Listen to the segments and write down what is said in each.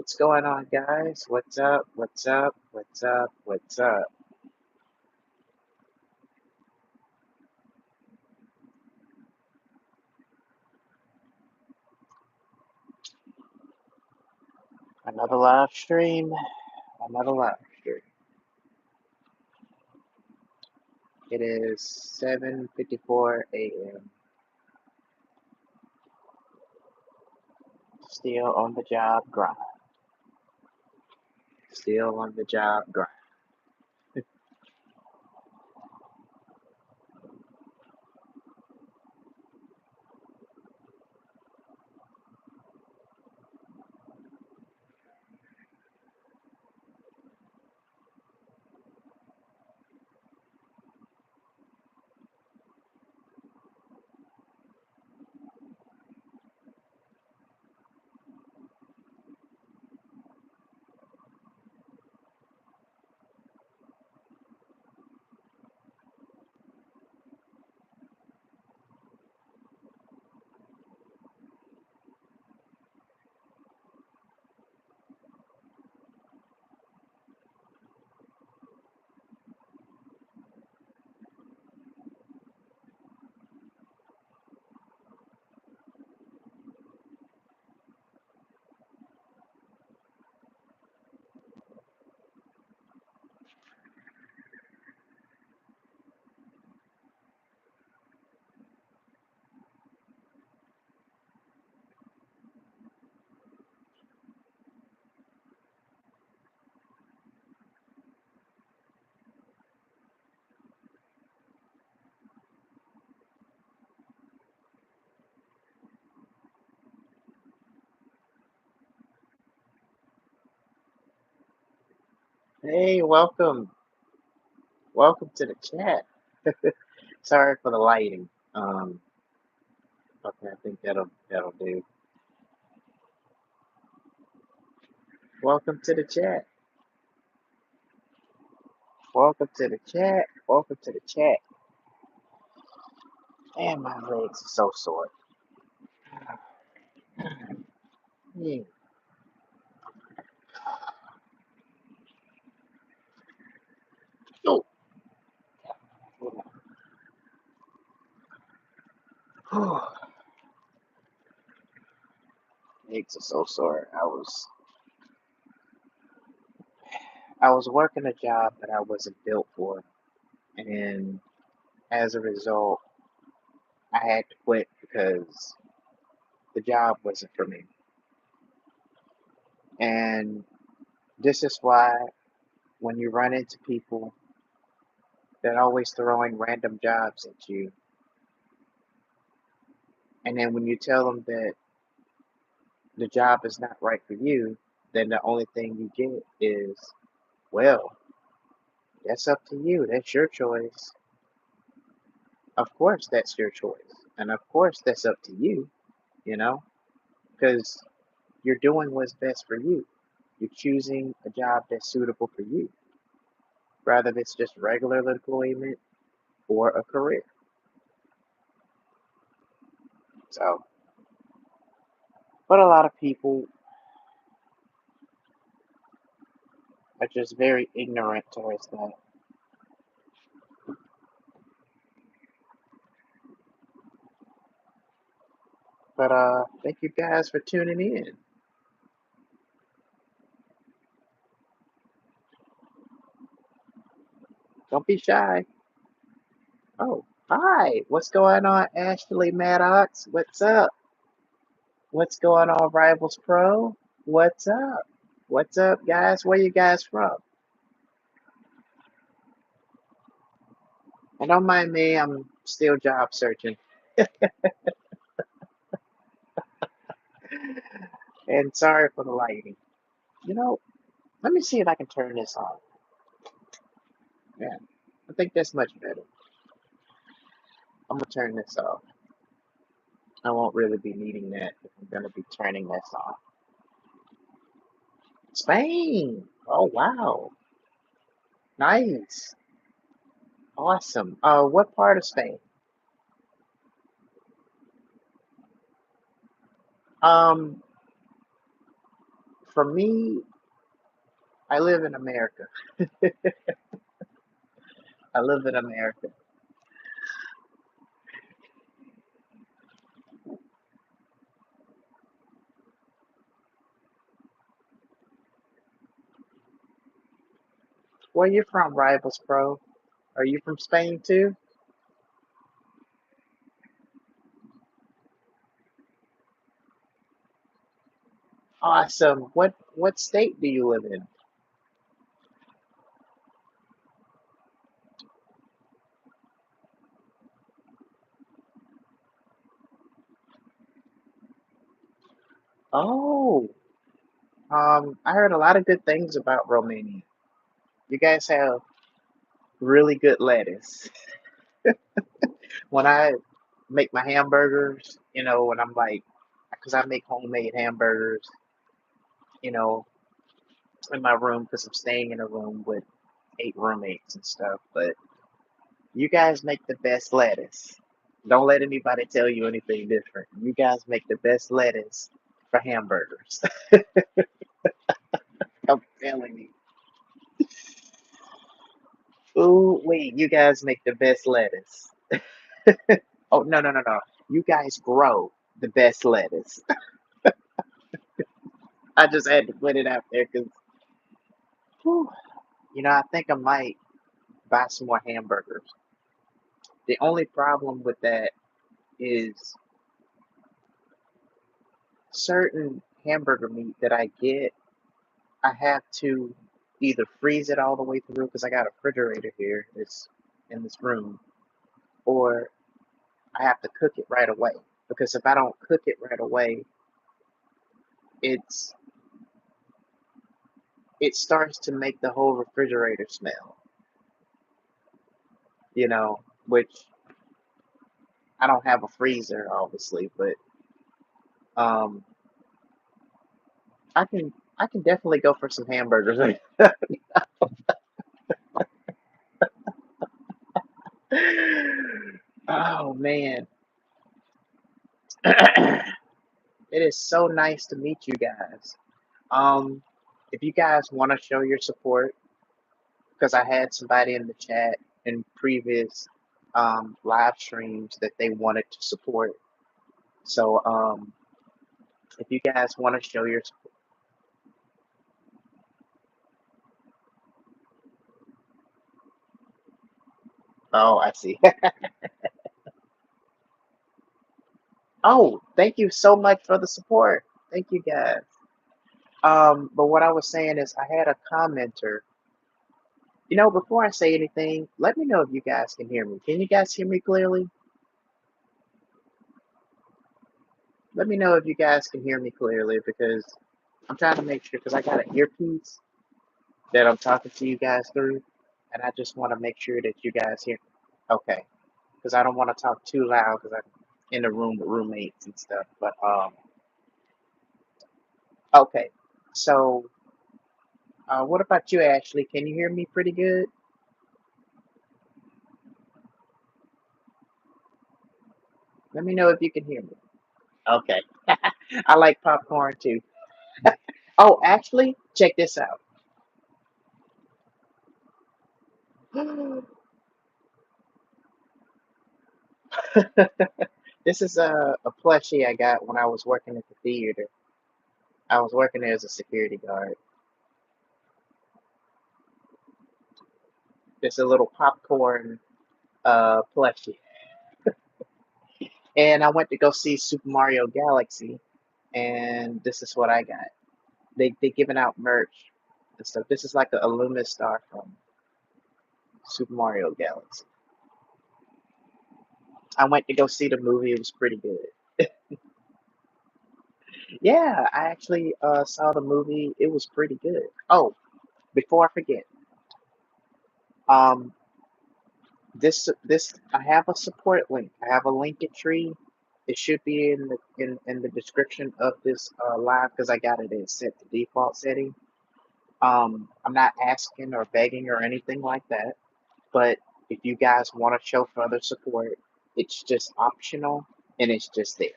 What's going on, guys? What's up? What's up? What's up? What's up? Another live stream. Another live stream. It is 7:54 a.m. Still on the job grind. Still on the job grind. Hey, welcome. Welcome to the chat. Sorry for the lighting. Okay, I think that'll do. Welcome to the chat. Welcome to the chat. Welcome to the chat. Man, my legs are so sore. Yeah. Oh. Legs are so sore. I was working a job that I wasn't built for, and as a result, I had to quit because the job wasn't for me. And this is why when you run into people that are always throwing random jobs at you, and then when you tell them that the job is not right for you, then the only thing you get is, well, that's up to you. That's your choice. Of course, that's your choice. And of course, that's up to you, you know, because you're doing what's best for you. You're choosing a job that's suitable for you, rather it's just regular employment or a career. So, but a lot of people are just very ignorant towards that. But thank you guys for tuning in. Don't be shy. Oh, hi. What's going on, Ashley Maddox? What's up? What's going on, Rivals Pro? What's up? What's up, guys? Where you guys from? And don't mind me, I'm still job searching. And sorry for the lighting. You know, let me see if I can turn this on. Yeah, I think that's much better. I'm gonna turn this off. I won't really be needing that if I'm gonna be turning this off. Spain! Oh wow. Nice. Awesome. What part of Spain? Um, For me, I live in America. I live in America. Where you from, Rivals Pro? Are you from Spain too? Awesome. What state do you live in? Oh, I heard a lot of good things about Romania. You guys have really good lettuce. When I make my hamburgers, when I'm like, because I make homemade hamburgers, you know, in my room because I'm staying in a room with 8 roommates and stuff. But you guys make the best lettuce. Don't let anybody tell you anything different. You guys make the best lettuce for hamburgers. I'm telling you. Ooh, wait, you guys make the best lettuce. Oh, no, no, no, no. You guys grow the best lettuce. I just had to put it out there because, I think I might buy some more hamburgers. The only problem with that is certain hamburger meat that I get, I have to either freeze it all the way through because I got a refrigerator here that's in this room, or I have to cook it right away. Because if I don't cook it right away, it's it starts to make the whole refrigerator smell, which I don't have a freezer obviously, but um I can definitely go for some hamburgers. Oh man. It is so nice to meet you guys. Um, if you guys want to show your support, because I had somebody in the chat in previous live streams that they wanted to support. So if you guys want to show your support, oh, I see. Oh, thank you so much for the support. Thank you guys. But what I was saying is I had a commenter. Before I say anything, let me know if you guys can hear me. Can you guys hear me clearly? Let me know if you guys can hear me clearly because I'm trying to make sure because I got an earpiece that I'm talking to you guys through, and I just want to make sure that you guys hear. Okay, because I don't want to talk too loud because I'm in the room with roommates and stuff. But okay. So what about you, Ashley? Can you hear me pretty good? Let me know if you can hear me. Okay. I like popcorn too. Oh, actually, check this out. This is a plushie I got when I was working at the theater. I was working there as a security guard. It's a little popcorn plushie. And I went to go see Super Mario Galaxy, and this is what I got. They giving out merch and stuff. This is like a Loomis star from Super Mario Galaxy. I went to go see the movie. It was pretty good. Yeah, I actually saw the movie. It was pretty good. Oh, before I forget, um, this I have a support link. I have a link at Tree. It should be in the description of this live because I got it as set to default setting. I'm not asking or begging or anything like that. But if you guys want to show further support, it's just optional and it's just there.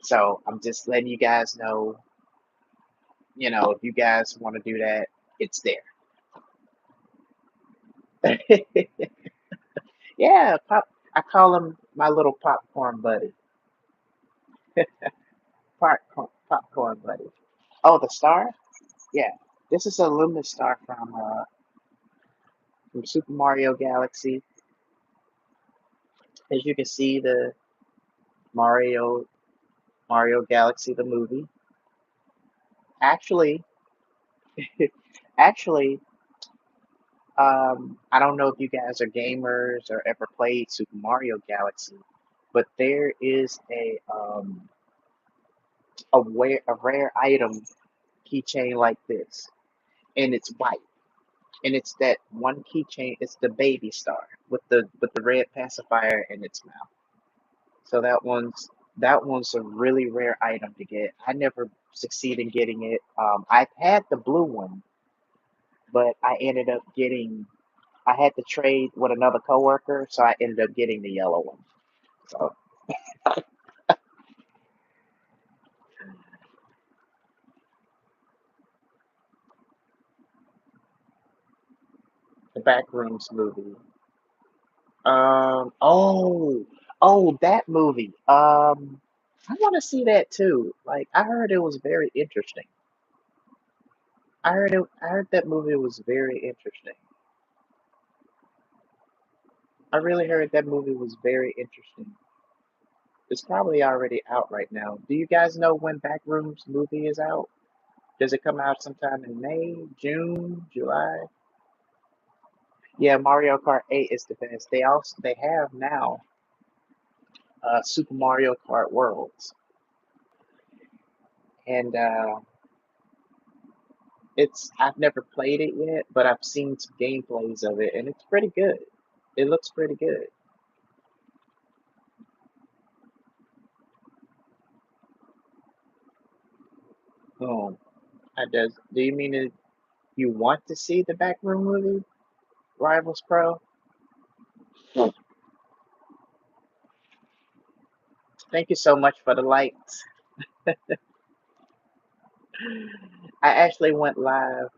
So I'm just letting you guys know. if you guys want to do that, it's there. Yeah, pop. I call him my little popcorn buddy. Popcorn buddy. Oh, the star? Yeah. This is a luminous star from Super Mario Galaxy. As you can see, the Mario Mario Galaxy, the movie. Actually, actually, I don't know if you guys are gamers or ever played Super Mario Galaxy, but there is a rare item keychain like this, and it's white, and it's that one keychain. It's the baby star with the red pacifier in its mouth. So that one's a really rare item to get. I never succeed in getting it. I've had the blue one, but I ended up getting. I had to trade with another coworker, so I ended up getting the yellow one. So the Backrooms movie. That movie. I want to see that too. Like, I heard it was very interesting. I heard that movie was very interesting. I really heard that movie was very interesting. It's probably already out right now. Do you guys know when Backrooms movie is out? Does it come out sometime in May, June, July? Yeah, Mario Kart 8 is the best. They have now Super Mario Kart Worlds, and I've never played it yet, but I've seen some gameplays of it, and it's pretty good. It looks pretty good. Oh, I does. Do you mean that you want to see the Backroom movie, Rivals Pro? Thank you so much for the likes. I actually went live.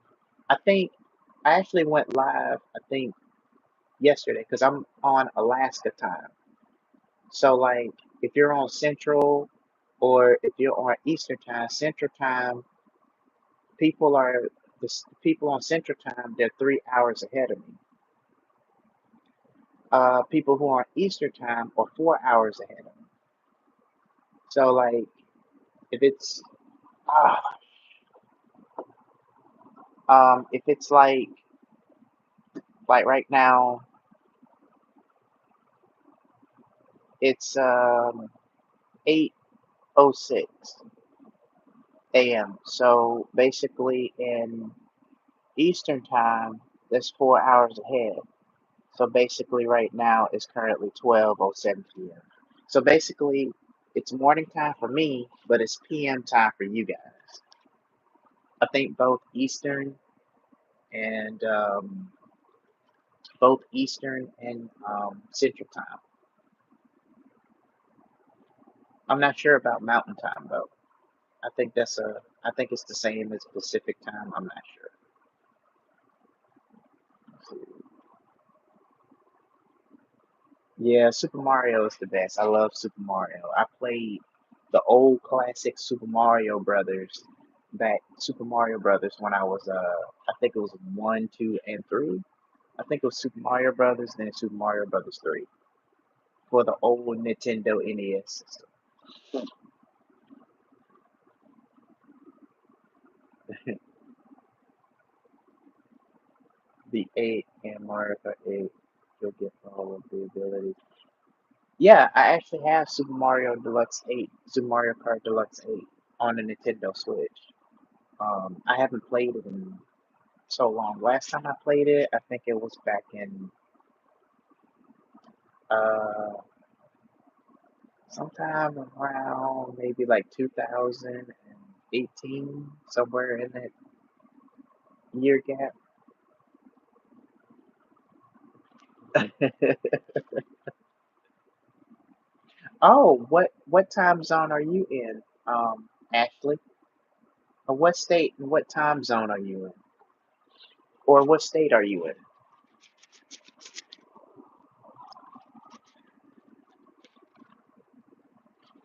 I think I actually went live. I think yesterday because I'm on Alaska time. So like, if you're on Central or if you're on Eastern time, Central time, people are people on Central time. They're 3 hours ahead of me. People who are on Eastern time are 4 hours ahead of me. So like, if it's ah, if it's like right now, it's 8:06 a.m. So basically, in Eastern time, that's 4 hours ahead. So basically, right now it's currently 12:07 p.m. So basically, it's morning time for me, but it's PM time for you guys. I think and both Eastern and Central time. I'm not sure about Mountain time though. I think it's the same as Pacific time. I'm not sure. Yeah, Super Mario is the best. I love Super Mario. I played the old classic Super Mario Brothers when I was I think it was 1, 2, and 3. I think it was Super Mario Brothers, then Super Mario Brothers 3 for the old Nintendo NES system. The 8 and Mario Kart 8, you'll get all of the abilities. Yeah, I actually have Super Mario Kart Deluxe 8 on the Nintendo Switch. I haven't played it in so long. Last time I played it, I think it was back in uh sometime around maybe like 2018, somewhere in that year gap. Oh, what time zone are you in, Ashley? What state and what time zone are you in? Or what state are you in?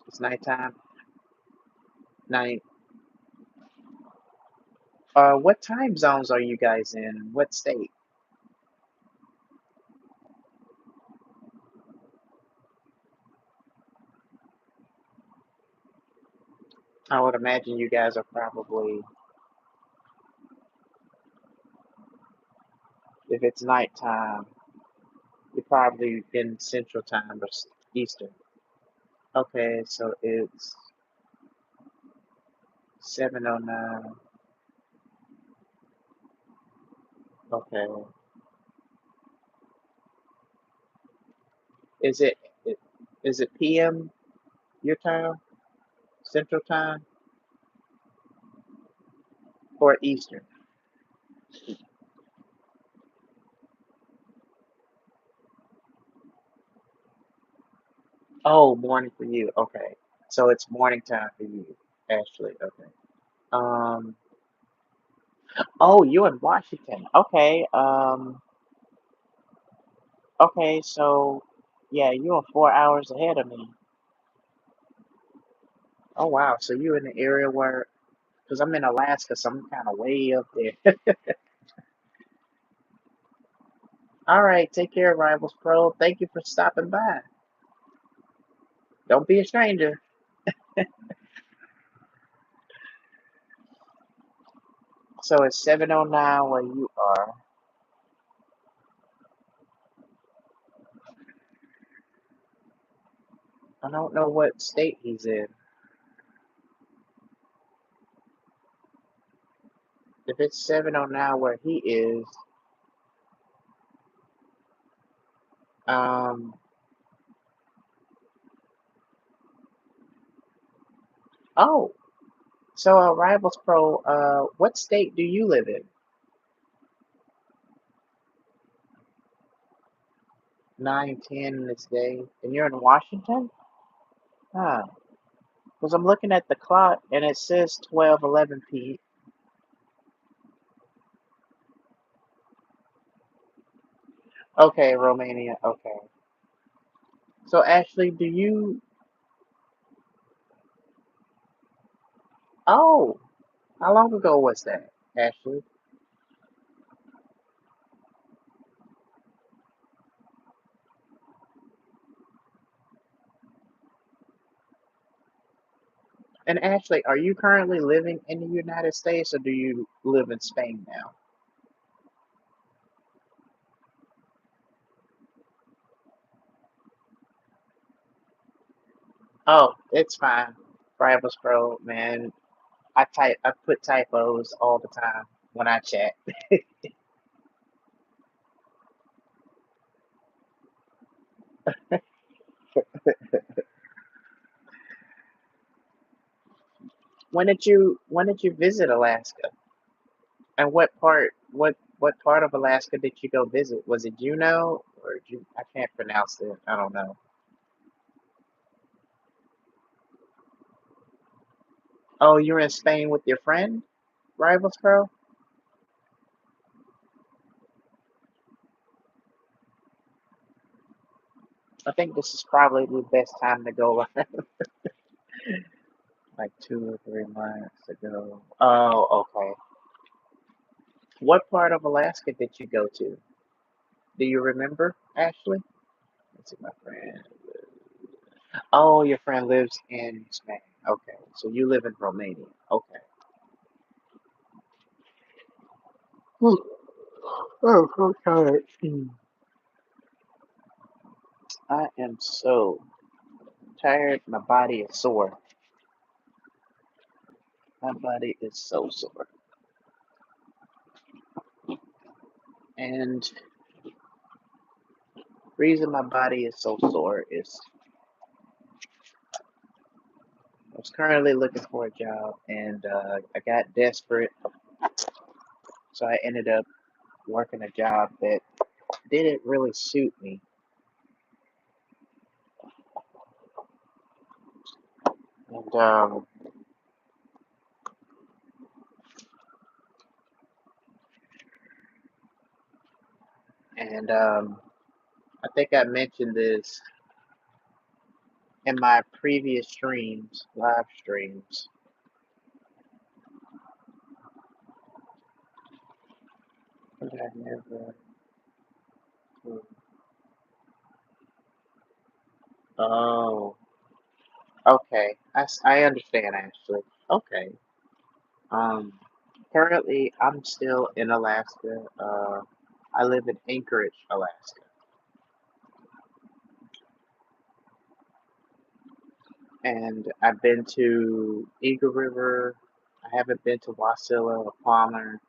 It's nighttime. Night. What time zones are you guys in? What state? I would imagine you guys are probably, if it's nighttime, you're probably in Central Time or Eastern. Okay, so it's 7:09. Okay. Is it it- is it PM your time, Central Time, or Eastern? Oh, morning for you. Okay. So it's morning time for you, Ashley. Okay. Um, oh, you in Washington. Okay. Okay, so yeah, you're 4 hours ahead of me. Oh wow, so you in the area where, because I'm in Alaska, so I'm kind of way up there. All right, take care, Rivals Pro. Thank you for stopping by. Don't be a stranger. So it's 7:09 where you are. I don't know what state he's in. If it's 7:09 where he is, um, oh, so Rivals Pro, what state do you live in? 9:10 this day, and you're in Washington? Huh. Because I'm looking at the clock and it says 12:11 p. Okay, Romania. Okay. So Ashley, do you? Oh, how long ago was that, Ashley? And Ashley, are you currently living in the United States or do you live in Spain now? Oh, it's fine. Rivals Pro, man. I put typos all the time when I chat. When did you visit Alaska? And what part of Alaska did you go visit? Was it Juneau or I can't pronounce it. I don't know. Oh, you're in Spain with your friend, Rivals Pro? I think this is probably the best time to go, like 2 or 3 months ago. Oh, okay. What part of Alaska did you go to? Do you remember, Ashley? Let's see, my friend. Oh, your friend lives in Spain. Okay, so you live in Romania. Okay. Hmm. Oh, so tired. I am so tired. My body is sore. My body is so sore. And reason my body is so sore is I was currently looking for a job and I got desperate, so I ended up working a job that didn't really suit me. And And I think I mentioned this in my previous streams, live streams, but I never. Oh, okay. I understand actually. Okay. Um, Currently I'm still in Alaska. I live in Anchorage, Alaska, and I've been to Eagle River. I haven't been to Wasilla or Palmer,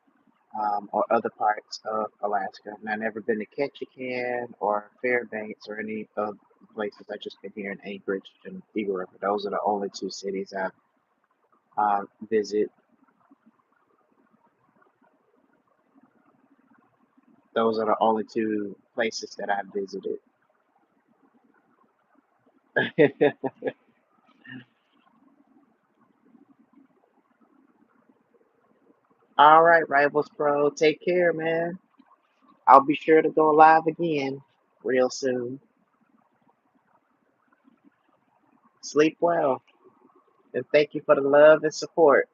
or other parts of Alaska. And I've never been to Ketchikan or Fairbanks or any of the places. I just been here in Anchorage and Eagle River. Those are the only two cities I've visit. Those are the only two places that I've visited. All right, Rivals Pro, take care, man. I'll be sure to go live again real soon. Sleep well, and thank you for the love and support.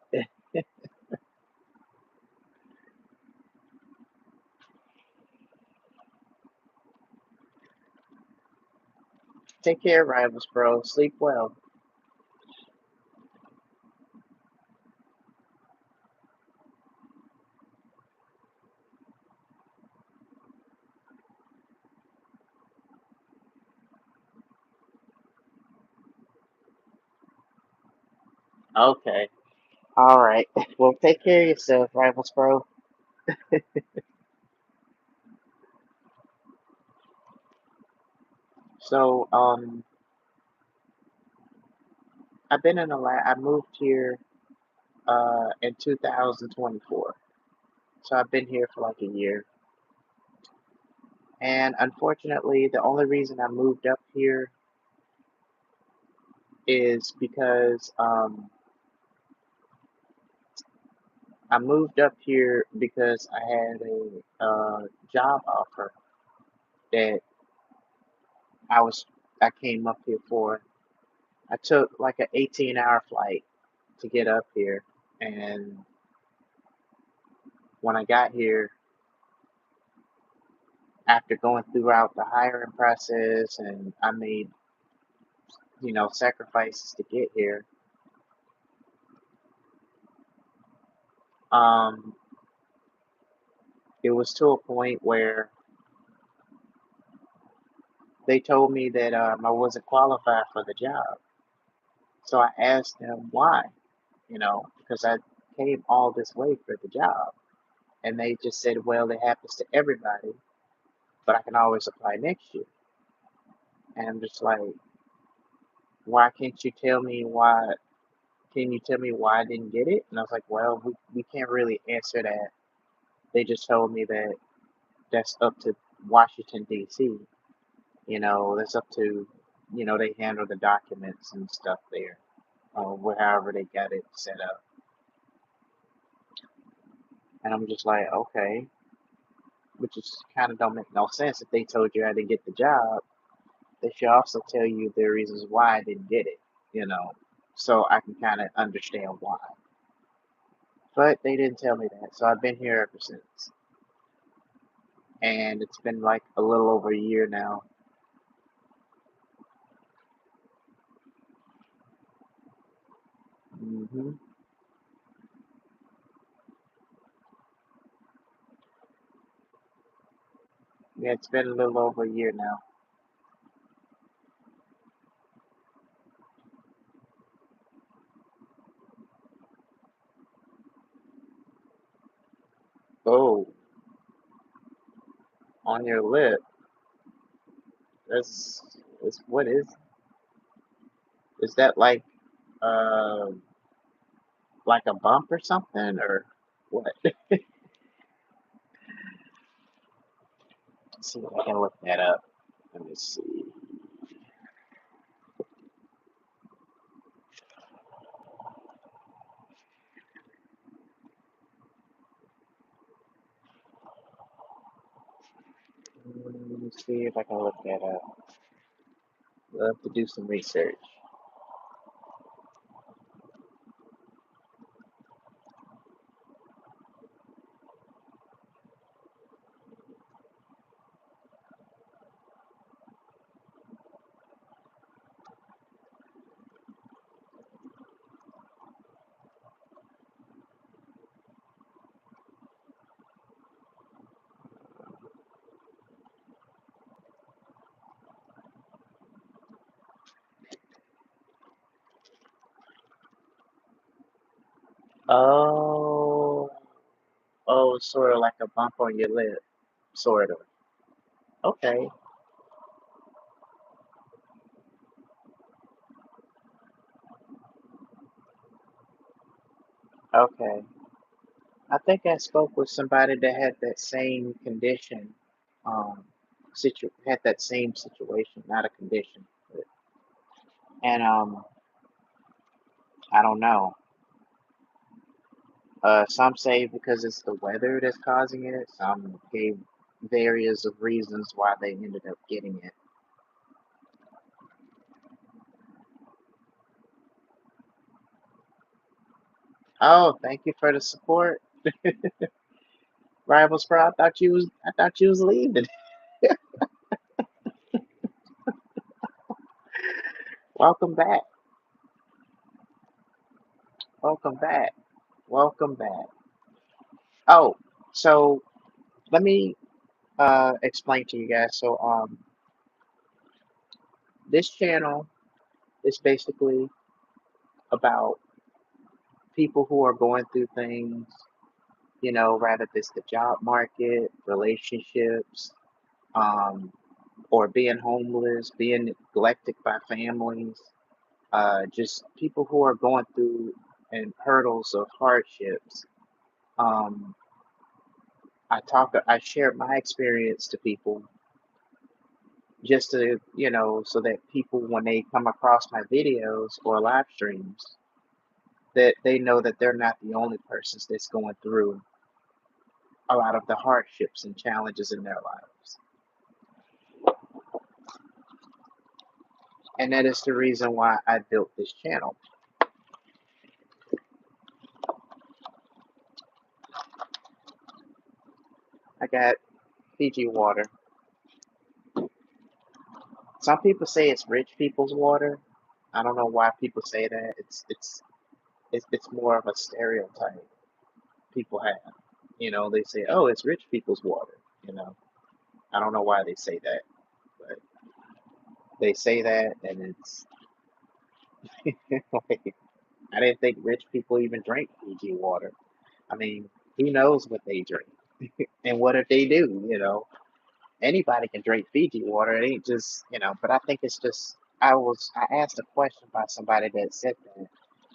Take care, Rivals Pro. Sleep well. Okay. All right. Well, take care of yourself, Rivals Pro. So, I've been in a lot. I moved here in 2024. So I've been here for like a year. And unfortunately, the only reason I moved up here is because I moved up here because I had a job offer that I was I came up here for. I took like an 18-hour flight to get up here, and when I got here, after going throughout the hiring process, and I made sacrifices to get here. Um, it was to a point where they told me that I wasn't qualified for the job. So I asked them why, because I came all this way for the job. And they just said, well, it happens to everybody, but I can always apply next year. And I'm just like, why can't you tell me why? Can you tell me why I didn't get it? And I was like, well, we can't really answer that. They just told me that that's up to Washington, D.C. That's up to, they handle the documents and stuff there, however they got it set up. And I'm just like, okay, which is kind of don't make no sense. If they told you I didn't get the job, they should also tell you the reasons why I didn't get it, you know, so I can kind of understand why. But they didn't tell me that, so I've been here ever since. And it's been like a little over a year now. hmm Yeah, it's been a little over a year now. Oh, on your lip. That's what is that uh like a bump or something or what? Let's see if I can look that up. Let me see. Let me see if I can look that up. Love to do some research. Oh, oh, sort of like a bump on your lip, sort of. Okay, okay. I think I spoke with somebody that had that same condition, um, had that same situation, not a condition, but, and I don't know. Some say because it's the weather that's causing it. Some gave various of reasons why they ended up getting it. Oh, thank you for the support, Rivals Pro. I thought you was leaving. Welcome back. Welcome back. Welcome back. Oh, so let me explain to you guys. So this channel is basically about people who are going through things, rather it's the job market, relationships, um, or being homeless, being neglected by families, just people who are going through and hurdles of hardships. Um, I share my experience to people just to, so that people, when they come across my videos or live streams, that they know that they're not the only persons that's going through a lot of the hardships and challenges in their lives. And that is the reason why I built this channel. I got Fiji water. Some people say it's rich people's water. I don't know why people say that. It's more of a stereotype people have. They say, "Oh, it's rich people's water." You know, I don't know why they say that, but they say that, and it's like, I didn't think rich people even drank Fiji water. I mean, who knows what they drink, and what if they do? Anybody can drink Fiji water. It ain't just, but I think it's just, I asked a question by somebody that said that.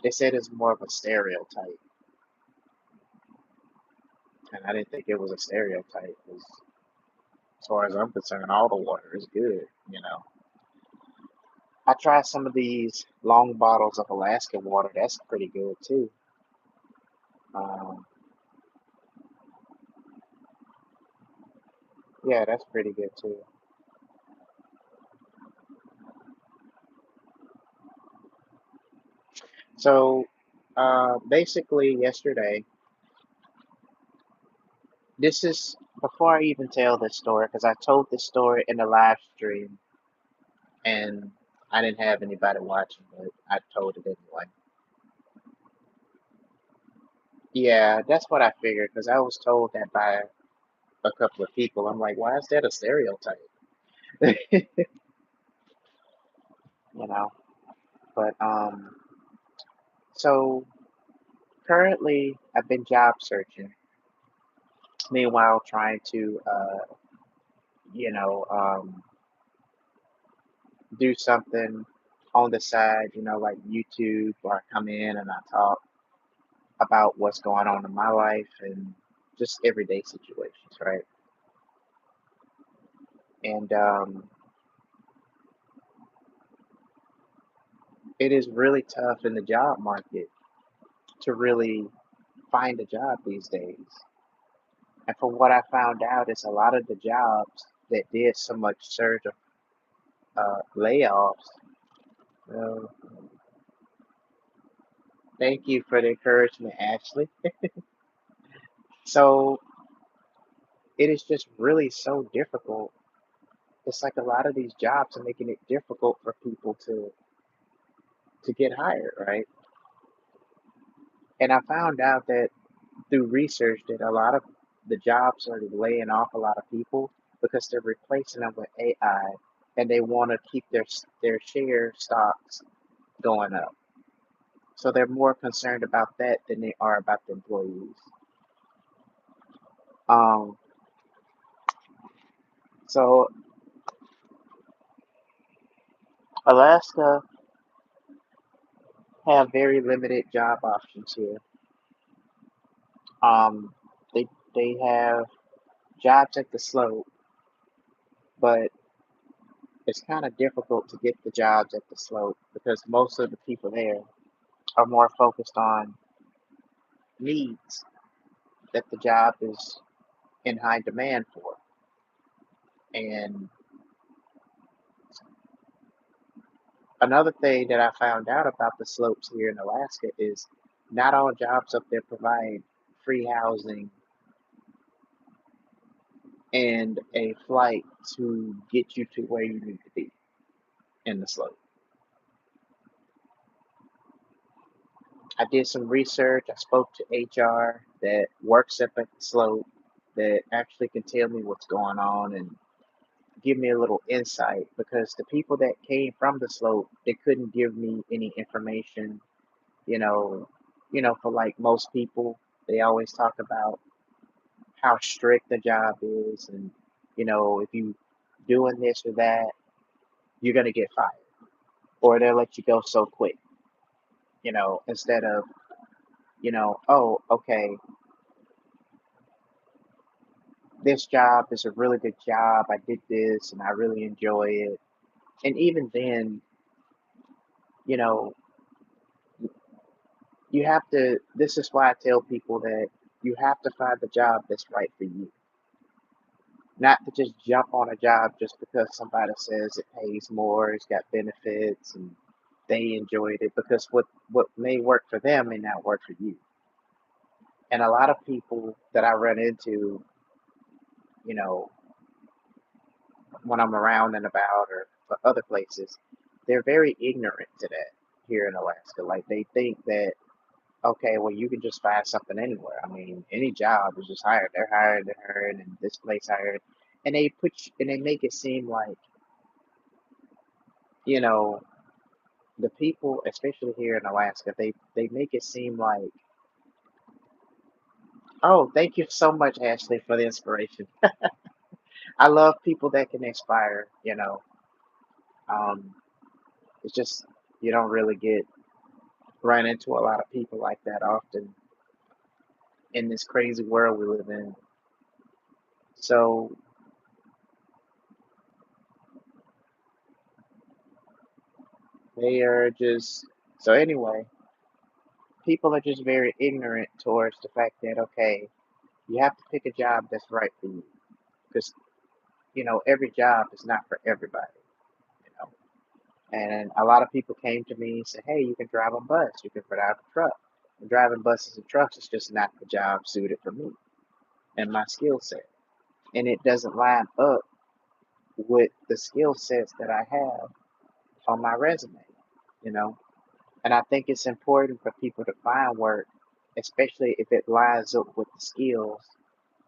They said it's more of a stereotype, and I didn't think it was a stereotype. 'Cause as far as I'm concerned, all the water is good. I tried some of these long bottles of Alaska water. That's pretty good too. Um, yeah, that's pretty good too. So, basically, yesterday, this is before I even tell this story, because I told this story in the live stream and I didn't have anybody watching, but I told it anyway. Yeah, that's what I figured, because I was told that by a couple of people. I'm like, why is that a stereotype? You know? But, so currently I've been job searching, meanwhile trying to, you know, um, do something on the side, like YouTube, or I come in and I talk about what's going on in my life and just everyday situations, right? And it is really tough in the job market to really find a job these days. And from what I found out, it's a lot of the jobs that did so much surge of layoffs. Well, thank you for the encouragement, Ashley. So it is just really so difficult. It's like a lot of these jobs are making it difficult for people to get hired, right? And I found out that through research that a lot of the jobs are laying off a lot of people because they're replacing them with AI, and they want to keep their share stocks going up. So they're more concerned about that than they are about the employees. Um, so Alaska have very limited job options here. Um, they have jobs at the slope, but it's kind of difficult to get the jobs at the slope because most of the people there are more focused on needs that the job is in high demand for. And another thing that I found out about the slopes here in Alaska is not all jobs up there provide free housing and a flight to get you to where you need to be in the slope. I did some research. I spoke to HR that works up at the slope that actually can tell me what's going on and give me a little insight because the people that came from the slope they couldn't give me any information. You know, for like most people, they always talk about how strict the job is, and if you doing this or that, you're gonna get fired, or they'll let you go so quick. Instead of oh, okay, this job is a really good job. I did this and I really enjoy it. And even then, you know, you have to, this is why I tell people that you have to find the job that's right for you. Not to just jump on a job just because somebody says it pays more, it's got benefits, and they enjoyed it because what may work for them may not work for you. And a lot of people that I run into, you know, when I'm around and about or for other places, they're very ignorant to that here in Alaska. Like they think that, okay, well you can just find something anywhere. I mean, any job is just hired. They're hired, and this place hired. And and they make it seem like, you know, the people, especially here in Alaska, they make it seem like, oh, thank you so much, Ashley, for the inspiration. I love people that can inspire. Um, it's just you don't really get run into a lot of people like that often in this crazy world we live in. So they are just so anyway, people are just very ignorant towards the fact that okay, you have to pick a job that's right for you because every job is not for everybody. You know, and a lot of people came to me and said, hey, you can drive a bus, you can drive a truck. And driving buses and trucks is just not the job suited for me and my skill set, and it doesn't line up with the skill sets that I have on my resume. You know, and I think it's important for people to find work, especially if it lines up with the skills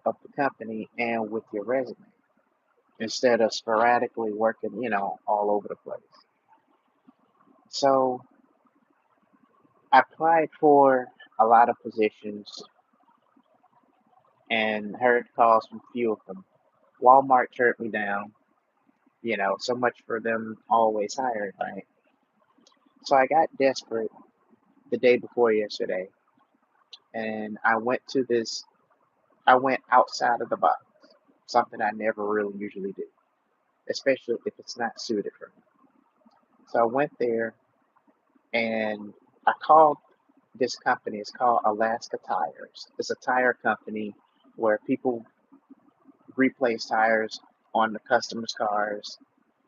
of the company and with your resume, instead of sporadically working, all over the place. So I applied for a lot of positions and heard calls from few of them. Walmart turned me down, so much for them always hiring, right? So I got desperate the day before yesterday and I went outside of the box, something I never really usually do, especially if it's not suited for me. So I went there and I called this company. It's called Alaska Tires. It's a tire company where people replace tires on the customers' cars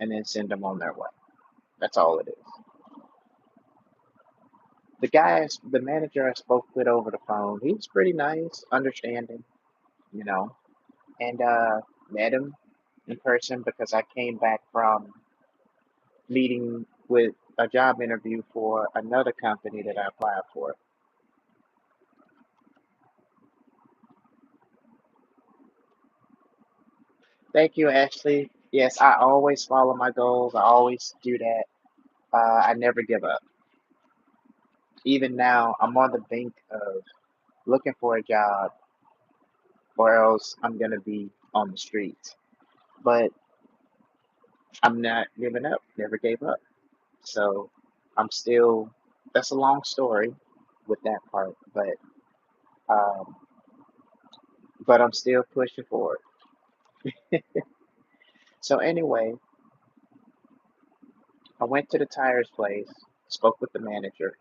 and then send them on their way. That's all it is. The manager I spoke with over the phone, he was pretty nice, understanding, you know, and met him in person because I came back from meeting with a job interview for another company that I applied for. Thank you, Ashley. Yes, I always follow my goals. I always do that. I never give up. Even now, I'm on the brink of looking for a job, or else I'm gonna be on the streets. But I'm not giving up. Never gave up. So I'm still. That's a long story with that part, um, but I'm still pushing forward. So anyway, I went to the tires place, spoke with the manager,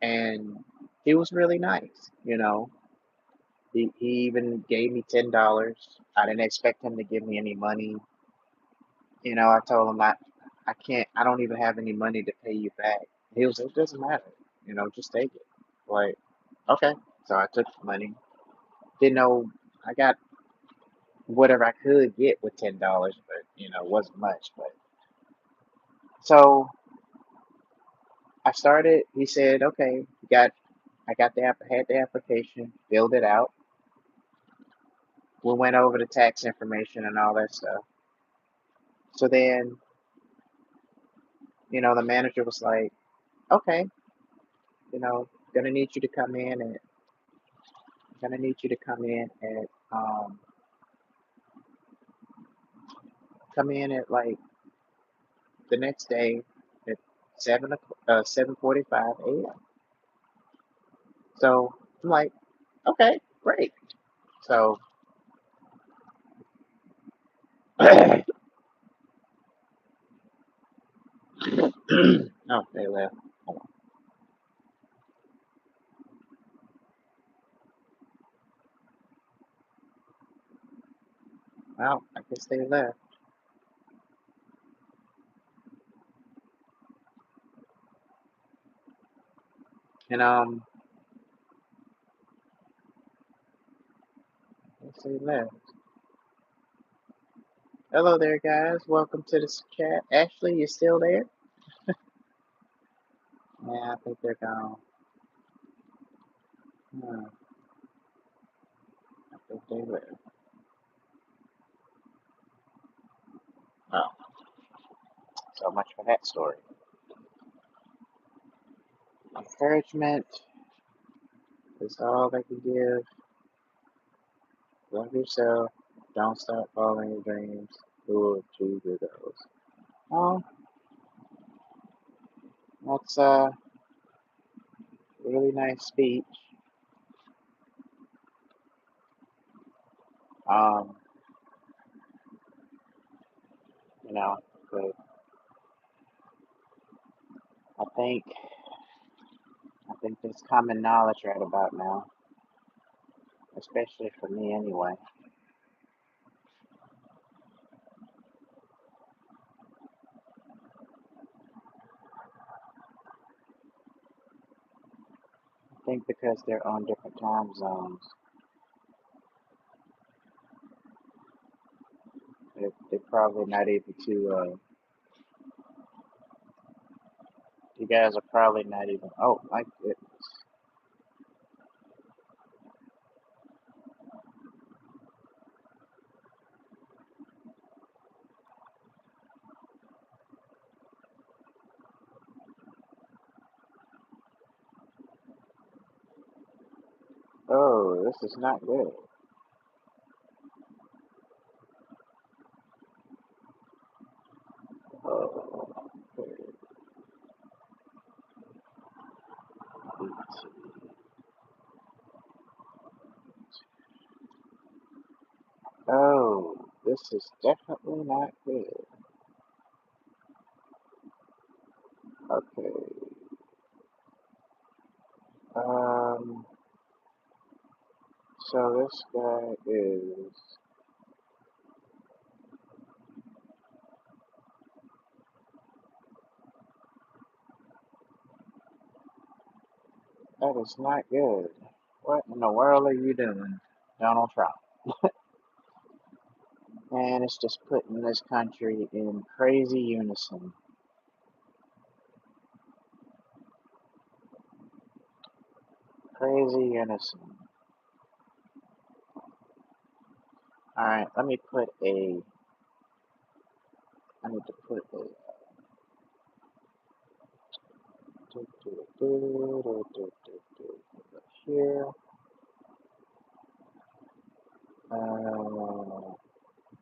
and he was really nice. He even gave me $10. I didn't expect him to give me any money. I told him I can't. I don't even have any money to pay you back. He was like, it doesn't matter. Just take it. Like, okay. So I took the money. Didn't know I got whatever I could get with $10, but it wasn't much. But so I started. He said, okay, I got had the application, filled it out. We went over the tax information and all that stuff. So then, the manager was like, okay, gonna need you to come in and gonna need you to come in at like the next day at 7:45 a.m. So I'm like, okay, great. So oh, they left. Hold on. Well, I guess they left. And I guess they left. Hello there, guys. Welcome to this chat. Ashley, you still there? Yeah, I think they're gone. Hmm, I think they left. Oh, so much for that story. Encouragement is all they can give. Love yourself. Don't stop following your dreams. You will achieve your goals. Oh, that's a really nice speech. Um, you know, but I think I think there's common knowledge right about now, especially for me anyway. I think because they're on different time zones, they're probably not able to. You guys are probably not even. Oh my goodness. Oh, this is not good. Oh, oh, this is definitely not good. Okay. Um. So this guy is. That is not good. What in the world are you doing, Donald Trump? And it's just putting this country in crazy unison. Crazy unison. Alright, let me put a. I need to put a. Here. I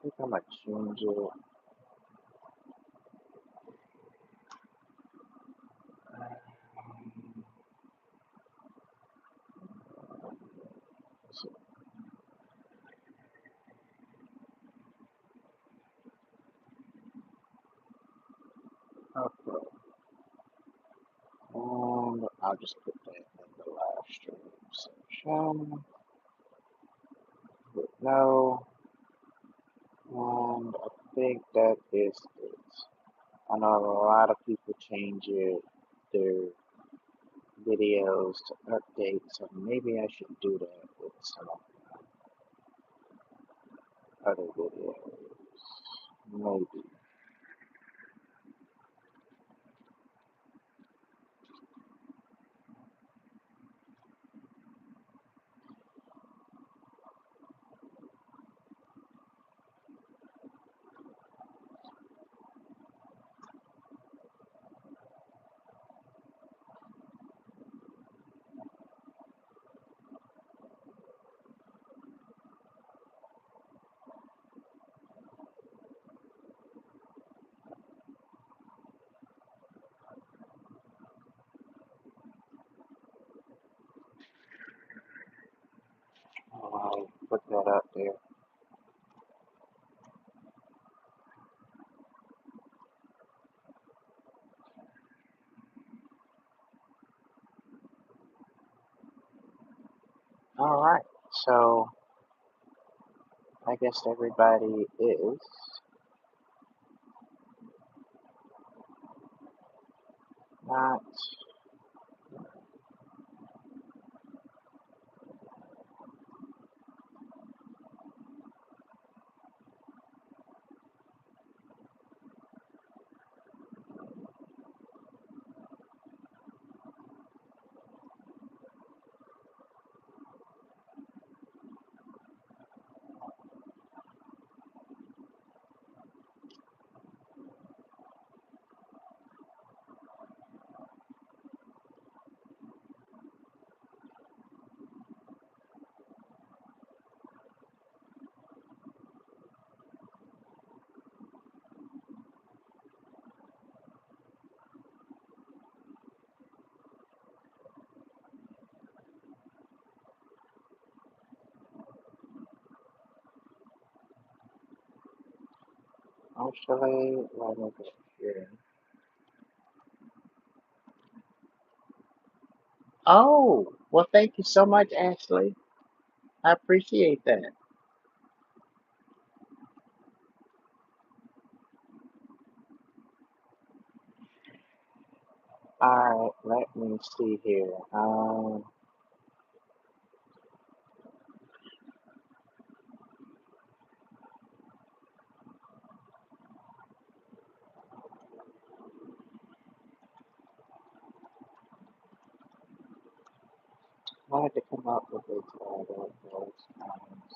think I'm gonna change it. Okay. And I'll just put that in the live stream section. But no. And I think that is it. I know a lot of people change their videos to update, so maybe I should do that with some other videos. Maybe. I'll put that up there. Alright, so I guess everybody is not. Actually, let me go here. Oh, well, thank you so much, Ashley. I appreciate that. Alright, let me see here. I had to come up with a title those times.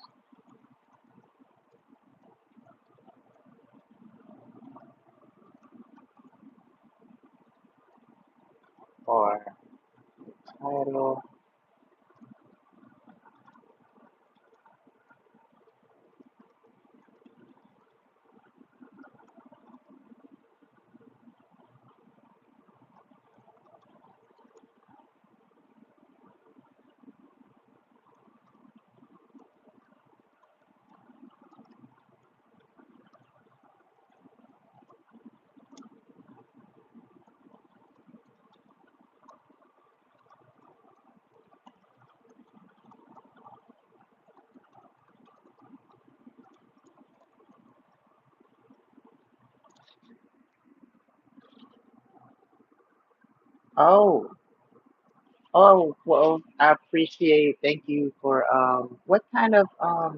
For title. Oh, Oh, well, I appreciate, thank you for, what kind of, I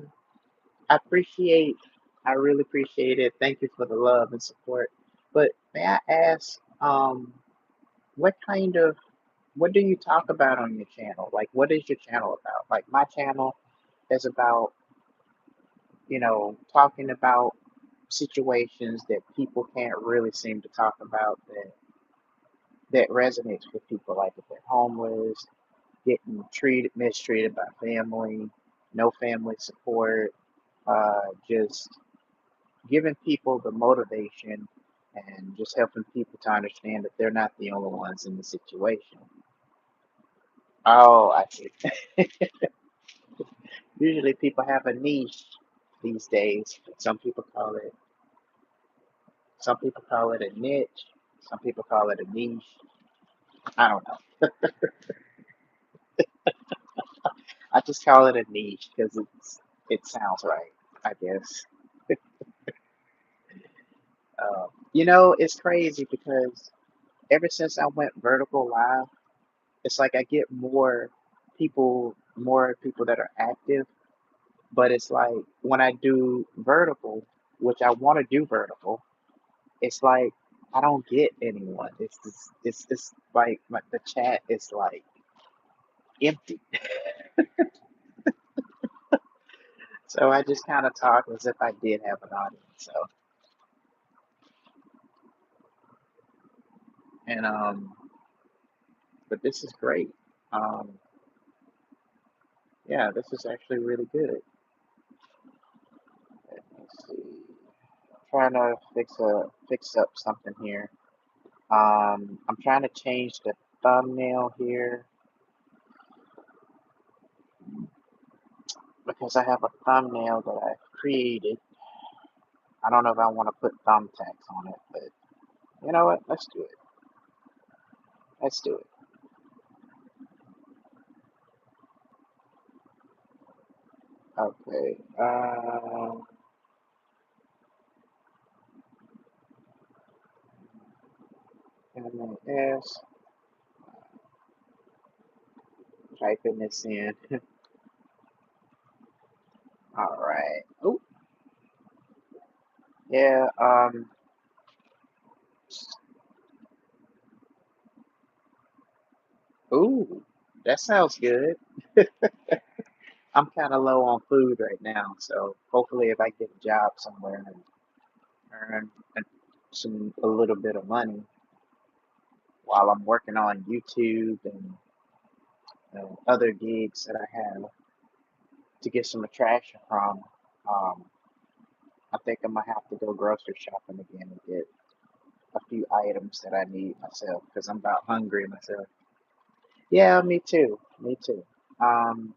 appreciate, I really appreciate it. Thank you for the love and support. But may I ask, what kind of, what do you talk about on your channel? Like, what is your channel about? Like, my channel is about, talking about situations that people can't really seem to talk about that resonates with people, like if they're homeless, getting mistreated by family, no family support, just giving people the motivation and just helping people to understand that they're not the only ones in the situation. Oh, I see. Usually people have a niche these days. Some people call it a niche, some people call it a niche. I don't know. I just call it a niche because it sounds right, I guess. It's crazy because ever since I went vertical live, it's like I get more people that are active, but it's like when I do vertical, which I want to do vertical, it's like I don't get anyone. It's like the chat is like empty. So I just kind of talk as if I did have an audience. So and but this is great. Um, yeah, this is actually really good. Let's see. Trying to fix up something here. I'm trying to change the thumbnail here because I have a thumbnail that I created. I don't know if I want to put thumbtacks on it, but you know what? Let's do it. Let's do it. Okay. MAS. Typing this in. All right. Oh, yeah. Ooh, that sounds good. I'm kind of low on food right now, so hopefully, if I get a job somewhere and earn a little bit of money while I'm working on YouTube and other gigs that I have to get some attraction from, um, I think I might have to go grocery shopping again and get a few items that I need myself because I'm about hungry myself. Yeah, me too. Me too. Um,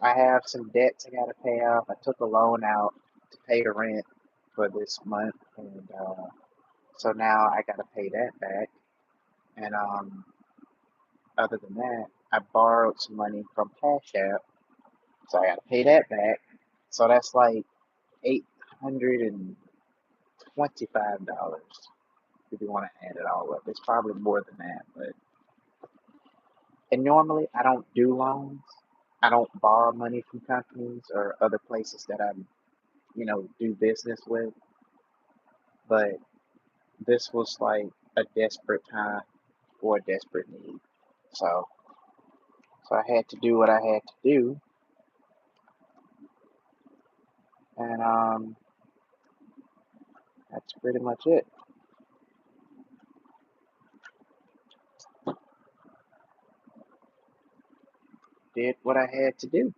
I have some debts I gotta pay off. I took a loan out to pay the rent for this month, and so now I gotta pay that back. And other than that, I borrowed some money from Cash App, so I gotta pay that back. So that's like $825 if you want to add it all up. It's probably more than that, but and normally I don't do loans. I don't borrow money from companies or other places that do business with. But this was like a desperate time or a desperate need. So, so I had to do what I had to do, and that's pretty much it. Did what I had to do.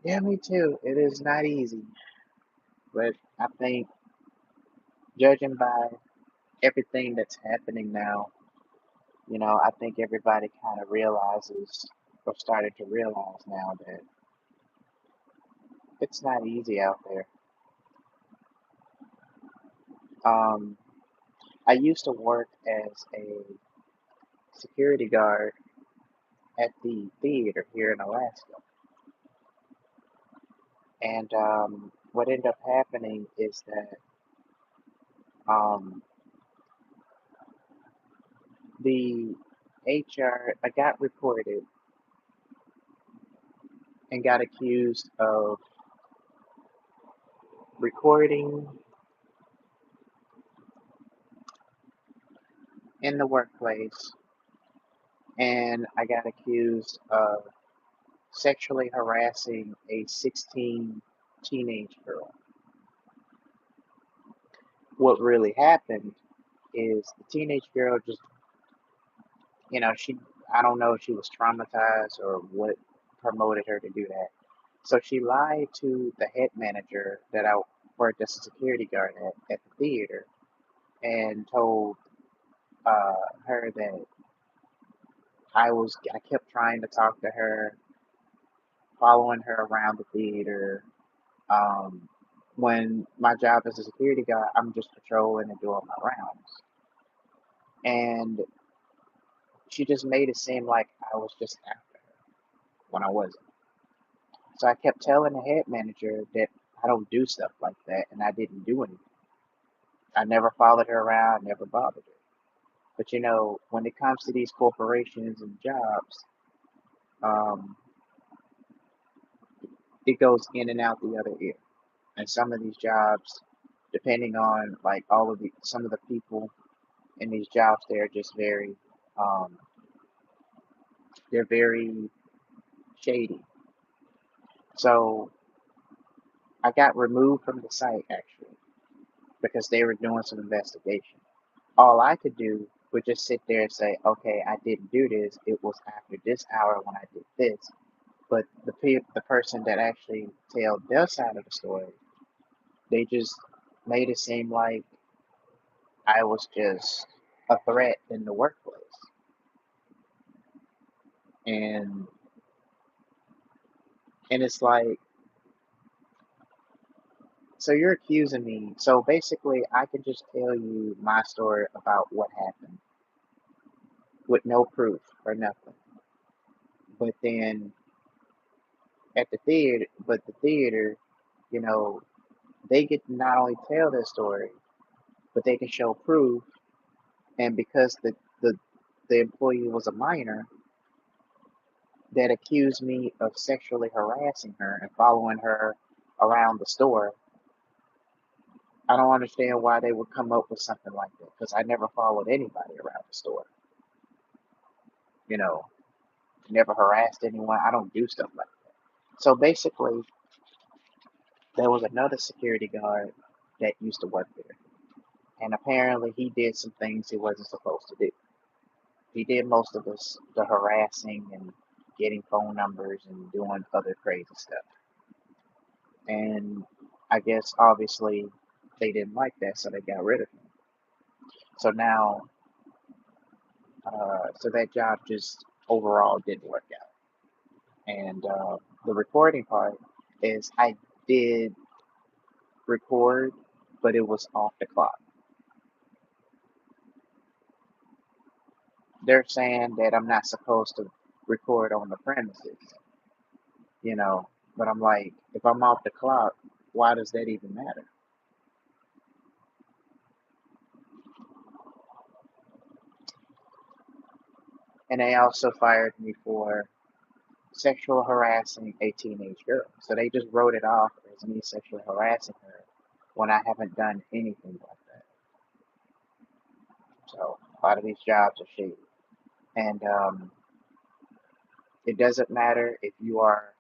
Yeah, me too. It is not easy, but I think judging by everything that's happening now, I think everybody kind of realizes or started to realize now that it's not easy out there. Um, I used to work as a security guard at the theater here in Alaska, and what ended up happening is that um, the I got reported and got accused of recording in the workplace, and I got accused of sexually harassing a 16 teenage girl. What really happened is the teenage girl just, I don't know if she was traumatized or what promoted her to do that. So she lied to the head manager that I worked as a security guard at the theater, and told her that I kept trying to talk to her, following her around the theater. Um, when my job as a security guard, I'm just patrolling and doing my rounds. And she just made it seem like I was just after her when I wasn't. So I kept telling the head manager that I don't do stuff like that, and I didn't do anything. I never followed her around, never bothered her. But when it comes to these corporations and jobs, um, it goes in and out the other ear. And some of these jobs, depending on like some of the people in these jobs, um, they're very shady. So I got removed from the site actually because they were doing some investigation. All I could do was just sit there and say, okay, I didn't do this. It was after this hour when I did this. But the person that actually told their side of the story, they just made it seem like I was just a threat in the workplace. And it's like, so you're accusing me. So basically, I can just tell you my story about what happened with no proof or nothing. But then the theater, you know, they get to not only tell their story, but they can show proof. And because the employee was a minor that accused me of sexually harassing her and following her around the store, I don't understand why they would come up with something like that because I never followed anybody around the store. You know, never harassed anyone. I don't do stuff like that. So basically, there was another security guard that used to work there, and apparently he did some things he wasn't supposed to do. He did most of the harassing and getting phone numbers and doing other crazy stuff. And I guess obviously they didn't like that, so they got rid of him. So now, so that job just overall didn't work out. And the recording part is I did record, but it was off the clock. They're saying that I'm not supposed to record on the premises, you know, but I'm like, if I'm off the clock, why does that even matter? And they also fired me for sexual harassing a teenage girl. So they just wrote it off as me sexually harassing her when I haven't done anything like that. So a lot of these jobs are shady. And it doesn't matter if you are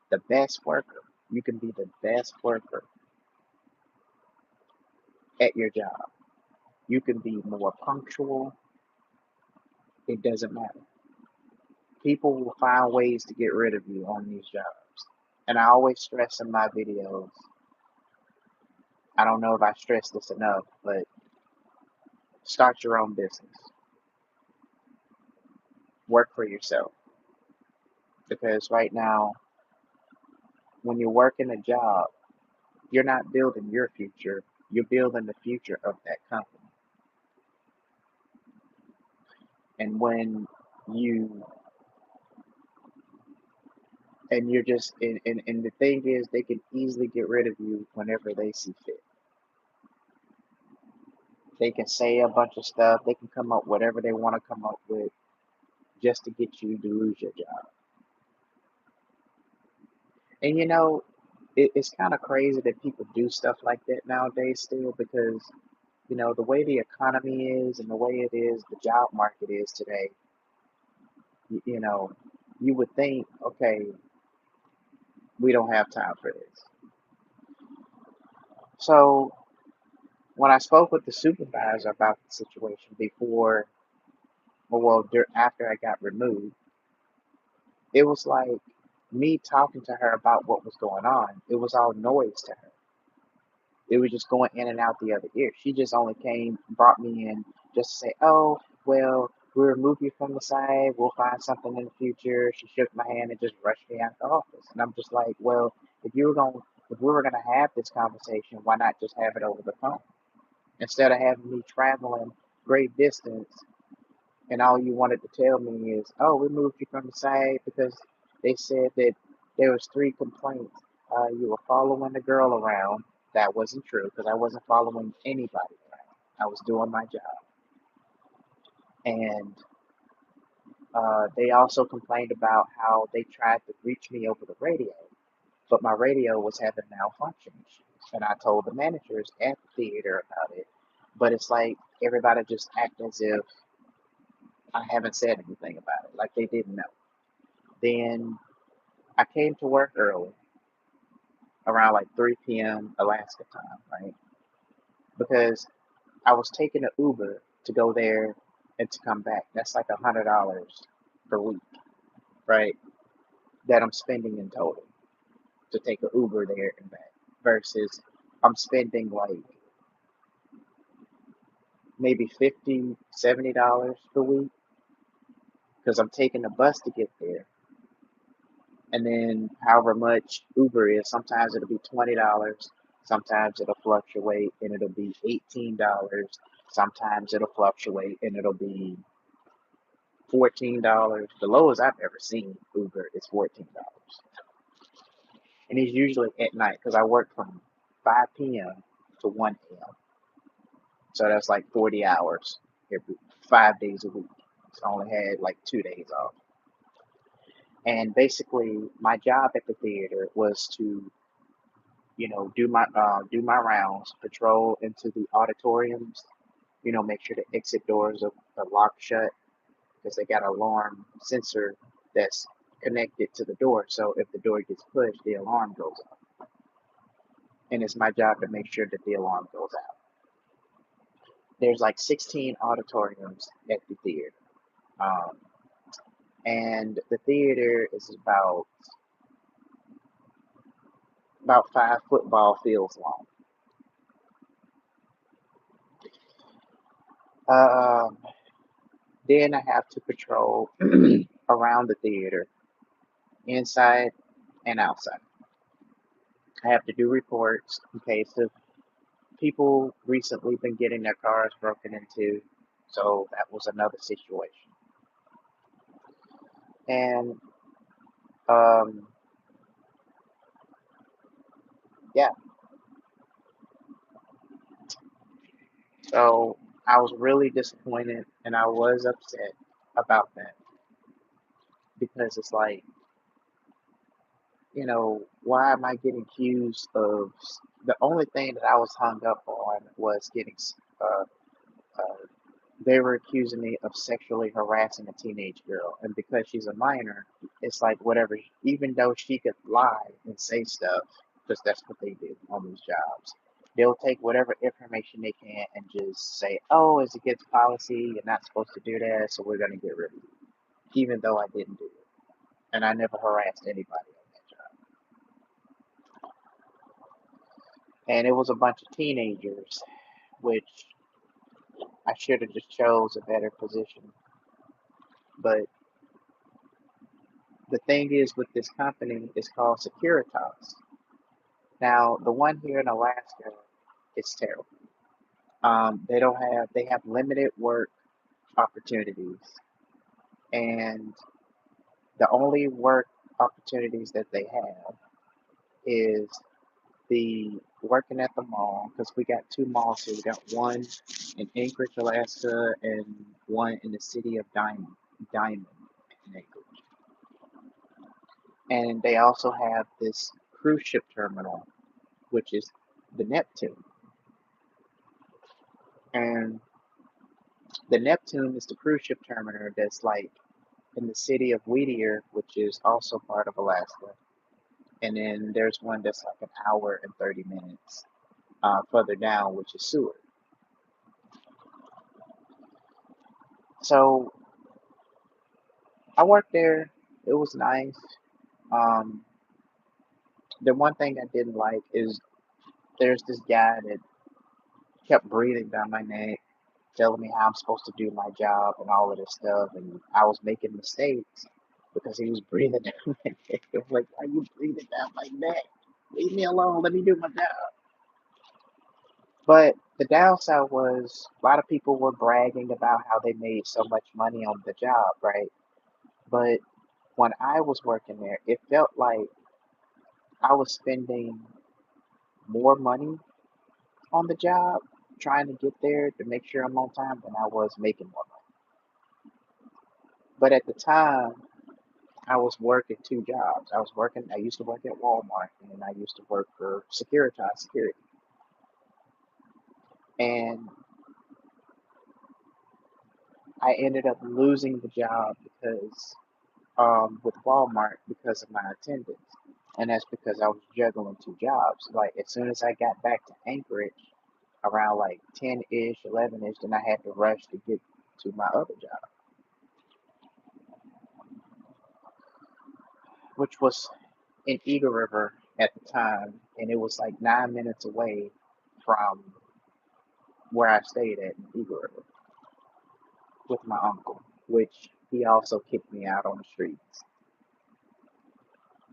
the best worker. You can be the best worker at your job. You can be more punctual. It doesn't matter. People will find ways to get rid of you on these jobs. And I always stress in my videos, I don't know if I stress this enough, but start your own business. Work for yourself. Because right now, when you're working a job, you're not building your future, you're building the future of that company. And when you and you're just and the thing is they can easily get rid of you whenever they see fit. They can say a bunch of stuff. They can come up with whatever they want to come up with just to get you to lose your job. And it's kind of crazy that people do stuff like that nowadays still because, the way the economy is and the way it is, the job market is today, you, you know, you would think, okay, we don't have time for this. So when I spoke with the supervisor about the situation before, after I got removed, it was like me talking to her about what was going on. It was all noise to her. It was just going in and out the other ear. She just only brought me in just to say, "Oh, well, we'll remove you from the site. We'll find something in the future." She shook my hand and just rushed me out the office. And I'm just like, "Well, if we were gonna have this conversation, why not just have it over the phone instead of having me traveling great distance and all you wanted to tell me is, oh, we moved you from the site because they said that there was 3 complaints. You were following the girl around. That wasn't true because I wasn't following anybody around. I was doing my job. And they also complained about how they tried to reach me over the radio, but my radio was having malfunction issues. And I told the managers at the theater about it. But it's like everybody just act as if I haven't said anything about it, like they didn't know. Then I came to work early, around like 3 p.m. Alaska time, right? Because I was taking an Uber to go there and to come back. That's like $100 per week, right? That I'm spending in total to take an Uber there and back. Versus I'm spending like maybe $50, $70 per week because I'm taking the bus to get there. And then however much Uber is, sometimes it'll be $20, sometimes it'll fluctuate and it'll be $18, sometimes it'll fluctuate and it'll be $14. The lowest I've ever seen Uber is $14. And it's usually at night because I work from 5 p.m. to 1 a.m. So that's like 40 hours every 5 days a week. So I only had like 2 days off. And basically, my job at the theater was to do my rounds, patrol into the auditoriums, make sure the exit doors are locked shut because they got an alarm sensor that's connected to the door. So if the door gets pushed, the alarm goes off. And it's my job to make sure that the alarm goes out. There's like 16 auditoriums at the theater. Um, and the theater is about 5 football fields long. Um, then I have to patrol around the theater, inside and outside. I have to do reports in case of people recently been getting their cars broken into, so that was another situation. And um, yeah, so I was really disappointed and I was upset about that because it's like, why am I getting accused of the only thing that I was hung up on was getting uh, uh, they were accusing me of sexually harassing a teenage girl, and because she's a minor, it's like whatever. Even though she could lie and say stuff, because that's what they do on these jobs, they'll take whatever information they can and just say, "Oh, it's against policy. You're not supposed to do that, so we're gonna get rid of you," even though I didn't do it, and I never harassed anybody on that job. And it was a bunch of teenagers, which I should have just chose a better position, but the thing is with this company, it's called Securitas. Now, the one here in Alaska is terrible. They have limited work opportunities, and the only work opportunities that they have is the working at the mall, because we got two malls here. We got one in Anchorage, Alaska, and one in the city of Diamond in Anchorage. And they also have this cruise ship terminal, which is the Neptune. And the Neptune is the cruise ship terminal that's like in the city of Whittier, which is also part of Alaska. And then there's one that's like an hour and 30 minutes further down, which is Seward. So I worked there. It was nice. Um, the one thing I didn't like is there's this guy that kept breathing down my neck, telling me how I'm supposed to do my job and all of this stuff, and I was making mistakes because he was breathing down my neck. I was like, why are you breathing down my neck? Leave me alone. Let me do my job. But the downside was a lot of people were bragging about how they made so much money on the job, right? But when I was working there, it felt like I was spending more money on the job trying to get there to make sure I'm on time than I was making more money. But at the time, I was working two jobs. I used to work at Walmart and then I used to work for Securitas Security. And I ended up losing the job because with Walmart because of my attendance. And that's because I was juggling two jobs. Like as soon as I got back to Anchorage around like 10-ish, 11-ish, then I had to rush to get to my other job, which was in Eagle River at the time, and it was like 9 minutes away from where I stayed at in Eagle River with my uncle, which he also kicked me out on the streets.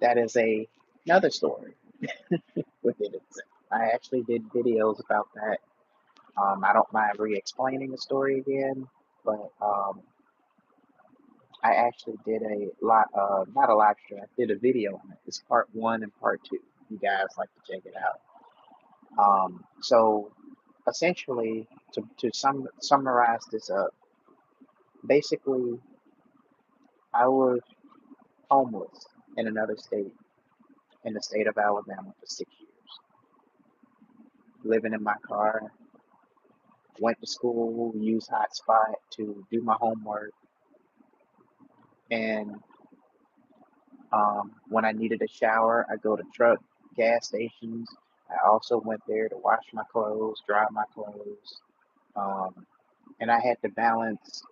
That is another story within itself. I actually did videos about that. I don't mind re-explaining the story again, but I actually did a lot, not a live stream. I did a video on it. It's part one and part two. You guys like to check it out. So essentially, to summarize this up, basically, I was homeless in another state, in the state of Alabama for 6 years, living in my car, went to school, used Hotspot to do my homework, and when I needed a shower, I go to truck gas stations. I also went there to wash my clothes, dry my clothes, um, and I had to balance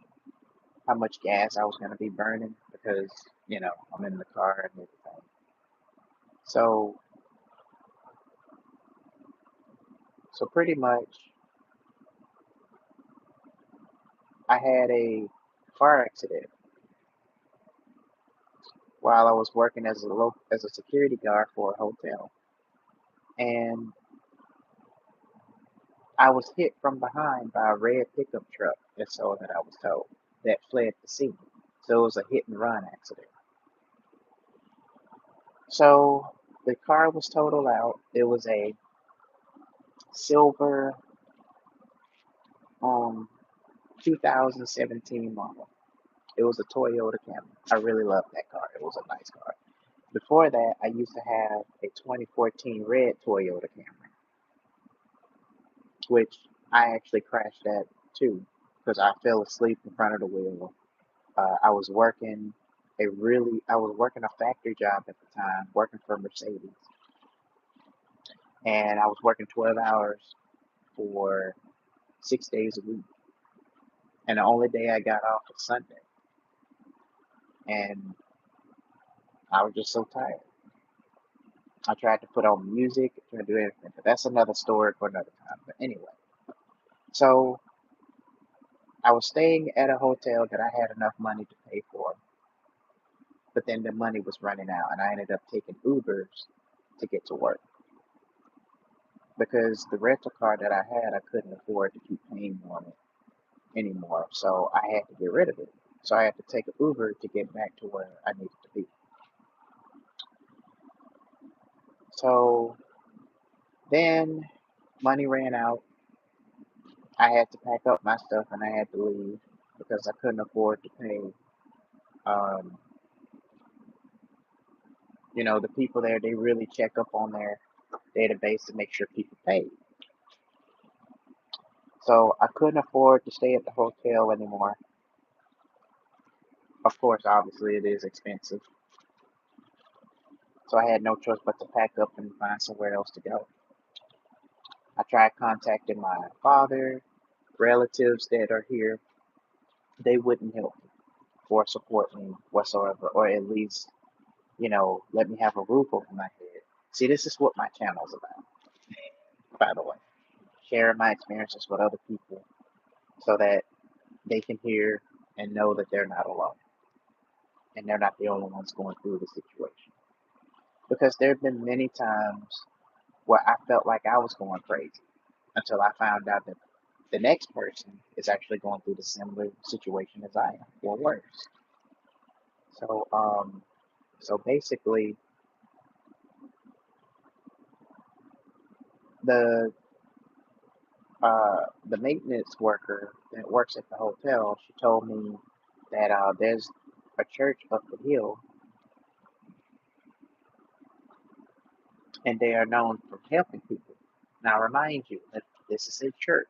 how much gas I was going to be burning because I'm in the car and everything. So so pretty much I had a car accident while I was working as a security guard for a hotel, and I was hit from behind by a red pickup truck. That's all that I was told. That fled the scene. So it was a hit and run accident. So the car was totaled out. It was a silver um 2017 model. It was a Toyota Camry. I really loved that car. It was a nice car. Before that, I used to have a 2014 red Toyota Camry, which I actually crashed that too because I fell asleep in front of the wheel. I was working a factory job at the time, working for Mercedes, and I was working 12 hours for 6 days a week. And the only day I got off was Sunday, and I was just so tired. I tried to put on music, tried to do everything, but that's another story for another time. But anyway, so I was staying at a hotel that I had enough money to pay for, but then the money was running out, and I ended up taking Ubers to get to work because the rental car that I had, I couldn't afford to keep paying on it anymore, so I had to get rid of it. So I had to take an Uber to get back to where I needed to be. So Then money ran out. I had to pack up my stuff and I had to leave because I couldn't afford to pay. Um, the people there, they really check up on their database to make sure people pay. So I couldn't afford to stay at the hotel anymore. Of course, obviously, it is expensive. So I had no choice but to pack up and find somewhere else to go. I tried contacting my father, relatives that are here. They wouldn't help me or support me whatsoever, or at least, let me have a roof over my head. See, this is what my channel's about, by the way. Sharing my experiences with other people so that they can hear and know that they're not alone and they're not the only ones going through the situation. Because there have been many times where I felt like I was going crazy until I found out that the next person is actually going through the similar situation as I am, or worse. So, so basically, the the maintenance worker that works at the hotel, she told me that there's a church up the hill, and they are known for helping people. Now, I remind you that this is a church,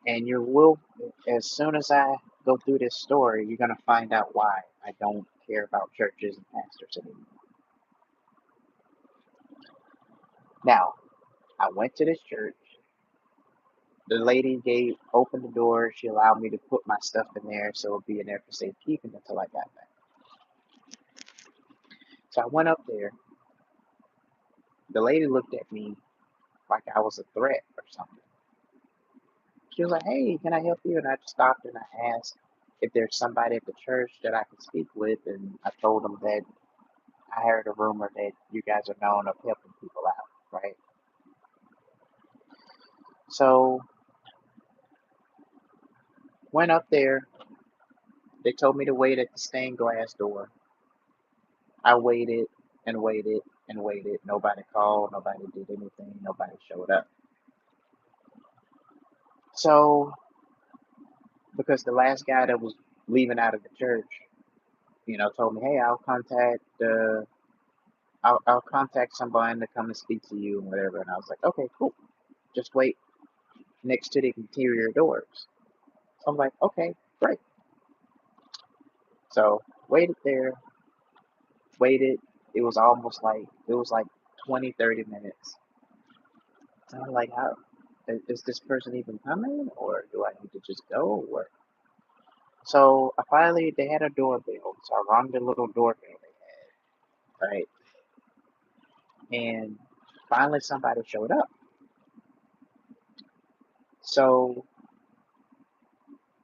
and you will, as soon as I go through this story, you're gonna find out why I don't care about churches and pastors anymore. Now, I went to this church. The lady opened the door. She allowed me to put my stuff in there, so it'll be in there for safekeeping until I got back. So I went up there. The lady looked at me like I was a threat or something. She was like, "Hey, can I help you?" And I just stopped and I asked if there's somebody at the church that I could speak with, and I told them that I heard a rumor that you guys are known of helping people out, right? So went up there. They told me to wait at the stained glass door. I waited and waited and waited. Nobody called. Nobody did anything. Nobody showed up. So because the last guy that was leaving out of the church, told me, "Hey, I'll contact somebody to come and speak to you and whatever." And I was like, "Okay, cool. Just wait next to the interior doors." So I'm like, "Okay, great." So waited there, waited. It was like 20, 30 minutes. And I'm like, how is this person even coming, or do I need to just go? Or so I finally they had a doorbell, so I rang the little doorbell they had, right? And finally somebody showed up. So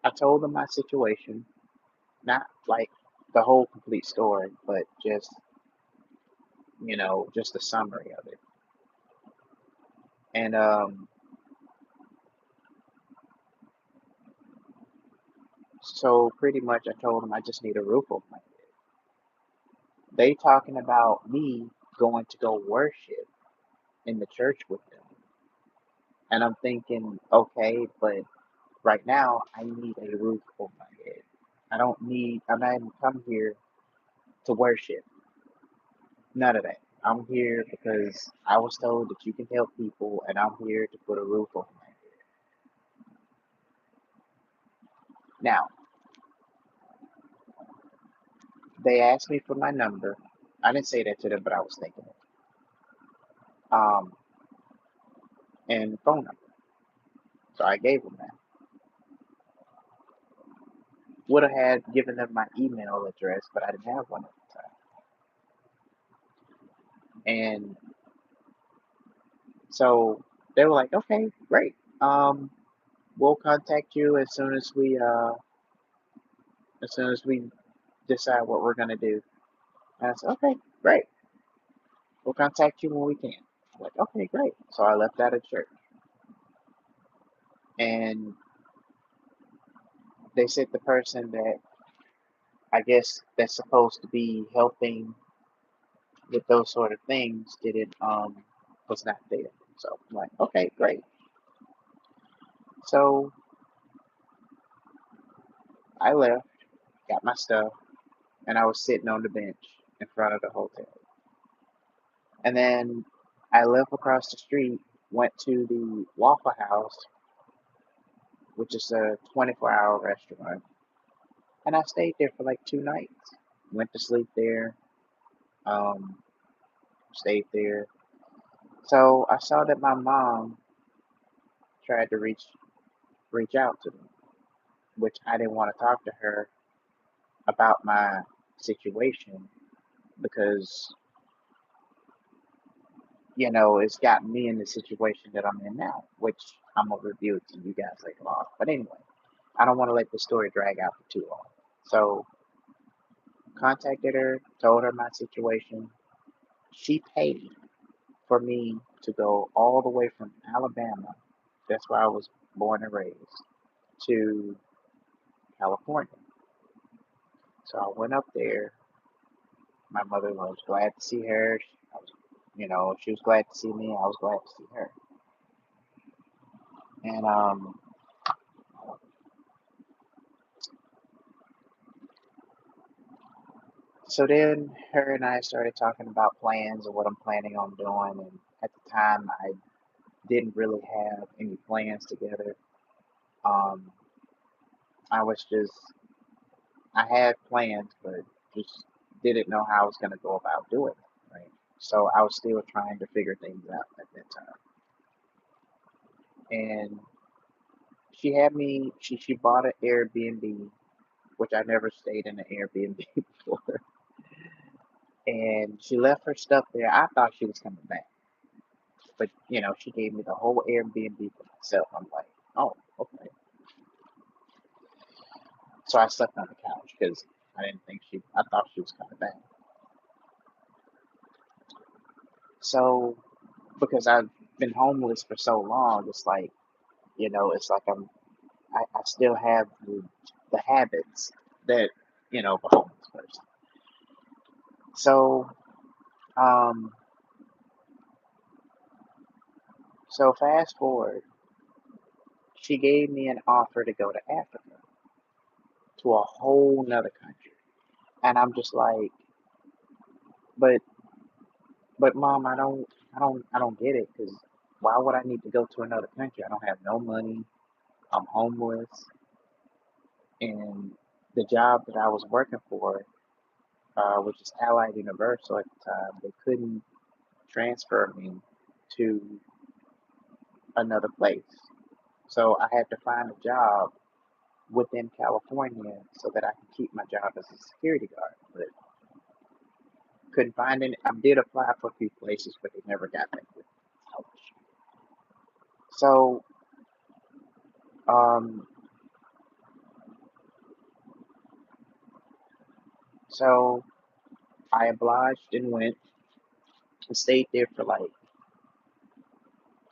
I told them my situation, not like the whole complete story, but just a summary of it. And so pretty much I told them I just need a roof over my head. They talking about me going to go worship in the church with them. And I'm thinking, okay, but right now I need a roof over my head. I'm not even come here to worship. None of that. I'm here because I was told that you can help people and I'm here to put a roof over my head. Now, they asked me for my number. I didn't say that to them, but I was thinking it. Um, and phone number. So I gave them that. Would have had given them my email address, but I didn't have one at the time. And so they were like, "Okay, great. We'll contact you as soon as we decide what we're gonna do." And I said, "Okay, great. We'll contact you when we can." I'm like, "Okay, great." So I left out of church, and they said the person that I guess that's supposed to be helping with those sort of things didn't. was not there. So I'm like, okay, great. So I left, got my stuff, and I was sitting on the bench in front of the hotel. And then I left across the street, went to the Waffle House, which is a 24-hour restaurant, and I stayed there for like 2 nights. Went to sleep there, um, stayed there. So I saw that my mom tried to reach out to me, which I didn't want to talk to her about my situation because it's gotten me in the situation that I'm in now, which I'm gonna review it to you guys later on. But anyway, I don't want to let the story drag out for too long. So contacted her, told her my situation. She paid for me to go all the way from Alabama, that's where I was born and raised, to California. So I went up there. My mother was glad to see her. She was glad to see me. I was glad to see her. And so then her and I started talking about plans and what I'm planning on doing. And at the time, I didn't really have any plans together. Um, I was just, I had plans, but just didn't know how I was going to go about doing it, right? So I was still trying to figure things out at that time. And she bought an Airbnb, which I never stayed in an Airbnb before. And she left her stuff there. I thought she was coming back. But, she gave me the whole Airbnb for myself. I'm like, oh, okay. So I slept on the couch because I thought she was coming back. So, because I've been homeless for so long, it's like I still have the habits that, of a homeless person. So, um, so fast forward, she gave me an offer to go to Africa, to a whole nother country. And I'm just like, but, mom, I don't get it because why would I need to go to another country? I don't have no money. I'm homeless. And the job that I was working for, which is Allied Universal at the time, they couldn't transfer me to another place. So I had to find a job within California so that I could keep my job as a security guard. But couldn't find any. I did apply for a few places, but they never got back with me. So, um, so I obliged and went and stayed there for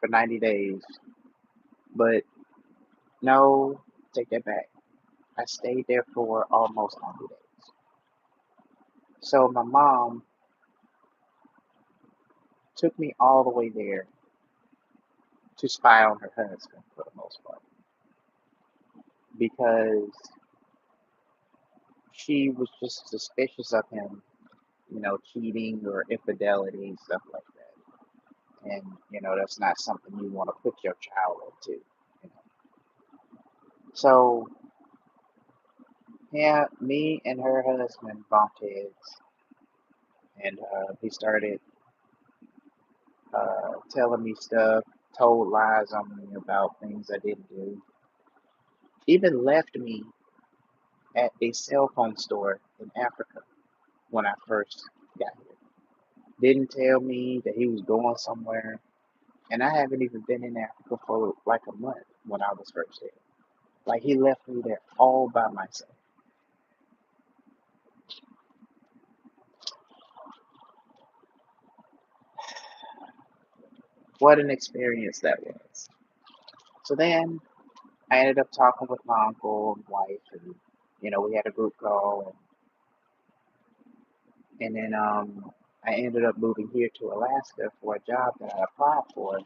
90 days. But no, take that back. I stayed there for almost 90 days. So my mom took me all the way there to spy on her husband for the most part because she was just suspicious of him, cheating or infidelity and stuff like that. And, that's not something you want to put your child into. You know? So, yeah, me and her husband bumped heads, and he started telling me stuff, told lies on me about things I didn't do, even left me at a cell phone store in Africa when I first got here. Didn't tell me that he was going somewhere, and I haven't even been in Africa for like a month when I was first there. Like he left me there all by myself. What an experience that was. So then I ended up talking with my uncle and wife, and we had a group call, and then I ended up moving here to Alaska for a job that I applied for,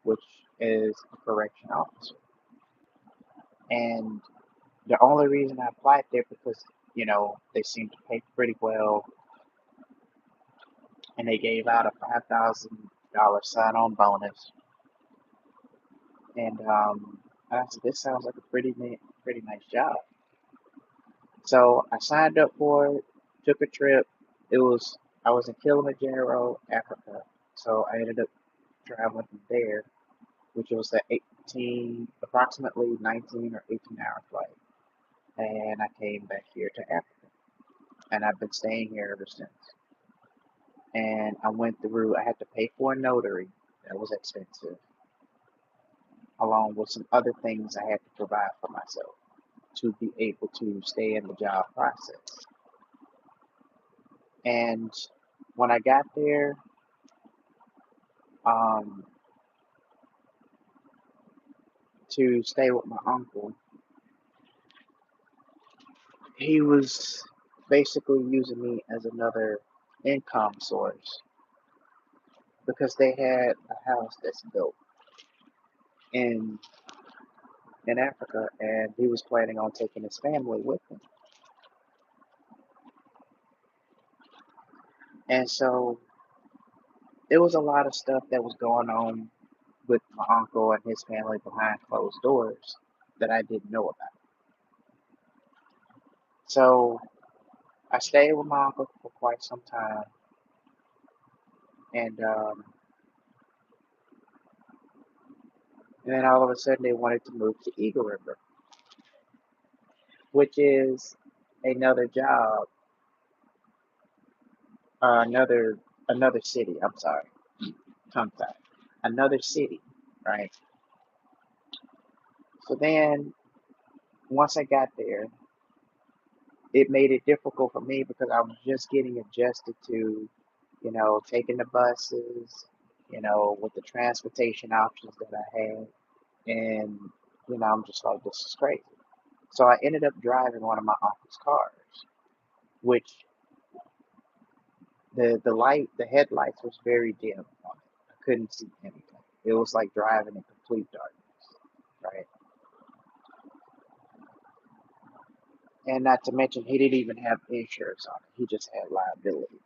which is a correction officer. And the only reason I applied there because, they seemed to pay pretty well and they gave out a $5,000 sign-on bonus. And I said, this sounds like a pretty nice job. So I signed up for it, took a trip. I was in Kilimanjaro, Africa. So I ended up traveling from there, which was approximately 19 or 18-hour flight. And I came back here to Africa. And I've been staying here ever since. And I had to pay for a notary. That was expensive, along with some other things I had to provide for myself to be able to stay in the job process. And when I got there, um, to stay with my uncle, he was basically using me as another income source because they had a house that's built in in Africa, and he was planning on taking his family with him. And so there was a lot of stuff that was going on with my uncle and his family behind closed doors that I didn't know about. So I stayed with my uncle for quite some time, and then all of a sudden they wanted to move to Eagle River, which is another job, another city. I'm sorry, tongue tied. Another city, right? So then once I got there, it made it difficult for me because I was just getting adjusted to, taking the buses, with the transportation options that I had. And, I'm just like, this is crazy. So I ended up driving one of my uncle's cars, which the headlights was very dim on it. I couldn't see anything. It was like driving in complete darkness, right? And not to mention, he didn't even have insurance on it. He just had liability.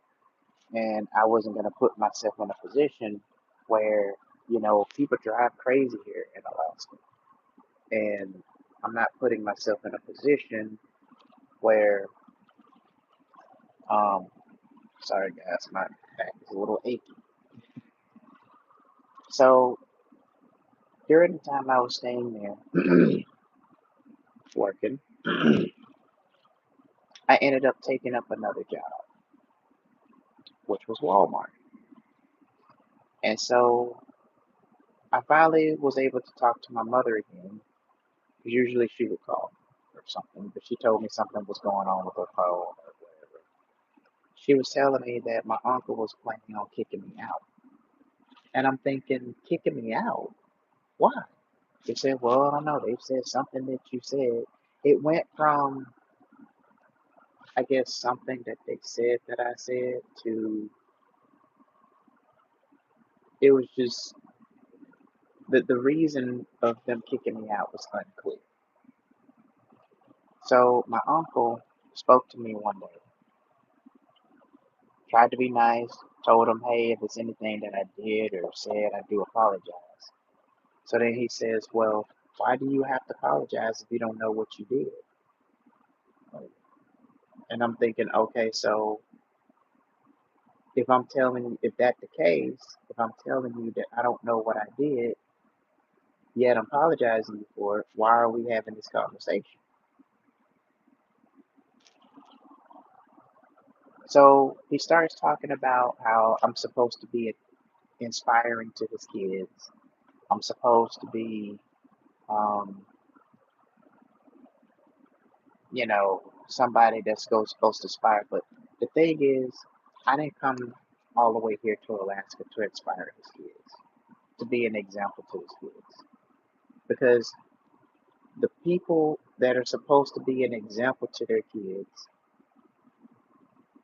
And I wasn't going to put myself in a position where, people drive crazy here in Alaska. And I'm not putting myself in a position where, um, sorry guys, my back is a little achy. So during the time I was staying there, working, I ended up taking up another job, which was Walmart. And so I finally was able to talk to my mother again. Usually she would call me or something, but she told me something was going on with her phone or whatever. She was telling me that my uncle was planning on kicking me out. And I'm thinking, kicking me out? Why? They said, well, I don't know. They've said something that you said. It went from, I guess, something that they said that I said to, it was just, the reason of them kicking me out was unclear. So my uncle spoke to me one day, tried to be nice, told him, hey, if it's anything that I did or said, I do apologize. So then he says, well, why do you have to apologize if you don't know what you did? And I'm thinking, okay, so if that's the case, if I'm telling you that I don't know what I did, yet I'm apologizing you for it, why are we having this conversation? So he starts talking about how I'm supposed to be inspiring to his kids. I'm supposed to be, um, somebody that's supposed to inspire. But the thing is, I didn't come all the way here to Alaska to inspire his kids, to be an example to his kids. Because the people that are supposed to be an example to their kids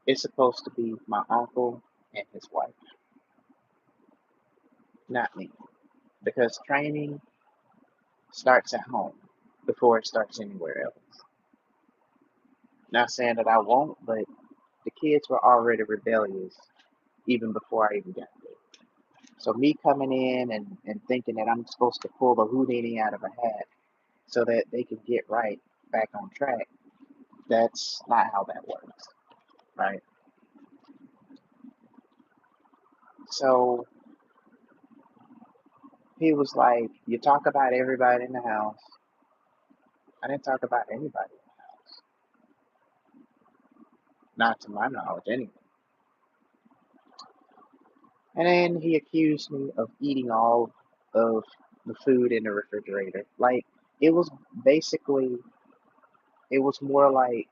is supposed to be my uncle and his wife, not me. Because training starts at home before it starts anywhere else. Not saying that I won't, but the kids were already rebellious even before I even got there. So me coming in and thinking that I'm supposed to pull the Houdini out of a hat so that they can get right back on track, that's not how that works, right? So he was like, you talk about everybody in the house. I didn't talk about anybody in the house, not to my knowledge anyway. And then he accused me of eating all of the food in the refrigerator. Like, it was basically, it was more like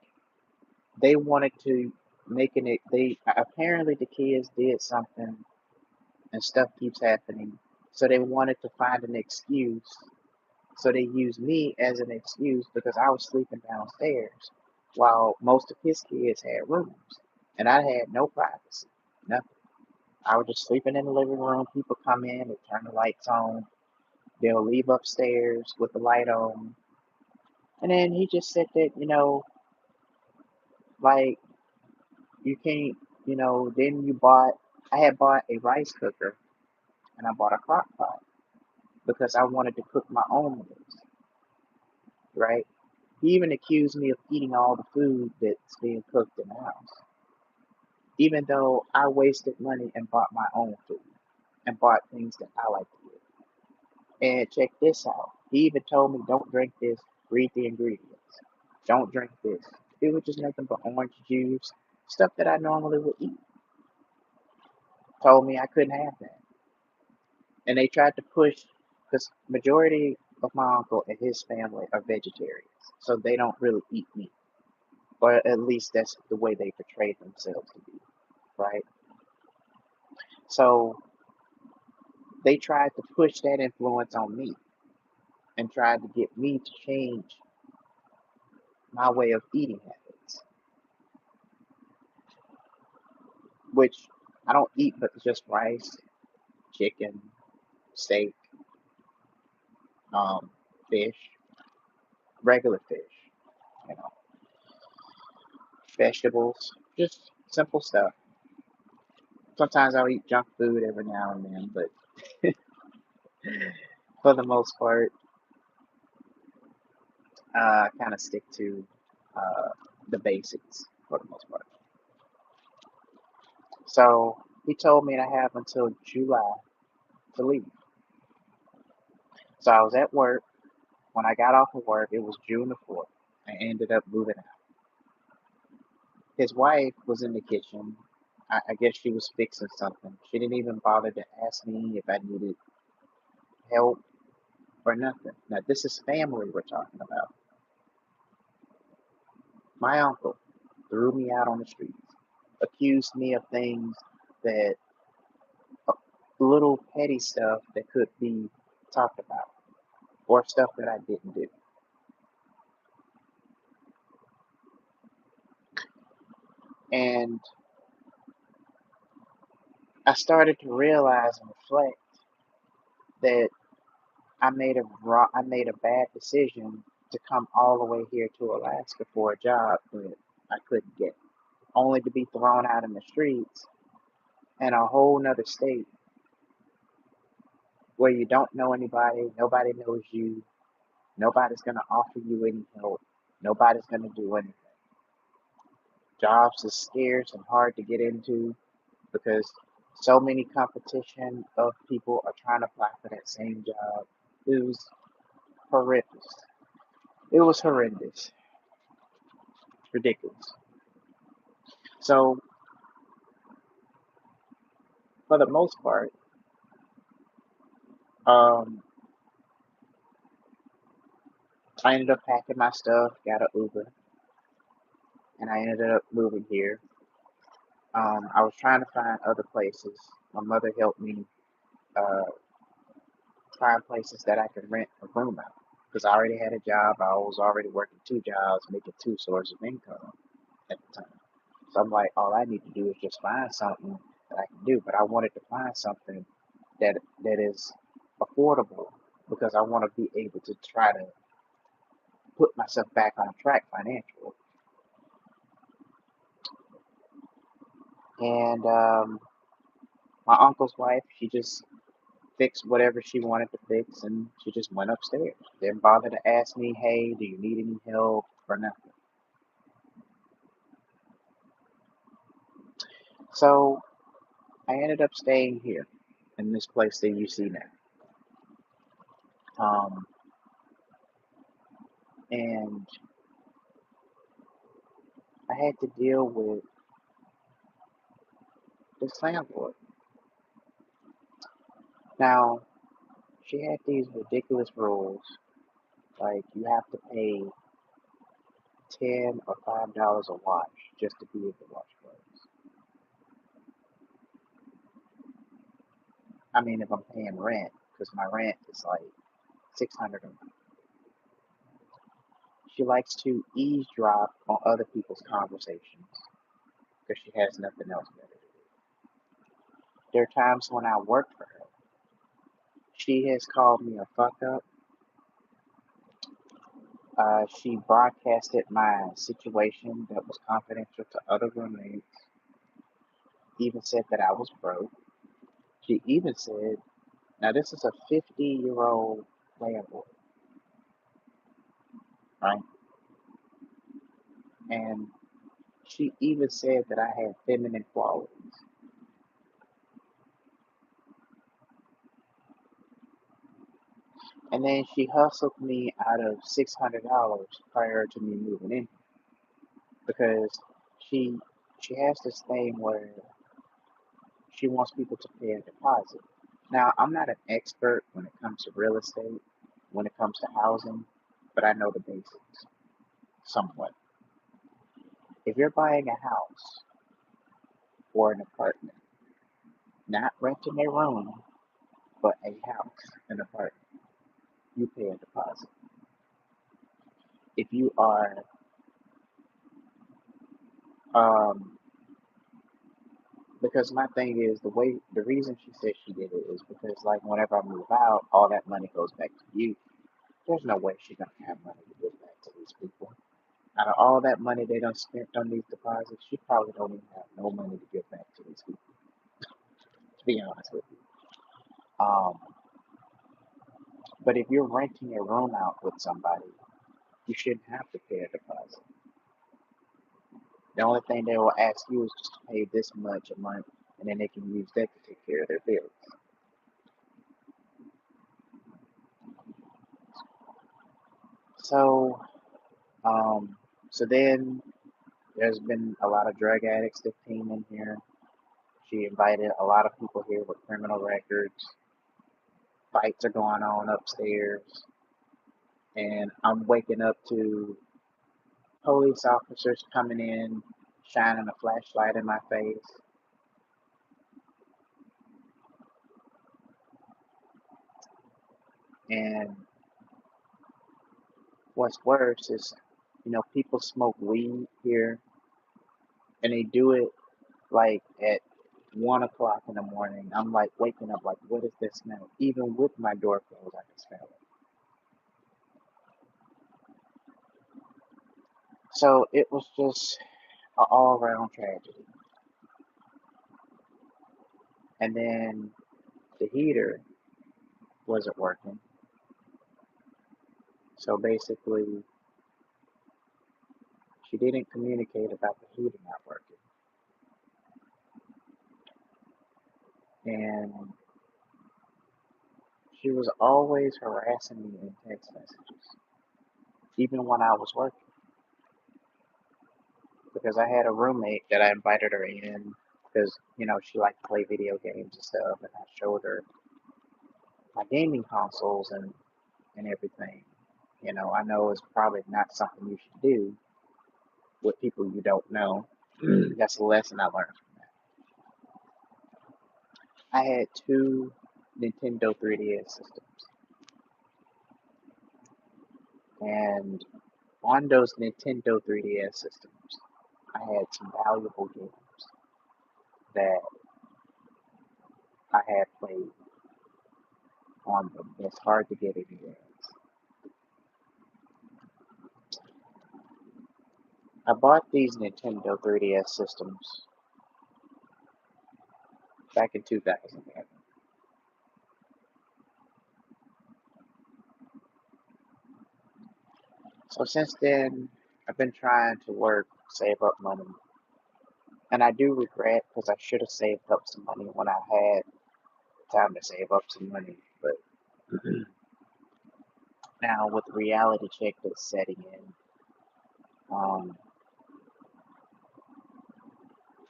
they wanted to making it, they apparently the kids did something and stuff keeps happening. So they wanted to find an excuse. So they used me as an excuse because I was sleeping downstairs while most of his kids had rooms. And I had no privacy, nothing. I was just sleeping in the living room. People come in, they turn the lights on. They'll leave upstairs with the light on. And then he just said that, like, you can't, then I had bought a rice cooker and I bought a crock pot because I wanted to cook my own meals, right? He even accused me of eating all the food that's being cooked in the house, even though I wasted money and bought my own food and bought things that I like to eat. And check this out. He even told me, don't drink this, read the ingredients. Don't drink this. It was just nothing but orange juice, stuff that I normally would eat. Told me I couldn't have that. And they tried to push, because majority of my uncle and his family are vegetarians, so they don't really eat meat. Or at least that's the way they portray themselves to be, right? So they tried to push that influence on me and tried to get me to change my way of eating habits, which I don't eat but just rice, chicken, steak, um, fish, regular fish, you know, vegetables, just simple stuff. Sometimes I'll eat junk food every now and then, but for the most part, I kind of stick to uh, the basics for the most part. So he told me I have until July to leave. So I was at work. When I got off of work, it was June the 4th. I ended up moving out. His wife was in the kitchen. I guess she was fixing something. She didn't even bother to ask me if I needed help or nothing. Now, this is family we're talking about. My uncle threw me out on the streets, accused me of things that, uh, little petty stuff that could be talked about, or stuff that I didn't do. And I started to realize and reflect that I made a bad decision to come all the way here to Alaska for a job that I couldn't get, only to be thrown out in the streets in a whole nother state where you don't know anybody, nobody knows you, nobody's gonna offer you any help, nobody's gonna do anything. Jobs is scarce and hard to get into because so many competition of people are trying to apply for that same job. It was horrendous. It was horrendous, ridiculous. So for the most part, um, I ended up packing my stuff, got an Uber, and I ended up moving here. I was trying to find other places. My mother helped me uh, find places that I could rent a room out because I already had a job. I was already working two jobs, making two sources of income at the time. So I'm like, all I need to do is just find something that I can do, but I wanted to find something that is affordable because I want to be able to try to put myself back on track financially. And my uncle's wife, she just fixed whatever she wanted to fix, and she just went upstairs. Didn't bother to ask me, hey, do you need any help or nothing. So I ended up staying here in this place that you see now. Um, and I had to deal with this landlord. Now, she had these ridiculous rules, like you have to pay 10 or $5 a wash just to be able to wash clothes. I mean, if I'm paying rent, because my rent is like 600 a month. She likes to eavesdrop on other people's conversations because she has nothing else better to do. There are times when I work for her. She has called me a fuck up. She broadcasted my situation that was confidential to other roommates. Even said that I was broke. She even said, now this is a 50-year-old landlord, right? And she even said that I had feminine qualities. And then she hustled me out of $600 prior to me moving in because she she has this thing where she wants people to pay a deposit. Now, I'm not an expert when it comes to real estate, when it comes to housing, but I know the basics somewhat. If you're buying a house or an apartment, not renting a room, but a house, an apartment, you pay a deposit. If you are, um, because my thing is the reason she said she did it is because like whenever I move out, all that money goes back to you. There's no way she's gonna have money to give back to these people. Out of all that money they done spent on these deposits, she probably don't even have no money to give back to these people, to be honest with you. Um, but if you're renting a room out with somebody, you shouldn't have to pay a deposit. The only thing they will ask you is just to pay this much a month, and then they can use that to take care of their bills. So, um, so then there's been a lot of drug addicts that came in here. She invited a lot of people here with criminal records. Fights are going on upstairs, and I'm waking up to police officers coming in, shining a flashlight in my face. And what's worse is, people smoke weed here, and they do it like at 1 o'clock in the morning. I'm like waking up, like, what is this smell? Even with my door closed, I can smell it. So it was just an all around tragedy. And then the heater wasn't working. So basically, she didn't communicate about the heater not working. And she was always harassing me in text messages, even when I was working. Because I had a roommate that I invited her in because, she liked to play video games and stuff, and I showed her my gaming consoles and everything. I know it's probably not something you should do with people you don't know. That's a lesson I learned from that. I had two Nintendo 3DS systems, and on those Nintendo 3DS systems, I had some valuable games that I had played on them. It's hard to get anywhere else. I bought these Nintendo 3DS systems back in 2011. So since then, I've been trying to work, save up money, and I do regret because I should have saved up some money when I had time to save up some money. But now with the reality check that's setting in, um,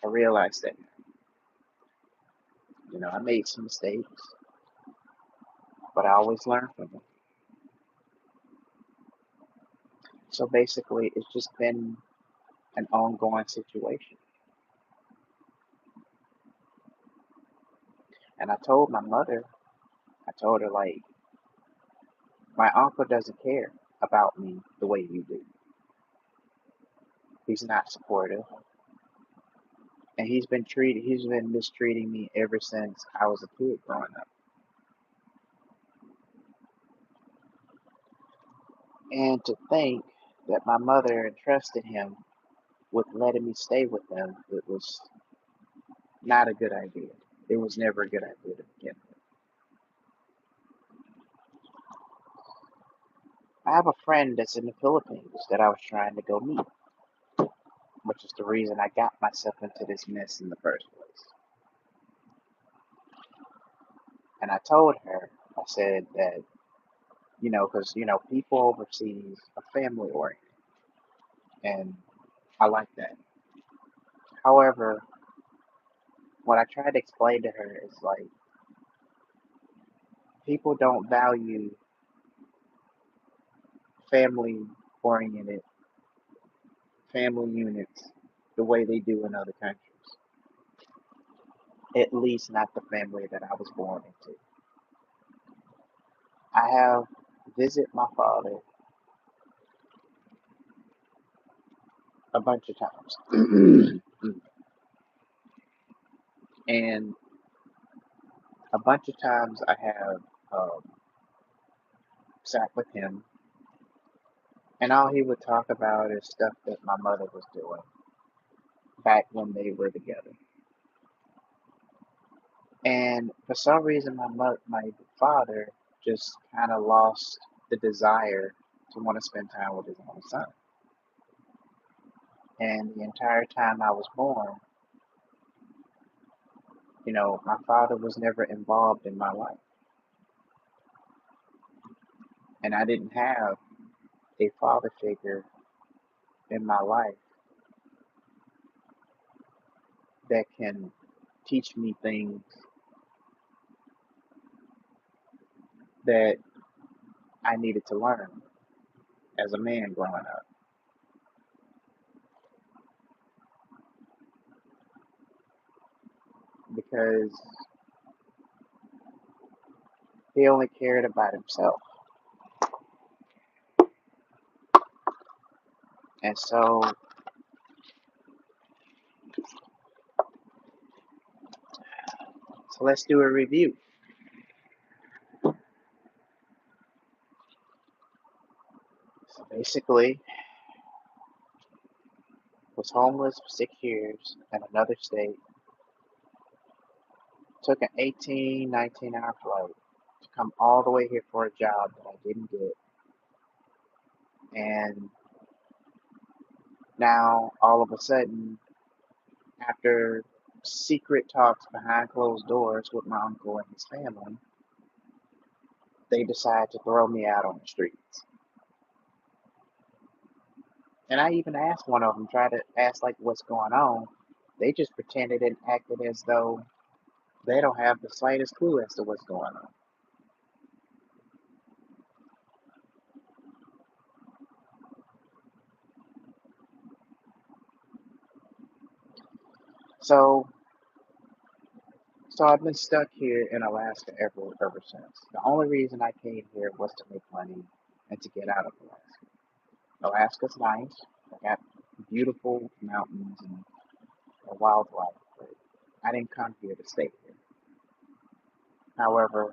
I realized that I made some mistakes, but I always learn from them. So basically, it's just been an ongoing situation. And I told my mother, I told her like, my uncle doesn't care about me the way you do. He's not supportive, and he's been mistreating me ever since I was a kid growing up. And to think that my mother entrusted him with letting me stay with them, it was not a good idea. It was never a good idea to begin with. I have a friend that's in the Philippines that I was trying to go meet, which is the reason I got myself into this mess in the first place. And I told her, I said that, because, people overseas are family oriented, and I like that. However, what I tried to explain to her is like, people don't value family oriented family units the way they do in other countries. At least not the family that I was born into. I have visited my father a bunch of times. And a bunch of times I have um, sat with him, and all he would talk about is stuff that my mother was doing back when they were together. And for some reason, my father just kind of lost the desire to want to spend time with his own son. And the entire time I was born, my father was never involved in my life. And I didn't have a father figure in my life that can teach me things that I needed to learn as a man growing up. Because he only cared about himself. And so let's do a review. So basically, was homeless for 6 years in another state, took an 18, 19-hour flight to come all the way here for a job that I didn't get. And now, all of a sudden, after secret talks behind closed doors with my uncle and his family, they decide to throw me out on the streets. And I even asked one of them, tried to ask like what's going on. They just pretended and acted as though they don't have the slightest clue as to what's going on. So so I've been stuck here in Alaska ever since. The only reason I came here was to make money and to get out of Alaska. Alaska's nice. I got beautiful mountains and wildlife, but I didn't come here to stay here. However,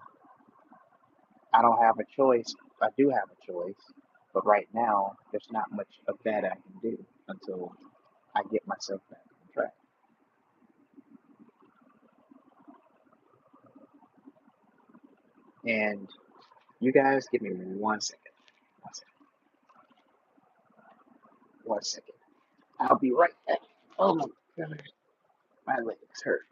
I don't have a choice. I do have a choice, but right now there's not much of that I can do until I get myself back on track. And you guys, give me 1 second. 1 second. 1 second. I'll be right back. Oh my goodness, my legs hurt.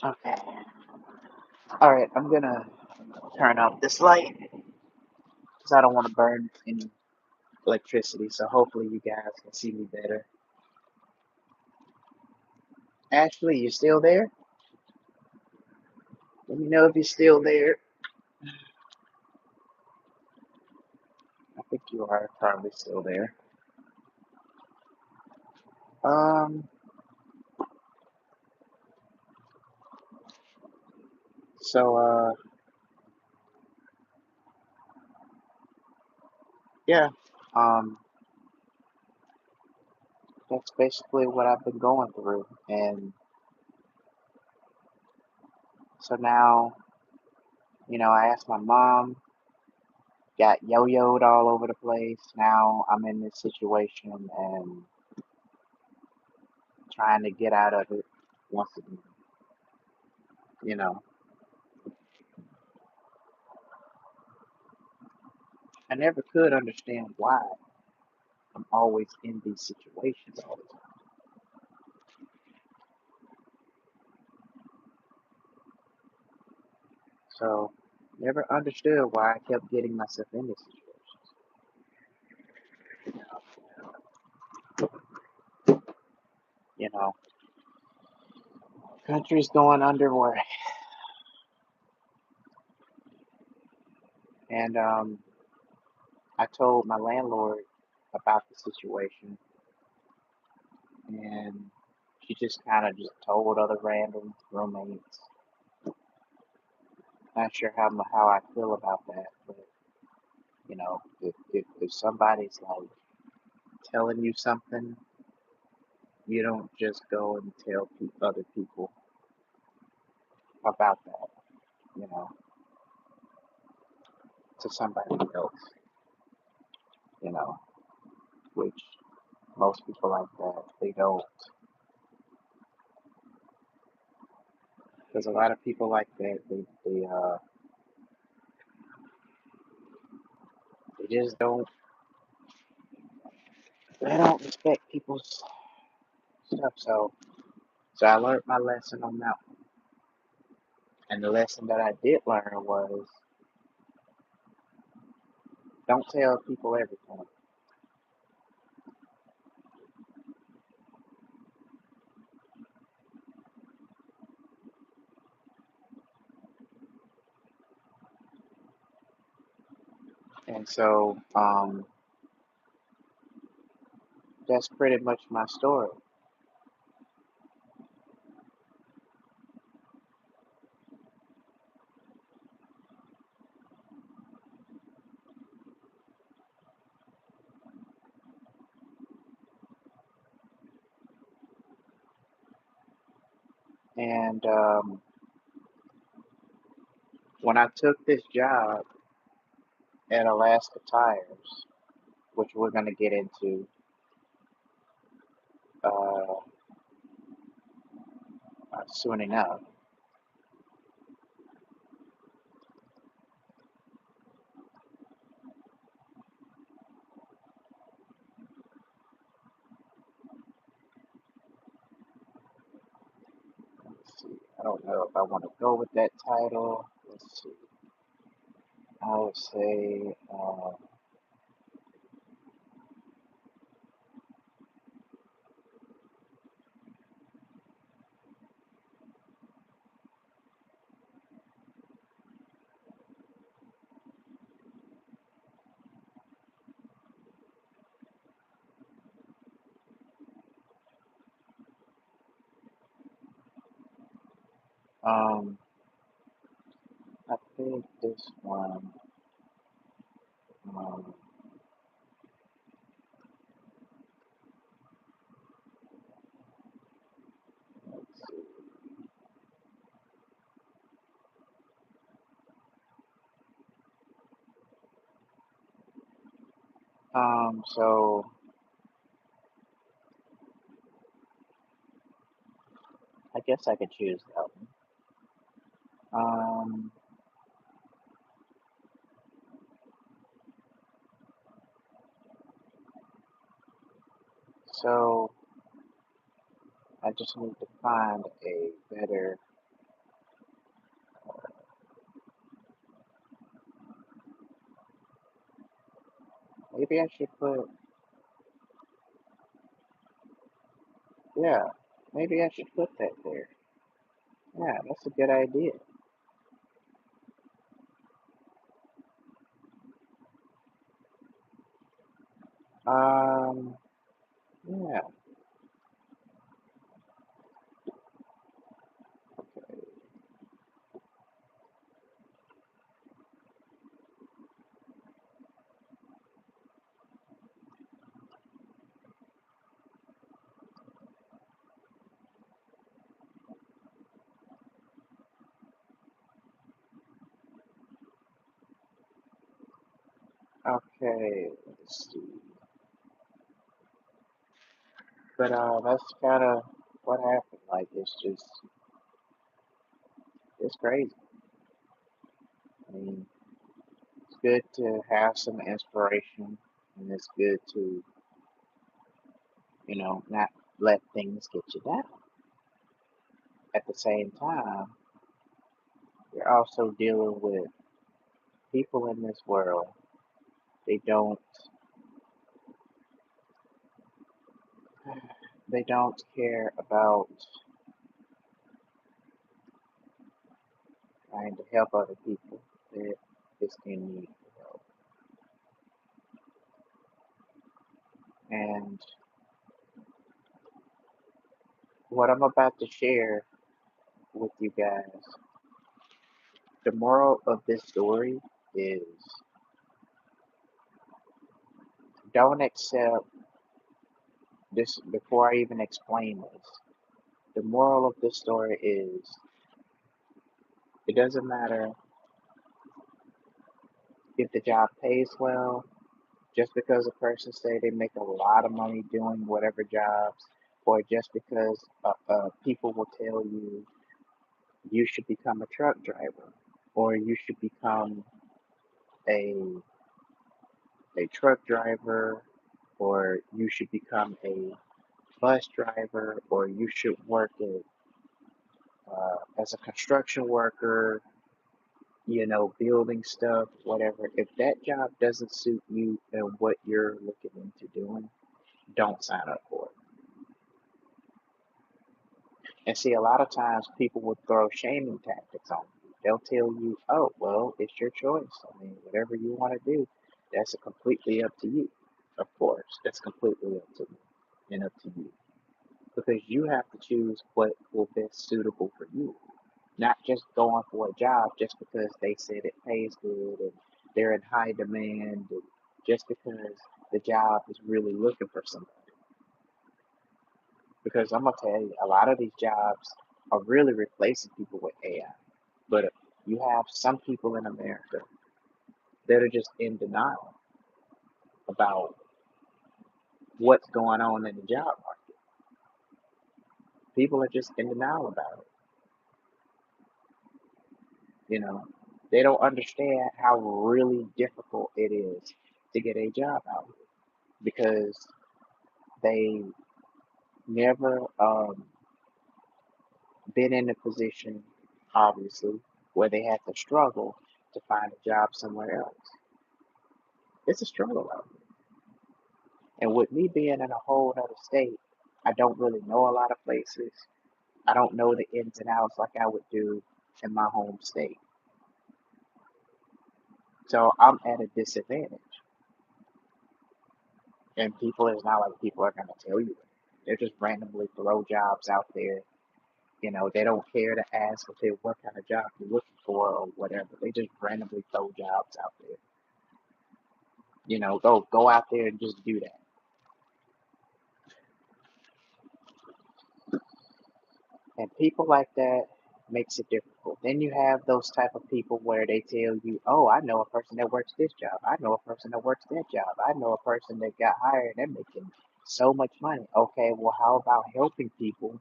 Okay. All right, I'm gonna turn off this light because I don't want to burn any electricity. So hopefully you guys can see me better. Ashley, you still there? Let me know if you're still there. I think you are probably still there. Um. So yeah. Um. That's basically what I've been going through, and so now, I asked my mom. Got yo-yoed all over the place. Now I'm in this situation and trying to get out of it once again. You know, I never could understand why I'm always in these situations all the time. So, never understood why I kept getting myself in these situations. You know, country's going underway, and I told my landlord about the situation, and she just kind of just told other random roommates. Not sure how I feel about that, but if somebody's like telling you something, you don't just go and tell other people about that, you know, to somebody else, you know, which most people like that, they don't. There's a lot of people like that, they just they don't respect people's stuff. So I learned my lesson on that one. And the lesson that I did learn was don't tell people everything. And so that's pretty much my story. And when I took this job at Alaska Tires, which we're going to get into uh, soon enough, let's see. I don't know if I want to go with that title. Let's see. I would say Um, I think this one. Um, let's see. So I guess I could choose that one. So I just need to find a better. Maybe I should put. Yeah, maybe I should put that there. Yeah, that's a good idea. Um, yeah. Okay, let's see. But that's kind of what happened. Like it's crazy. I mean, it's good to have some inspiration, and it's good to not let things get you down. At the same time, you're also dealing with people in this world. They don't they don't care about trying to help other people that is in need of help. And what I'm about to share with you guys, the moral of this story is don't accept this. Before I even explain this, the moral of this story is it doesn't matter if the job pays well, just because a person say they make a lot of money doing whatever jobs, or just because people will tell you you should become a truck driver, or you should become a truck driver, or you should become a bus driver, or you should work as a construction worker, building stuff, whatever. If that job doesn't suit you and what you're looking into doing, don't sign up for it. And see, a lot of times people will throw shaming tactics on you. They'll tell you, oh, well, it's your choice. I mean, whatever you want to do, that's completely up to you. Of course, that's completely up to me and up to you. Because you have to choose what will best suitable for you. Not just going for a job just because they said it pays good and they're in high demand and just because the job is really looking for somebody. Because I'm gonna tell you, a lot of these jobs are really replacing people with AI. But you have some people in America that are just in denial about what's going on in the job market. People are just in denial about it. You know, they don't understand how really difficult it is to get a job out here because they never been in a position, obviously, where they had to struggle to find a job somewhere else. It's a struggle out here. And with me being in a whole other state, I don't really know a lot of places. I don't know the ins and outs like I would do in my home state. So I'm at a disadvantage. And people, it's not like people are going to tell you it. They're just randomly throw jobs out there They don't care to ask, okay, what kind of job you're looking for or whatever. They just randomly throw jobs out there. Go out there and just do that. And people like that makes it difficult. Then you have those type of people where they tell you, "Oh, I know a person that works this job. I know a person that works that job. I know a person that got hired and they're making so much money." Okay, well, how about helping people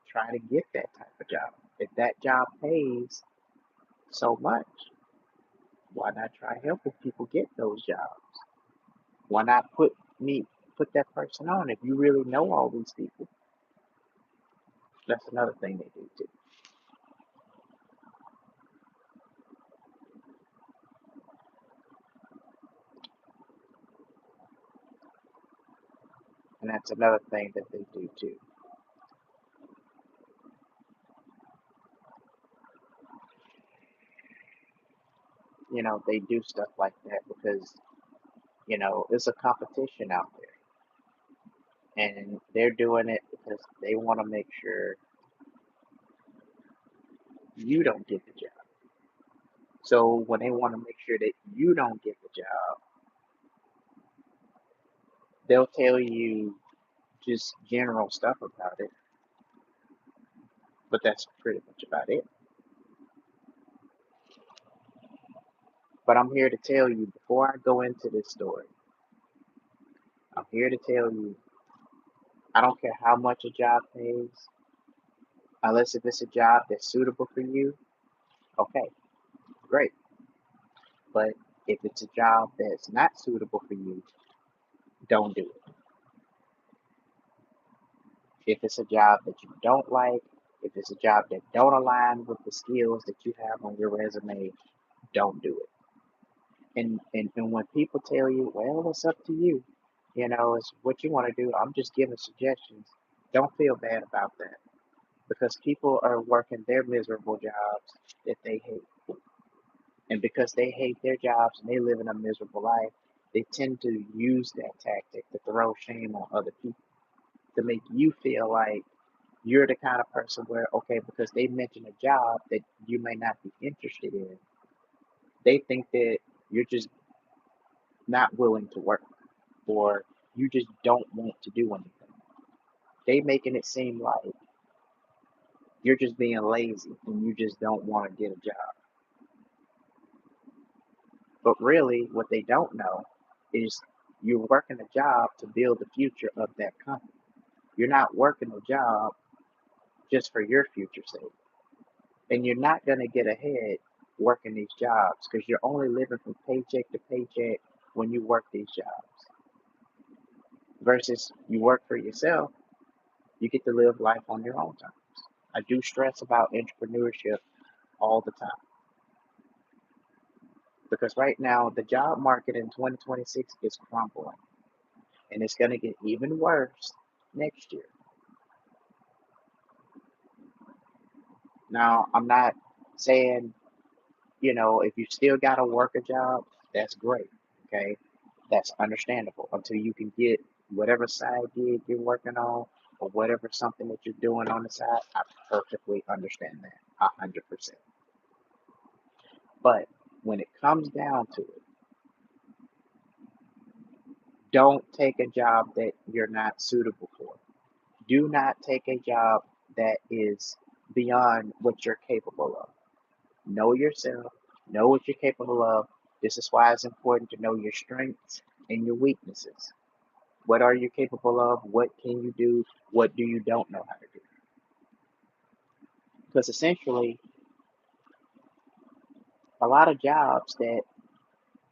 try to get that type of job? If that job pays so much, why not try helping people get those jobs? Why not put that person on if you really know all these people? That's another thing they do too. And that's another thing that they do too. They do stuff like that because, it's a competition out there. And they're doing it because they want to make sure you don't get the job. So when they want to make sure that you don't get the job, they'll tell you just general stuff about it, but that's pretty much about it. But I'm here to tell you before I go into this story, I'm here to tell you I don't care how much a job pays, unless if it's a job that's suitable for you, okay, great. But if it's a job that's not suitable for you, don't do it. If it's a job that you don't like, if it's a job that don't align with the skills that you have on your resume, don't do it. And when people tell you, well, it's up to you, it's what you want to do. I'm just giving suggestions. Don't feel bad about that because people are working their miserable jobs that they hate. And because they hate their jobs and they live in a miserable life, they tend to use that tactic to throw shame on other people to make you feel like you're the kind of person where, okay, because they mentioned a job that you may not be interested in, they think that you're just not willing to work or you just don't want to do anything. They making it seem like you're just being lazy and you just don't want to get a job. But really, what they don't know is you're working a job to build the future of that company. You're not working a job just for your future's sake. And you're not going to get ahead working these jobs because you're only living from paycheck to paycheck when you work these jobs. Versus you work for yourself, you get to live life on your own terms. I do stress about entrepreneurship all the time because right now the job market in 2026 is crumbling and it's going to get even worse next year. Now, I'm not saying, if you still got to work a job, that's great. Okay. That's understandable until you can get whatever side gig you're working on or whatever something that you're doing on the side. I perfectly understand that 100%. But when it comes down to it, don't take a job that you're not suitable for. Do not take a job that is beyond what you're capable of. Know yourself, know what you're capable of. This is why it's important to know your strengths and your weaknesses. What are you capable of? What can you do? What do you don't know how to do? Because essentially, a lot of jobs that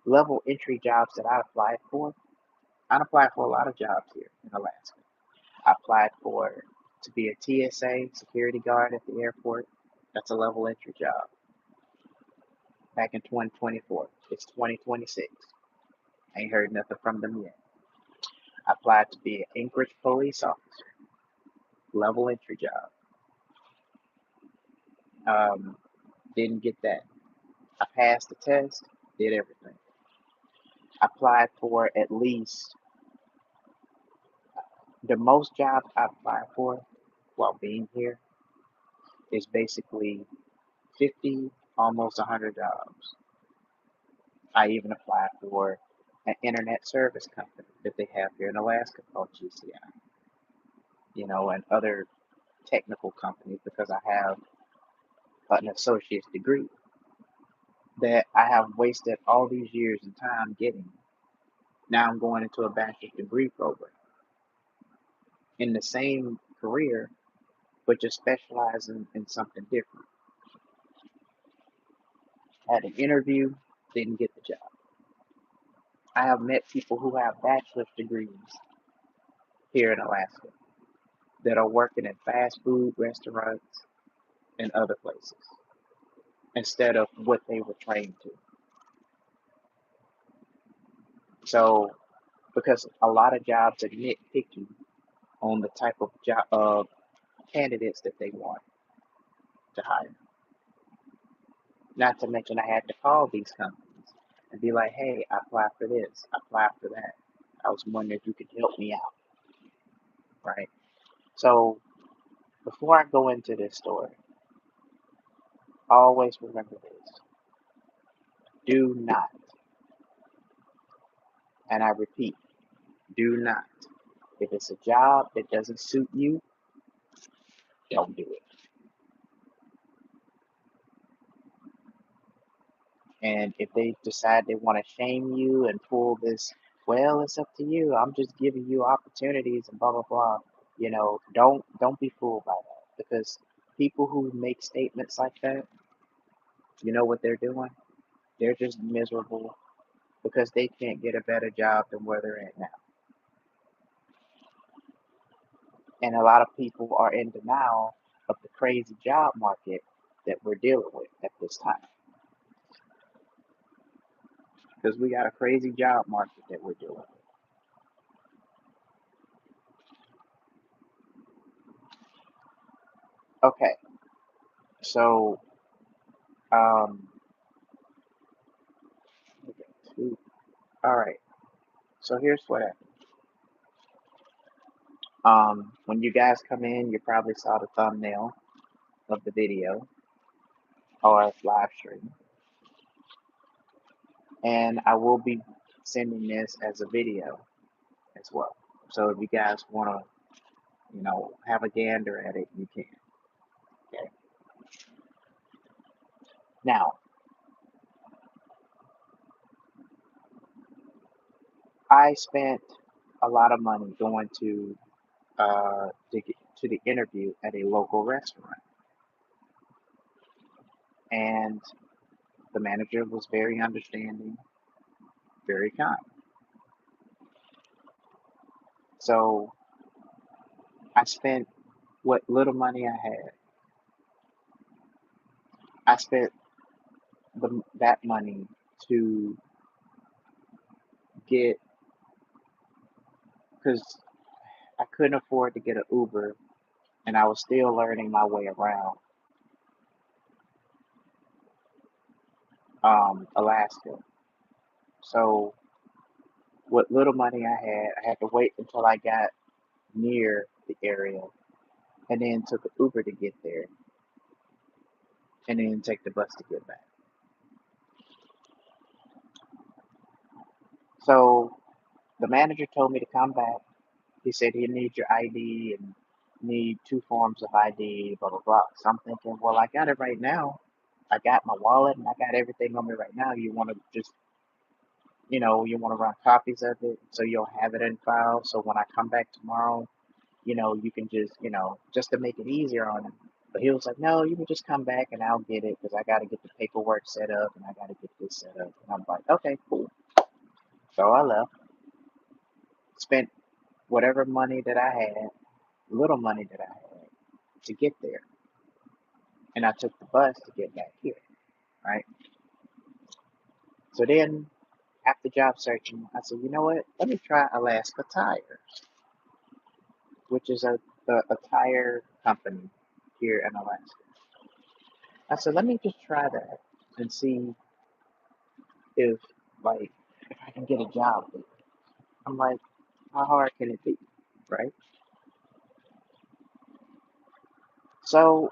level entry jobs that I applied for a lot of jobs here in Alaska. I applied for to be a TSA security guard at the airport. That's a level entry job back in 2024. It's 2026. Ain't heard nothing from them yet. I applied to be an Anchorage police officer, level entry job. Um, didn't get that. I passed the test, did everything. I applied for at least the most jobs I applied for while being here. is basically 50, almost 100 jobs. I even applied for an internet service company that they have here in Alaska called GCI, and other technical companies because I have an associate's degree that I have wasted all these years and time getting. Now I'm going into a bachelor's degree program in the same career, but just specializing in something different. Had an interview, didn't get the job. I have met people who have bachelor's degrees here in Alaska that are working in fast food restaurants and other places instead of what they were trained to. So, because a lot of jobs are nitpicky on the type of job candidates that they want to hire. Not to mention, I had to call these companies and be like, "Hey, I applied for this, I applied for that. I was wondering if you could help me out, right?" So, before I go into this story, always remember this: do not, and I repeat, do not. If it's a job that doesn't suit you, don't do it. And if they decide they want to shame you and pull this, well, it's up to you. I'm just giving you opportunities and blah blah blah. Don't be fooled by that because people who make statements like that, you know what they're doing? They're just miserable because they can't get a better job than where they're at now. And a lot of people are in denial of the crazy job market that we're dealing with at this time because we got a crazy job market that we're dealing with. Okay, so um, all right. So here's what happened. When you guys come in, you probably saw the thumbnail of the video or live stream, and I will be sending this as a video as well. So if you guys want to, have a gander at it, you can. Okay. Now, I spent a lot of money going to get to the interview at a local restaurant, and the manager was very understanding, very kind. So I spent what little money I had. I spent that money to get because I couldn't afford to get an Uber, and I was still learning my way around Alaska. So what little money I had to wait until I got near the area, and then took an Uber to get there, and then take the bus to get back. So the manager told me to come back. He said he needs your ID and need two forms of ID, blah blah blah. So I'm thinking, well, I got it right now. I got my wallet and I got everything on me right now. You want to just, you want to run copies of it so you'll have it in file. So when I come back tomorrow, you can just, just to make it easier on him. But he was like, no, you can just come back and I'll get it because I got to get the paperwork set up and I got to get this set up. And I'm like, okay, cool. So I left, spent whatever money that I had, little money that I had to get there. And I took the bus to get back here, right? So then, after job searching, I said, you know what? Let me try Alaska Tire, which is a tire company here in Alaska. I said, let me just try that and see if, like, if I can get a job there. I'm like, how hard can it be, right? So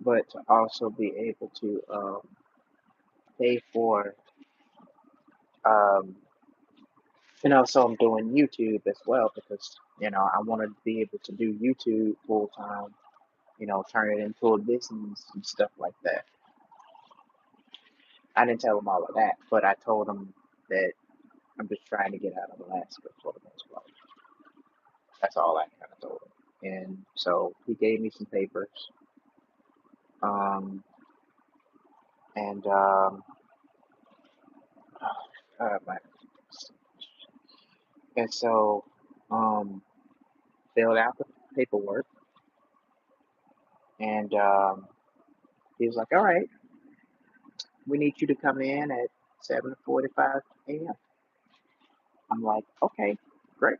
but to also be able to pay for, um, so I'm doing YouTube as well because, I want to be able to do YouTube full time, turn it into a business and stuff like that. I didn't tell him all of that, but I told him that I'm just trying to get out of Alaska for the most part. That's all I kind of told him. And so he gave me some papers. Um, and my, and so um, filled out the paperwork, and he was like, "All right, we need you to come in at 7:45 a.m." I'm like, "Okay, great,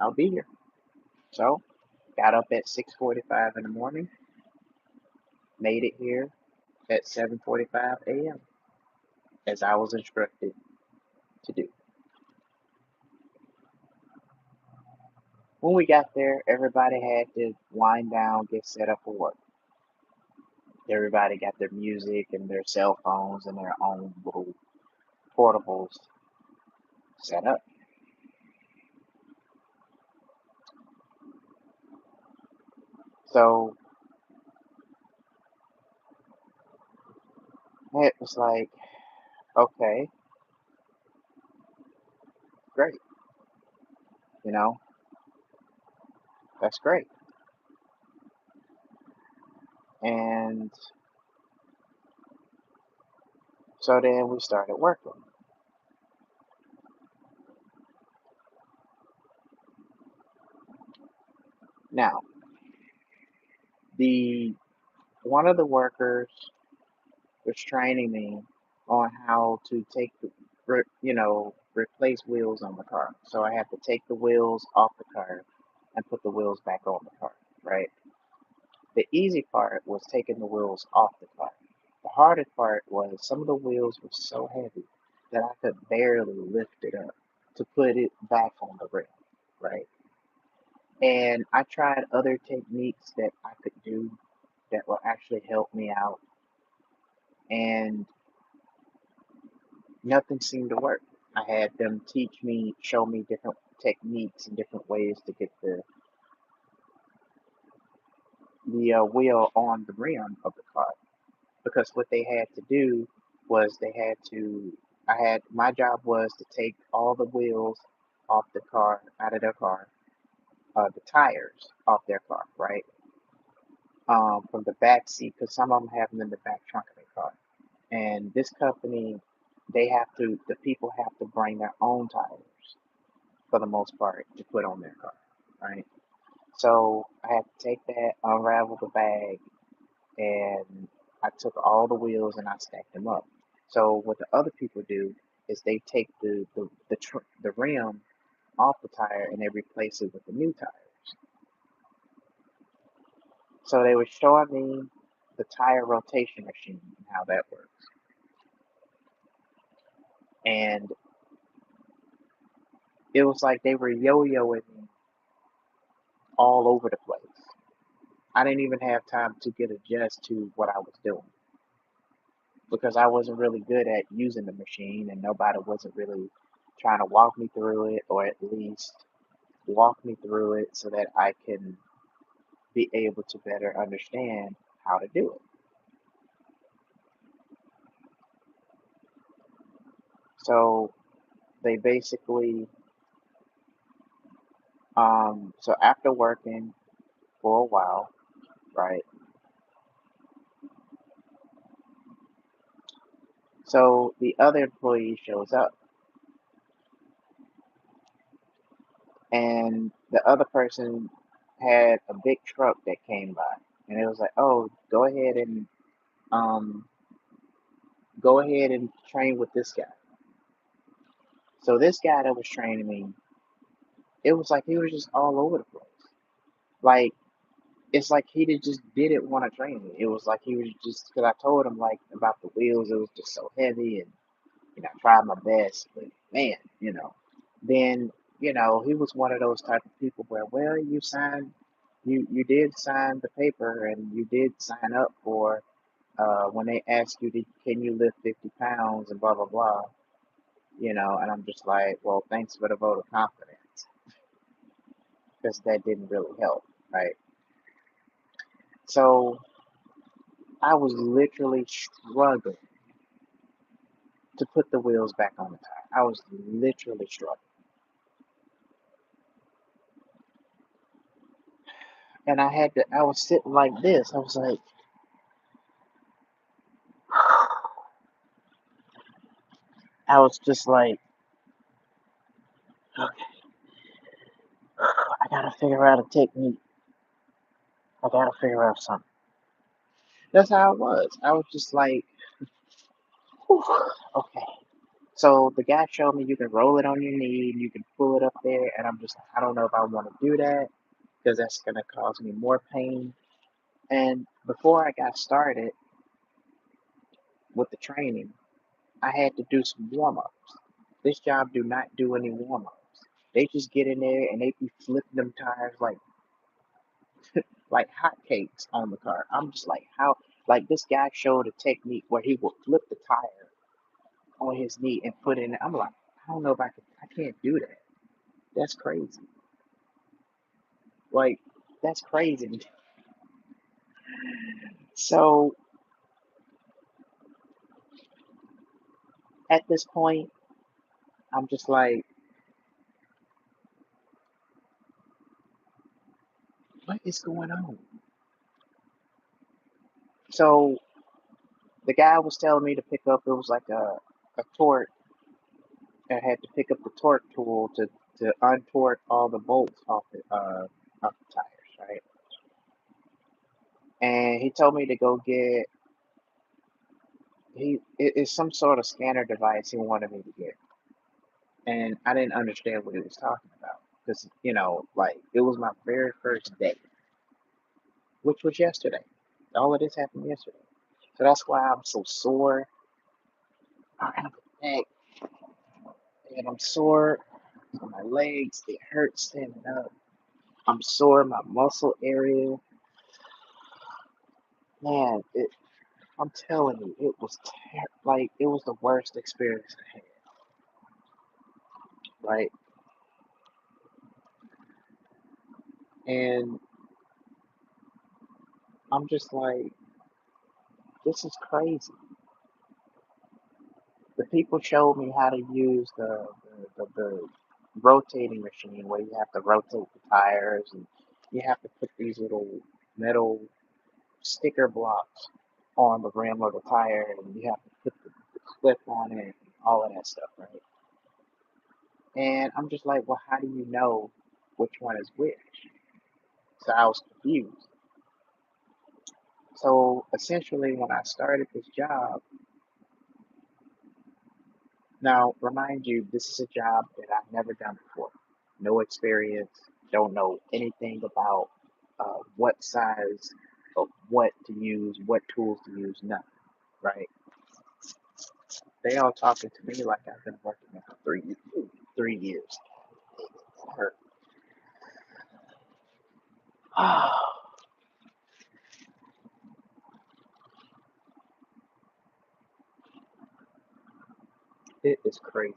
I'll be here." So got up at 6:45 in the morning, made it here at 7:45 a.m. as I was instructed to do. When we got there, everybody had to wind down, get set up for work. Everybody got their music and their cell phones and their own little portables set up. So it was like, okay, great, you know, that's great. And so then we started working. Now, the one of the workers was training me on how to take replace wheels on the car. So I had to take the wheels off the car and put the wheels back on the car, right? The easy part was taking the wheels off the car. The hardest part was some of the wheels were so heavy that I could barely lift it up to put it back on the rim, right? And I tried other techniques that I could do that will actually help me out, and nothing seemed to work. I had them show me different techniques and different ways to get the wheel on the rim of the car. Because what they had to do was my job was to take all the wheels off the car, out of their car, the tires off their car, right? From the back seat, because some of them have them in the back trunk of their car. And this company, the people have to bring their own tires for the most part to put on their car, right? So I had to take that, unravel the bag, and I took all the wheels and I stacked them up. So what the other people do is they take the rim off the tire and they replace it with the new tires. So they were showing me the tire rotation machine and how that works. And it was like they were yo-yoing me all over the place. I didn't even have time to get adjust to what I was doing because I wasn't really good at using the machine and nobody wasn't really trying to walk me through it or at least walk me through it so that I can be able to better understand how to do it. So they basically, so after working for a while, right? So the other employee shows up and the other person had a big truck that came by and it was like, oh, um, go ahead and train with this guy. So this guy that was training me, it was like he was just all over the place. Like it's like just didn't want to train me. It was like he was just because I told him like about the wheels, it was just so heavy, and I tried my best, but man, then he was one of those type of people where, well, you signed, You did sign the paper and you did sign up for when they ask you to, can you lift 50 pounds and blah blah blah, and I'm just like, well, thanks for the vote of confidence, because that didn't really help, right? So I was literally struggling to put the wheels back on the tire. I was literally struggling. And I was sitting like this. I was like, I was just like, okay, I gotta figure out a technique. I gotta figure out something. That's how I was. I was just like, whew, okay. So the guy showed me you can roll it on your knee and you can pull it up there. And I'm just like, I don't know if I want to do that because that's going to cause me more pain. And before I got started with the training, I had to do some warm ups. This job do not do any warm ups. They just get in there and they be flipping them tires like hotcakes on the car. I'm just like, how? Like this guy showed a technique where he will flip the tire on his knee and put it in. I'm like, I don't know if I can. I can't do that. That's crazy. Like, that's crazy. So at this point, I'm just like, what is going on? So the guy was telling me to pick up. It was like a torque. I had to pick up the torque tool to untorque all the bolts off the tires, right? And he told me to go get it's some sort of scanner device he wanted me to get, and I didn't understand what he was talking about because like it was my very first day, which was yesterday. All of this happened yesterday, so that's why I'm so sore. I have a neck, and I'm sore on my legs. It hurts standing up. I'm sore in my muscle area. Man, I'm telling you, it was like it was the worst experience I had. Right, and I'm just like, this is crazy. The people showed me how to use the rotating machine where you have to rotate the tires and you have to put these little metal sticker blocks on the rim of the tire and you have to put the clip on it and all of that stuff, right? And I'm just like, well, how do you know which one is which? So I was confused. So essentially, when I started this job, now, remind you, this is a job that I've never done before. No experience, don't know anything about what size of what to use, what tools to use, nothing, right? They all talking to me like I've been working there for 3 years. Hurt. It is crazy.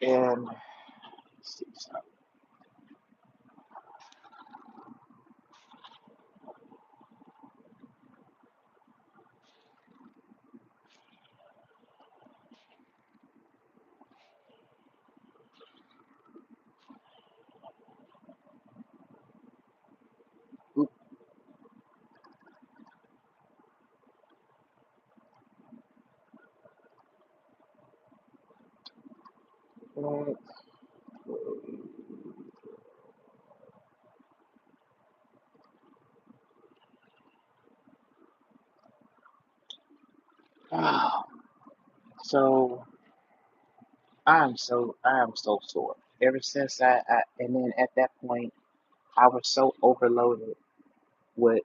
And let's see, oop, let's ah, so I am so sore. Ever since and then at that point I was so overloaded with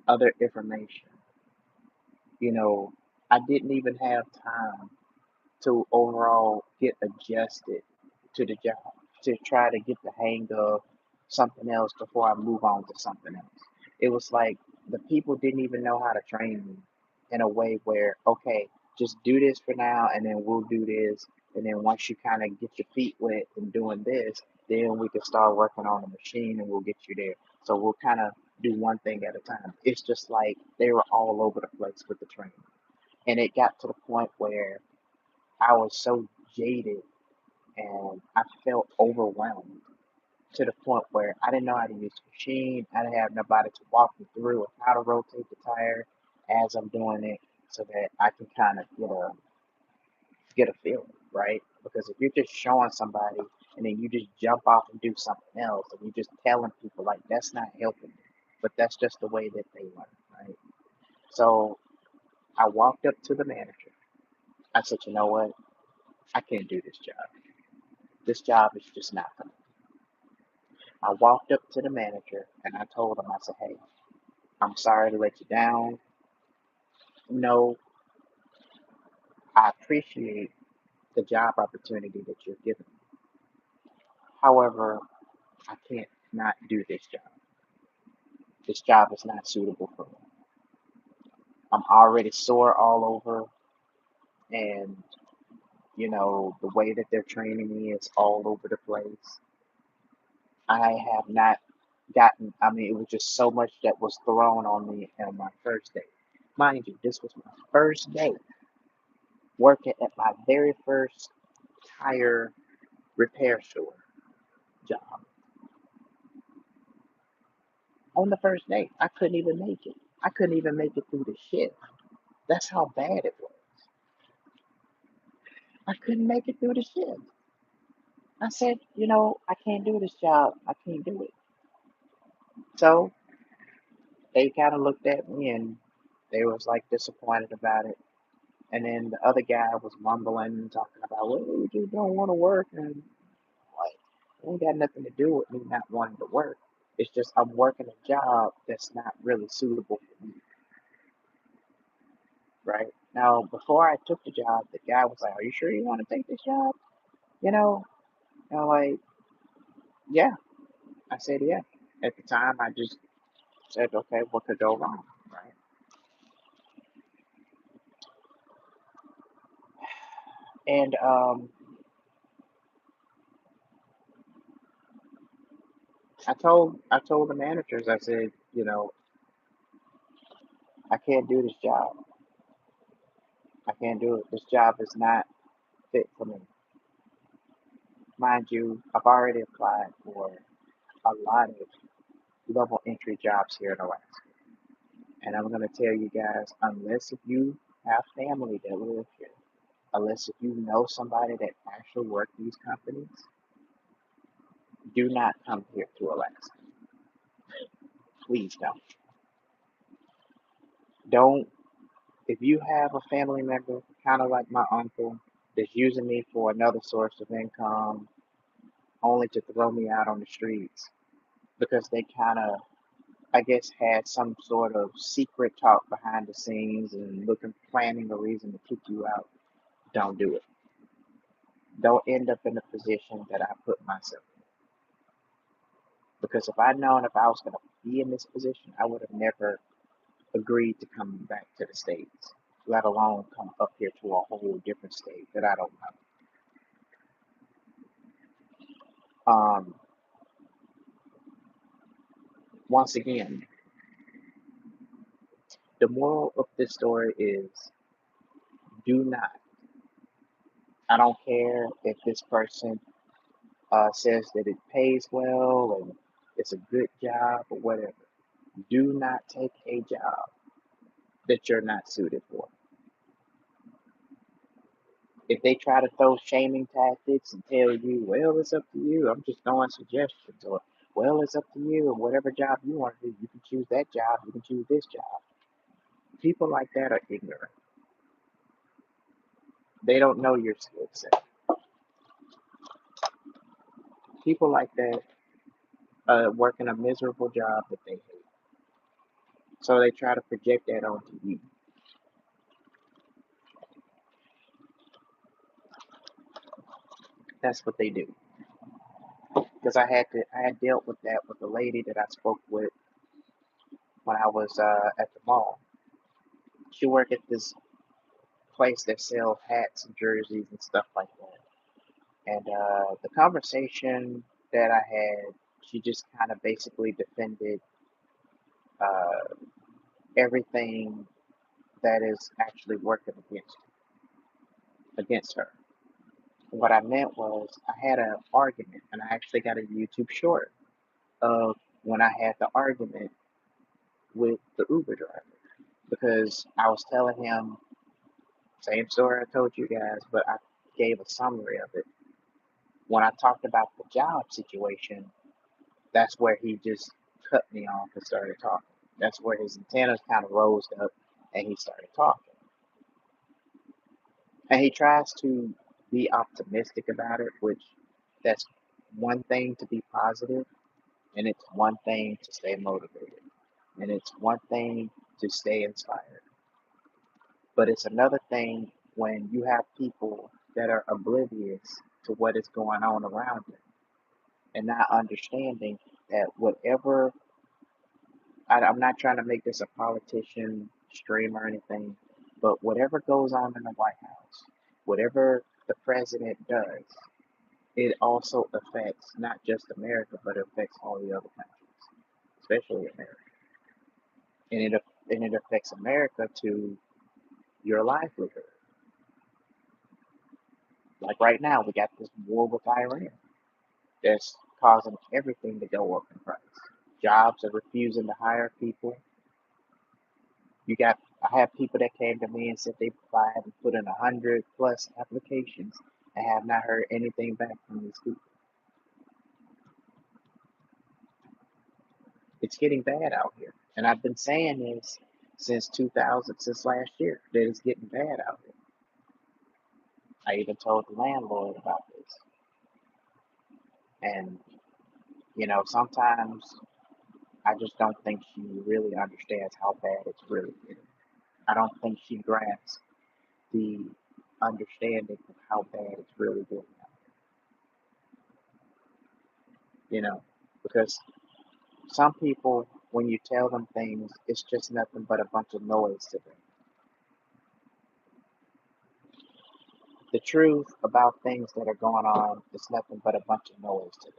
other information You know, I didn't even have time to overall get adjusted to the job, to try to get the hang of something else before I move on to something else. It was like the people didn't even know how to train me in a way where, okay, just do this for now and then we'll do this. And then once you kind of get your feet wet in doing this, then we can start working on the machine and we'll get you there. So we'll kind of do one thing at a time. It's just like they were all over the place with the training. And it got to the point where I was so jaded and I felt overwhelmed to the point where I didn't know how to use the machine. I didn't have nobody to walk me through how to rotate the tire as I'm doing it so that I can kind of get a feeling, right? Because if you're just showing somebody and then you just jump off and do something else and you're just telling people like that's not helping me. But that's just the way that they learn, right? So I walked up to the manager. I said, you know what? I can't do this job. This job is just not for me. I walked up to the manager and I told him, I said, hey, I'm sorry to let you down. No, I appreciate the job opportunity that you're giving me. However, I can't not do this job. This job is not suitable for me. I'm already sore all over, and the way that they're training me is all over the place. I have not I mean, it was just so much that was thrown on me on my first day. Mind you, this was my first day working at my very first tire repair store job. On the first day, I couldn't even make it. I couldn't even make it through the shift. That's how bad it was. I couldn't make it through the shift. I said, I can't do this job. I can't do it. So they kind of looked at me and they was like disappointed about it. And then the other guy was mumbling and talking about, well, you just don't want to work. And like, it ain't got nothing to do with me not wanting to work. It's just I'm working a job that's not really suitable for me, right? Now, before I took the job, the guy was like, are you sure you want to take this job? You know, and I'm like, yeah. I said, yeah. At the time, I just said, okay, what could go wrong, right? And I told the managers, I said, I can't do this job. I can't do it. This job is not fit for me. Mind you, I've already applied for a lot of level entry jobs here in Alaska. And I'm going to tell you guys, unless if you have family that live here, unless if you know somebody that actually work these companies, do not come here to Alaska. Please don't. Don't, if you have a family member, kind of like my uncle, that's using me for another source of income, only to throw me out on the streets because they kind of, I guess, had some sort of secret talk behind the scenes and planning a reason to kick you out, don't do it. Don't end up in the position that I put myself in. Because if I'd known if I was going to be in this position, I would have never agreed to come back to the States, let alone come up here to a whole different state that I don't know. Once again, the moral of this story is do not. I don't care if this person says that it pays well and it's a good job or whatever. Do not take a job that you're not suited for. If they try to throw shaming tactics and tell you, well, it's up to you, I'm just throwing suggestions, or well, it's up to you, and whatever job you want to do, you can choose that job, you can choose this job. People like that are ignorant. They don't know your skill set. People like that work in a miserable job that they hate. So they try to project that onto you. That's what they do. Because I had dealt with that with a lady that I spoke with when I was at the mall. She worked at this place that sells hats and jerseys and stuff like that. And the conversation that I had, she just kind of basically defended uh, everything that is actually working against her. What I meant was I had an argument, and I actually got a YouTube short of when I had the argument with the Uber driver because I was telling him same story I told you guys, but I gave a summary of it. When I talked about the job situation, that's where he just cut me off and started talking. That's where his antennas kind of rose up and he started talking. And he tries to be optimistic about it, which that's one thing to be positive, and it's one thing to stay motivated, and it's one thing to stay inspired. But it's another thing when you have people that are oblivious to what is going on around them and not understanding that whatever, I'm not trying to make this a politician stream or anything, but whatever goes on in the White House, whatever the president does, it also affects not just America, but it affects all the other countries, especially America. And it affects America to your livelihood. Like right now, we got this war with Iran that's causing everything to go up in price. Jobs are refusing to hire people. I have people that came to me and said they applied and put in 100+ applications and have not heard anything back from these people. It's getting bad out here. And I've been saying this since last year, that it's getting bad out here. I even told the landlord about this. And, sometimes I just don't think she really understands how bad it's really getting. I don't think she grasps the understanding of how bad it's really getting, you know, because some people, when you tell them things, it's just nothing but a bunch of noise to them. The truth about things that are going on is nothing but a bunch of noise to them.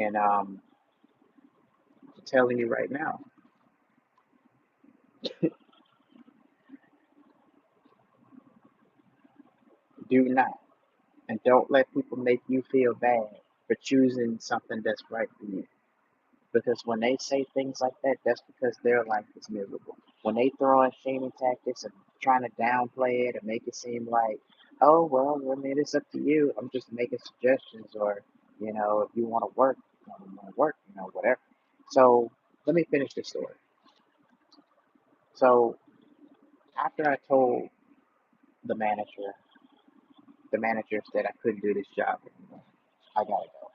And I'm telling you right now, do not. And don't let people make you feel bad for choosing something that's right for you. Because when they say things like that, that's because their life is miserable. When they throw in shaming tactics and trying to downplay it and make it seem like, oh, well, I mean, it's up to you. I'm just making suggestions, or, if you want to work, whatever. So let me finish this story. So after I told the manager, the manager said I couldn't do this job anymore. I gotta go.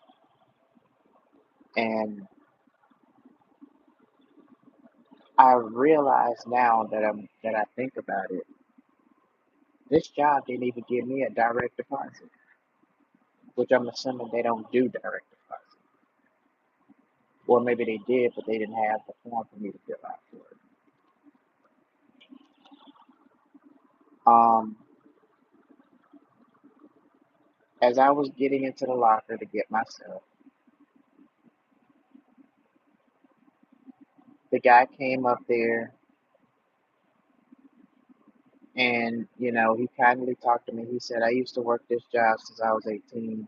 And I realize now that I think about it, this job didn't even give me a direct deposit, which I'm assuming they don't do direct deposit. Or maybe they did, but they didn't have the form for me to fill out for it. Um, as I was getting into the locker to get my stuff, the guy came up there and, he kindly talked to me. He said, I used to work this job since I was 18.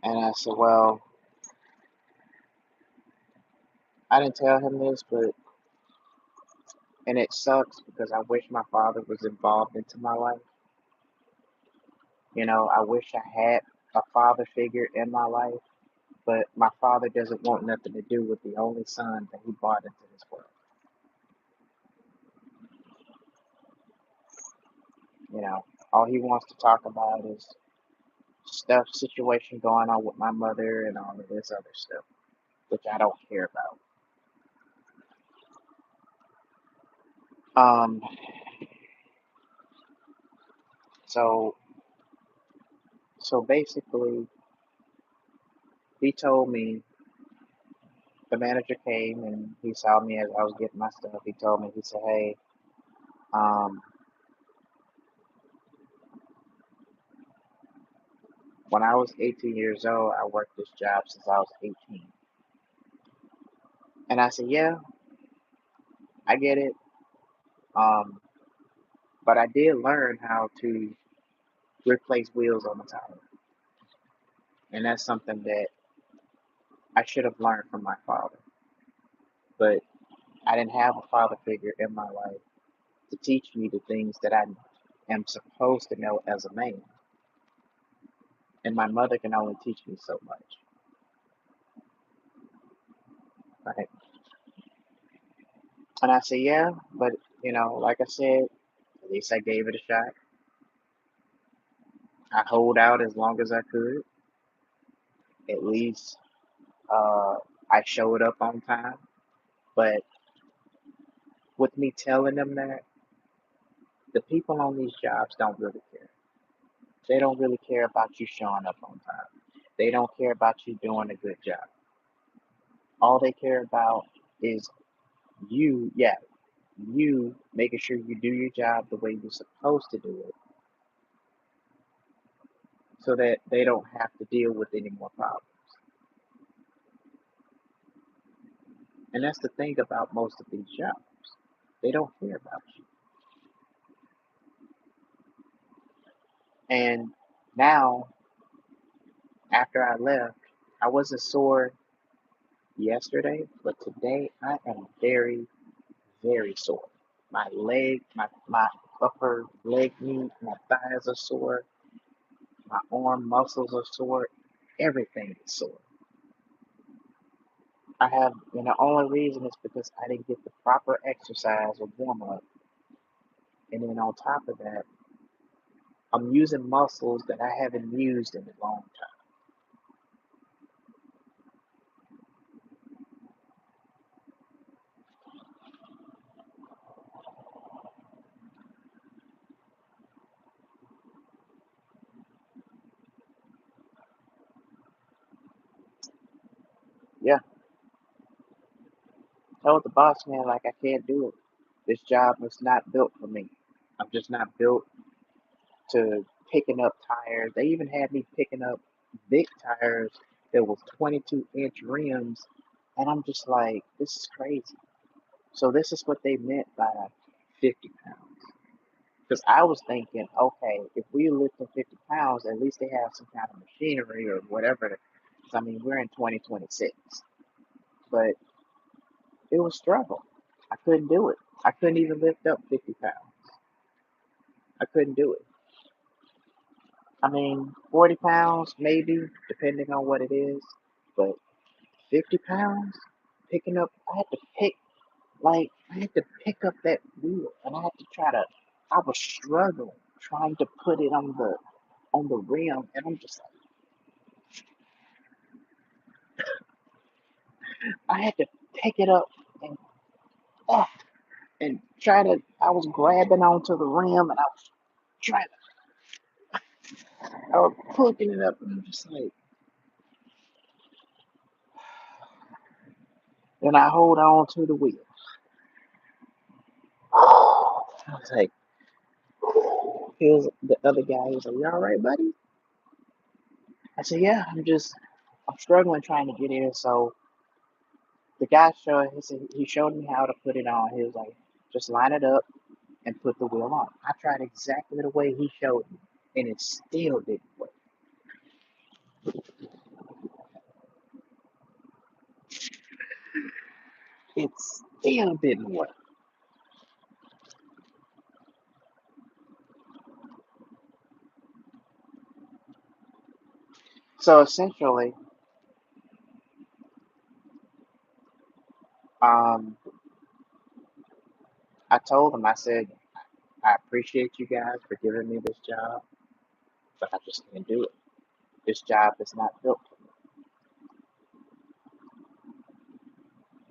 And I said, well, I didn't tell him this, and it sucks because I wish my father was involved into my life. I wish I had a father figure in my life, but my father doesn't want nothing to do with the only son that he brought into this world. You know, all he wants to talk about is situation going on with my mother and all of this other stuff, which I don't care about. Um, So so basically, he told me the manager came and he saw me as I was getting my stuff. He told me, he said, "Hey, um, when I was 18 years old, I worked this job since I was 18." And I said, "Yeah, I get it. Um, but I did learn how to replace wheels on the tire, and that's something that I should have learned from my father. But I didn't have a father figure in my life to teach me the things that I am supposed to know as a man, and my mother can only teach me so much, right?" And I said, "Yeah, but like I said, at least I gave it a shot. I hold out as long as I could. At least uh, I showed up on time." But with me telling them that, the people on these jobs don't really care. They don't really care about you showing up on time. They don't care about you doing a good job. All they care about is you, yeah, you making sure you do your job the way you're supposed to do it so that they don't have to deal with any more problems. And that's the thing about most of these jobs. They don't care about you. And now, after I left, I wasn't sore yesterday, but today I am very, very sore. My leg, my upper leg meat, my thighs are sore, my arm muscles are sore, everything is sore. I have, and the only reason is because I didn't get the proper exercise or warm up. And then on top of that, I'm using muscles that I haven't used in a long time. Yeah, told the boss man like I can't do it. This job was not built for me. I'm just not built to picking up tires. They even had me picking up big tires that was 22-inch rims, and I'm just like, this is crazy. So this is what they meant by 50 pounds. Because I was thinking, okay, if we lift 50 pounds, at least they have some kind of machinery or whatever. 'Cause, I mean, we're in 2026, but it was struggle. I couldn't do it. I couldn't even lift up 50 pounds. I couldn't do it. I mean, 40 pounds, maybe, depending on what it is, but 50 pounds, picking up, I had to pick up that wheel, and I had to I was struggling trying to put it on the rim, and I'm just like, I had to pick it up and, uh, and I was grabbing onto the rim, and trying, I was picking it up, and I'm just like, and I hold on to the wheel. I was like, here's the other guy. He was like, "You all right, buddy?" I said, "Yeah, I'm struggling trying to get in." So the guy he showed me how to put it on. He was like, "Just line it up and put the wheel on." I tried exactly the way he showed me, and it still didn't work. It still didn't work. So essentially, um, I told him, I said, "I appreciate you guys for giving me this job, but I just can't do it. This job is not built for me.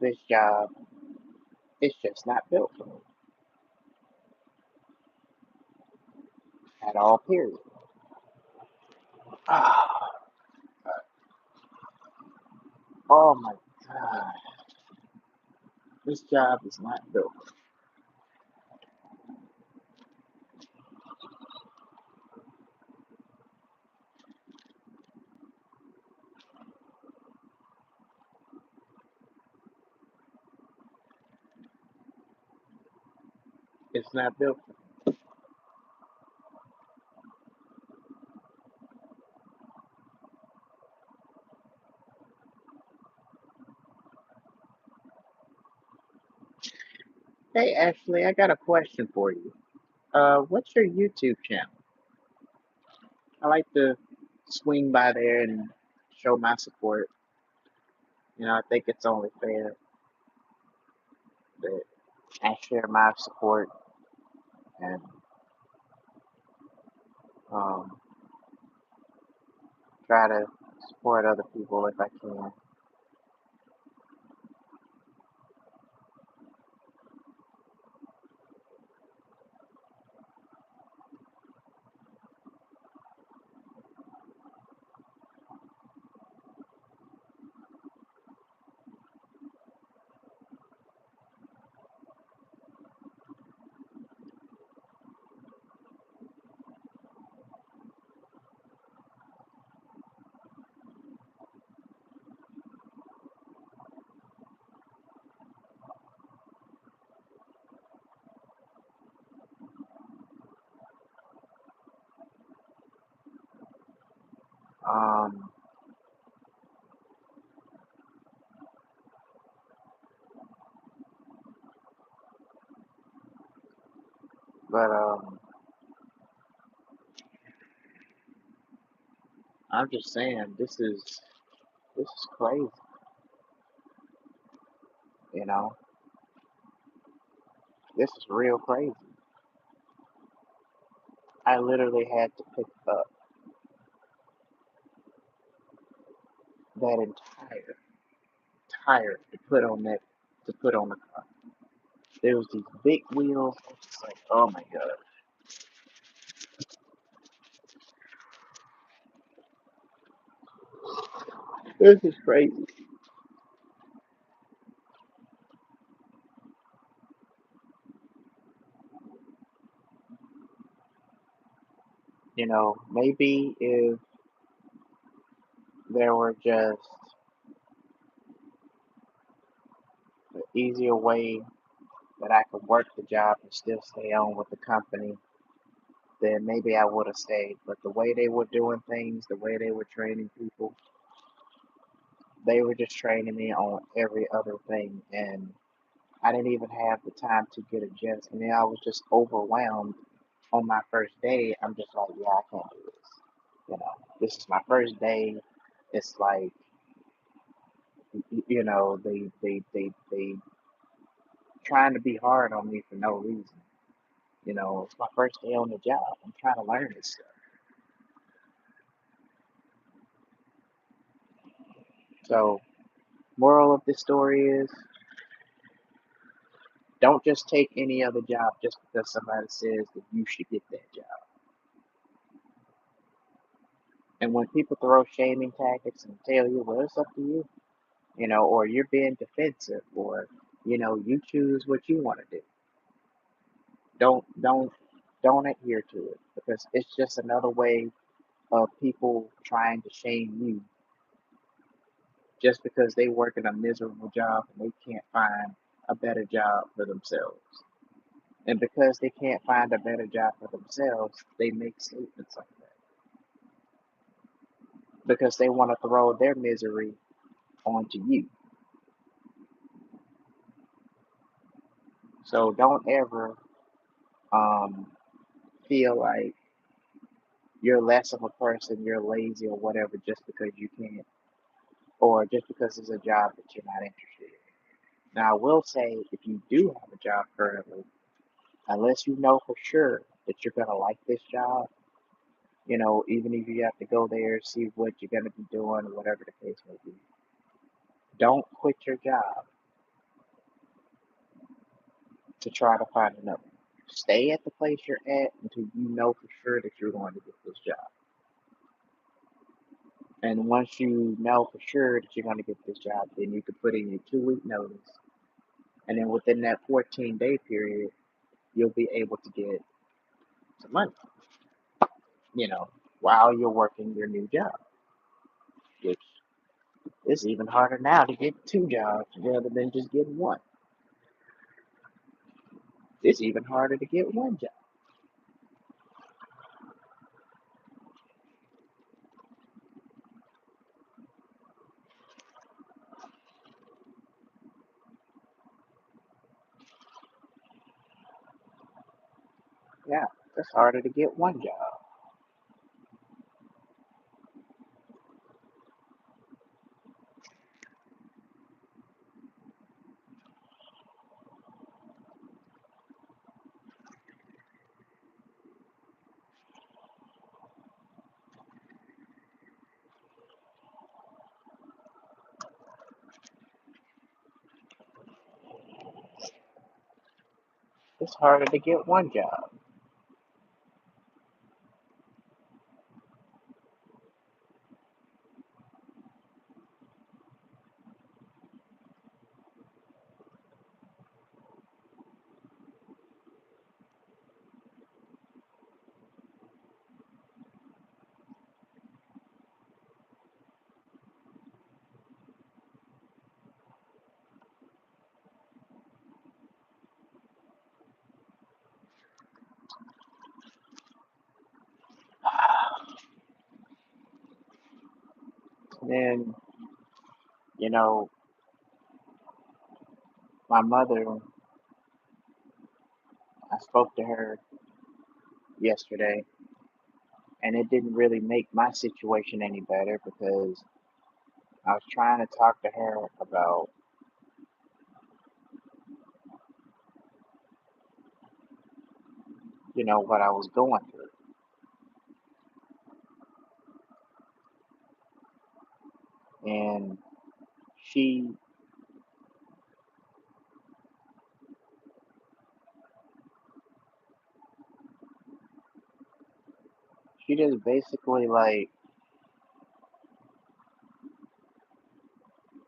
This job is just not built for me." at all, period. Ah, oh my God. This job is not built. It's not built. Hey, Ashley, I got a question for you. What's your YouTube channel? I like to swing by there and show my support. I think it's only fair that I share my support and um, try to support other people if I can. Um, but I'm just saying this is crazy. You know, this is real crazy. I literally had to pick up that entire tire to put on the car. There was these big wheels. I was just like, oh my God, this is crazy. Maybe if there were just an easier way that I could work the job and still stay on with the company, then maybe I would have stayed. But the way they were doing things, the way they were training people, they were just training me on every other thing. And I didn't even have the time to get adjusted. I mean, I was just overwhelmed on my first day. I'm just like, yeah, I can't do this. This is my first day. It's like, they trying to be hard on me for no reason. It's my first day on the job. I'm trying to learn this stuff. So, moral of this story is don't just take any other job just because somebody says that you should get that job. And when people throw shaming tactics and tell you, well, it's up to you, or you're being defensive, or you choose what you want to do. Don't don't don't adhere to it because it's just another way of people trying to shame you just because they work in a miserable job and they can't find a better job for themselves. And because they can't find a better job for themselves, they make statements like that because they want to throw their misery onto you. So don't ever um, feel like you're less of a person, you're lazy or whatever just because you can't, or just because it's a job that you're not interested in. Now, I will say if you do have a job currently, unless you know for sure that you're going to like this job, even if you have to go there, see what you're going to be doing, whatever the case may be, don't quit your job to try to find another one. stay at the place you're at until you know for sure that you're going to get this job. And once you know for sure that you're going to get this job, then you can put in your 2 week notice. And then within that 14-day period, you'll be able to get some money, you know, while you're working your new job, which is even harder now to get 2 jobs rather than just getting one. It's even harder to get one job. Yeah, it's harder to get one job. It's harder to get one job. Then, you know, my mother, I spoke to her yesterday, and it didn't really make my situation any better because I was trying to talk to her about, what I was going through. And she she just basically like,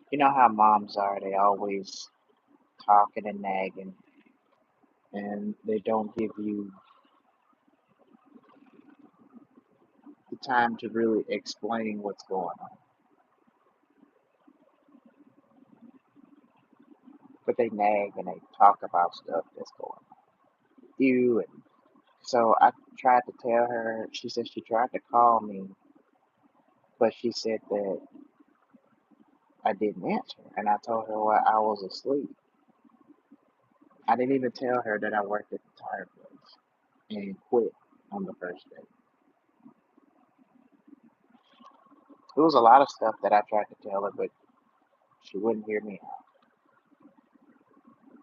you know how moms are, they always talking and nagging, and they don't give you the time to really explain what's going on. But they nag and they talk about stuff that's going on with you. And so I tried to tell her, she said she tried to call me, but she said that I didn't answer. And I told her, well, I was asleep. I didn't even tell her that I worked at the tire place and quit on the first day. There was a lot of stuff that I tried to tell her, but she wouldn't hear me out.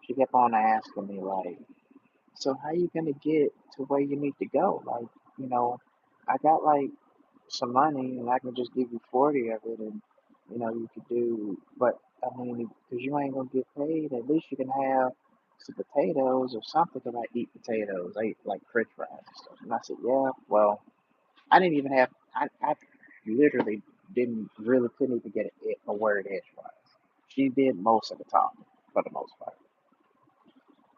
She kept on asking me, like, so how you gonna get to where you need to go? Like, you know, I got like some money and I can just give you 40 of it and, you could do, but I mean, because you ain't gonna get paid, at least you can have some potatoes or something, because I eat potatoes. I eat like french fries and stuff. And I said, yeah, well, I didn't even have, I literally couldn't even get a word edgewise. She did most of the talking for the most part.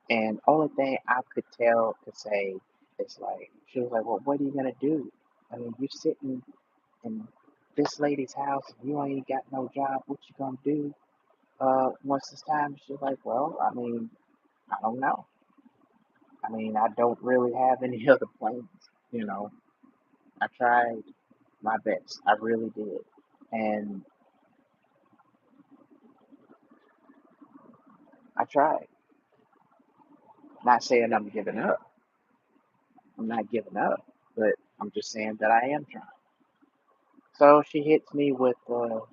And only thing I could say is like, she was like, well, what are you gonna do? I mean, you sitting in this lady's house and you ain't got no job. What you gonna do? Once it's time, she's like, well, I mean, I don't know. I mean, I don't really have any other plans. You know, I tried my best. I really did. And I tried. Not saying I'm giving up. I'm not giving up, but I'm just saying that I am trying. So she hits me with, go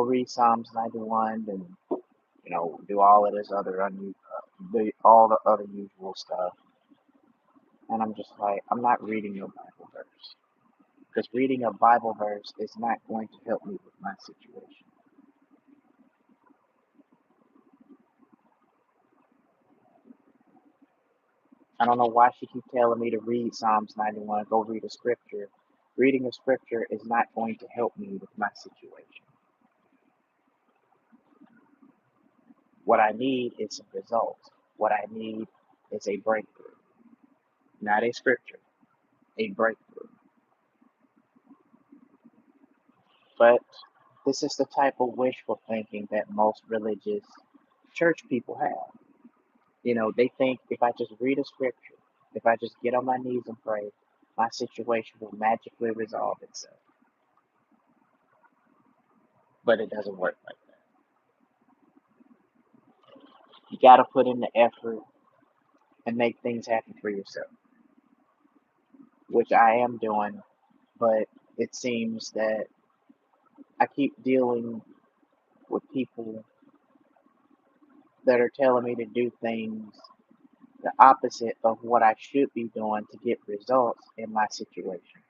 read Psalms 91 and, do all of this other all the other usual stuff. And I'm just like, I'm not reading your Bible verse. Because reading a Bible verse is not going to help me with my situation. I don't know why she keeps telling me to read Psalms 91, go read a scripture. Reading a scripture is not going to help me with my situation. What I need is some results. What I need is a breakthrough, not a scripture, a breakthrough. But this is the type of wishful thinking that most religious church people have. You know, they think if I just read a scripture, if I just get on my knees and pray, my situation will magically resolve itself. But it doesn't work like that. You got to put in the effort and make things happen for yourself, which I am doing, but it seems that I keep dealing with people that are telling me to do things the opposite of what I should be doing to get results in my situation.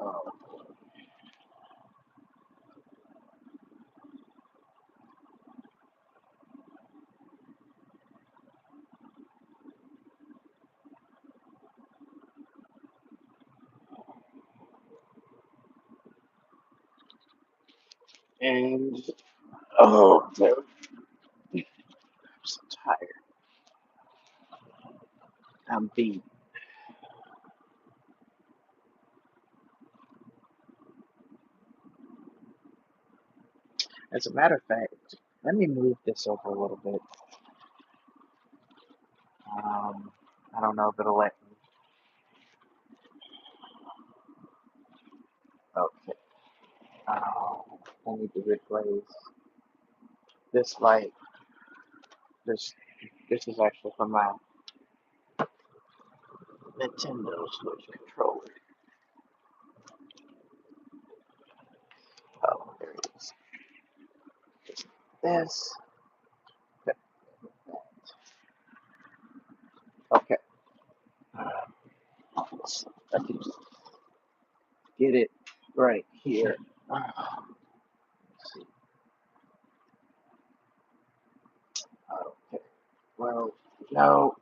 Uh, and oh, dude, I'm so tired. I'm beat. As a matter of fact, let me move this over a little bit. Um, I don't know if it'll let me. Okay. I need to replace this light. This this is actually from my Nintendo Switch controller. Oh, there it is. This. Okay. Let's I can just get it right here. Let's see. Okay. Well, no.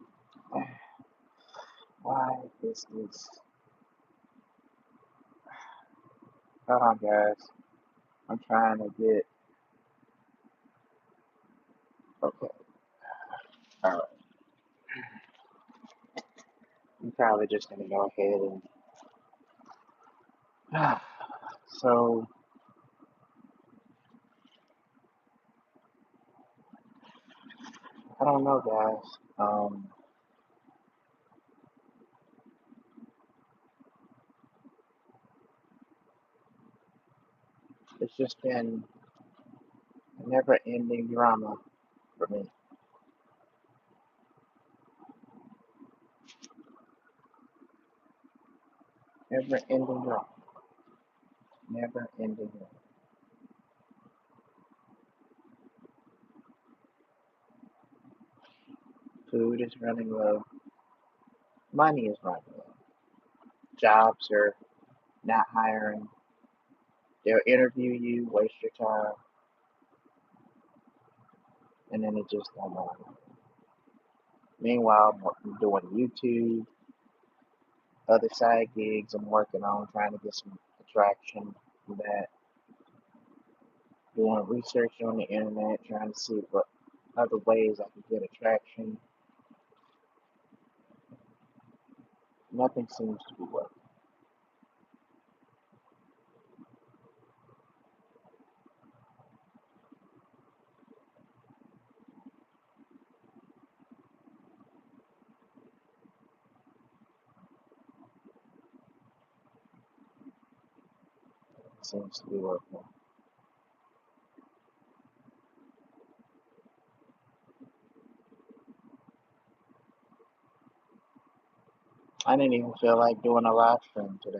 Why is this? Hold on, guys. I'm trying to get. Okay. All right. I'm probably just gonna go ahead and. So I don't know, guys. It's just been a never-ending drama for me. Never-ending drama. Never-ending drama. Food is running low. Money is running low. Jobs are not hiring. They'll interview you, waste your time, and then it just don't matter. Meanwhile, I'm doing YouTube, other side gigs I'm working on, trying to get some attraction from that. Doing research on the internet, trying to see what other ways I can get attraction. Nothing seems to be working. Seems to be working. I didn't even feel like doing a live stream today.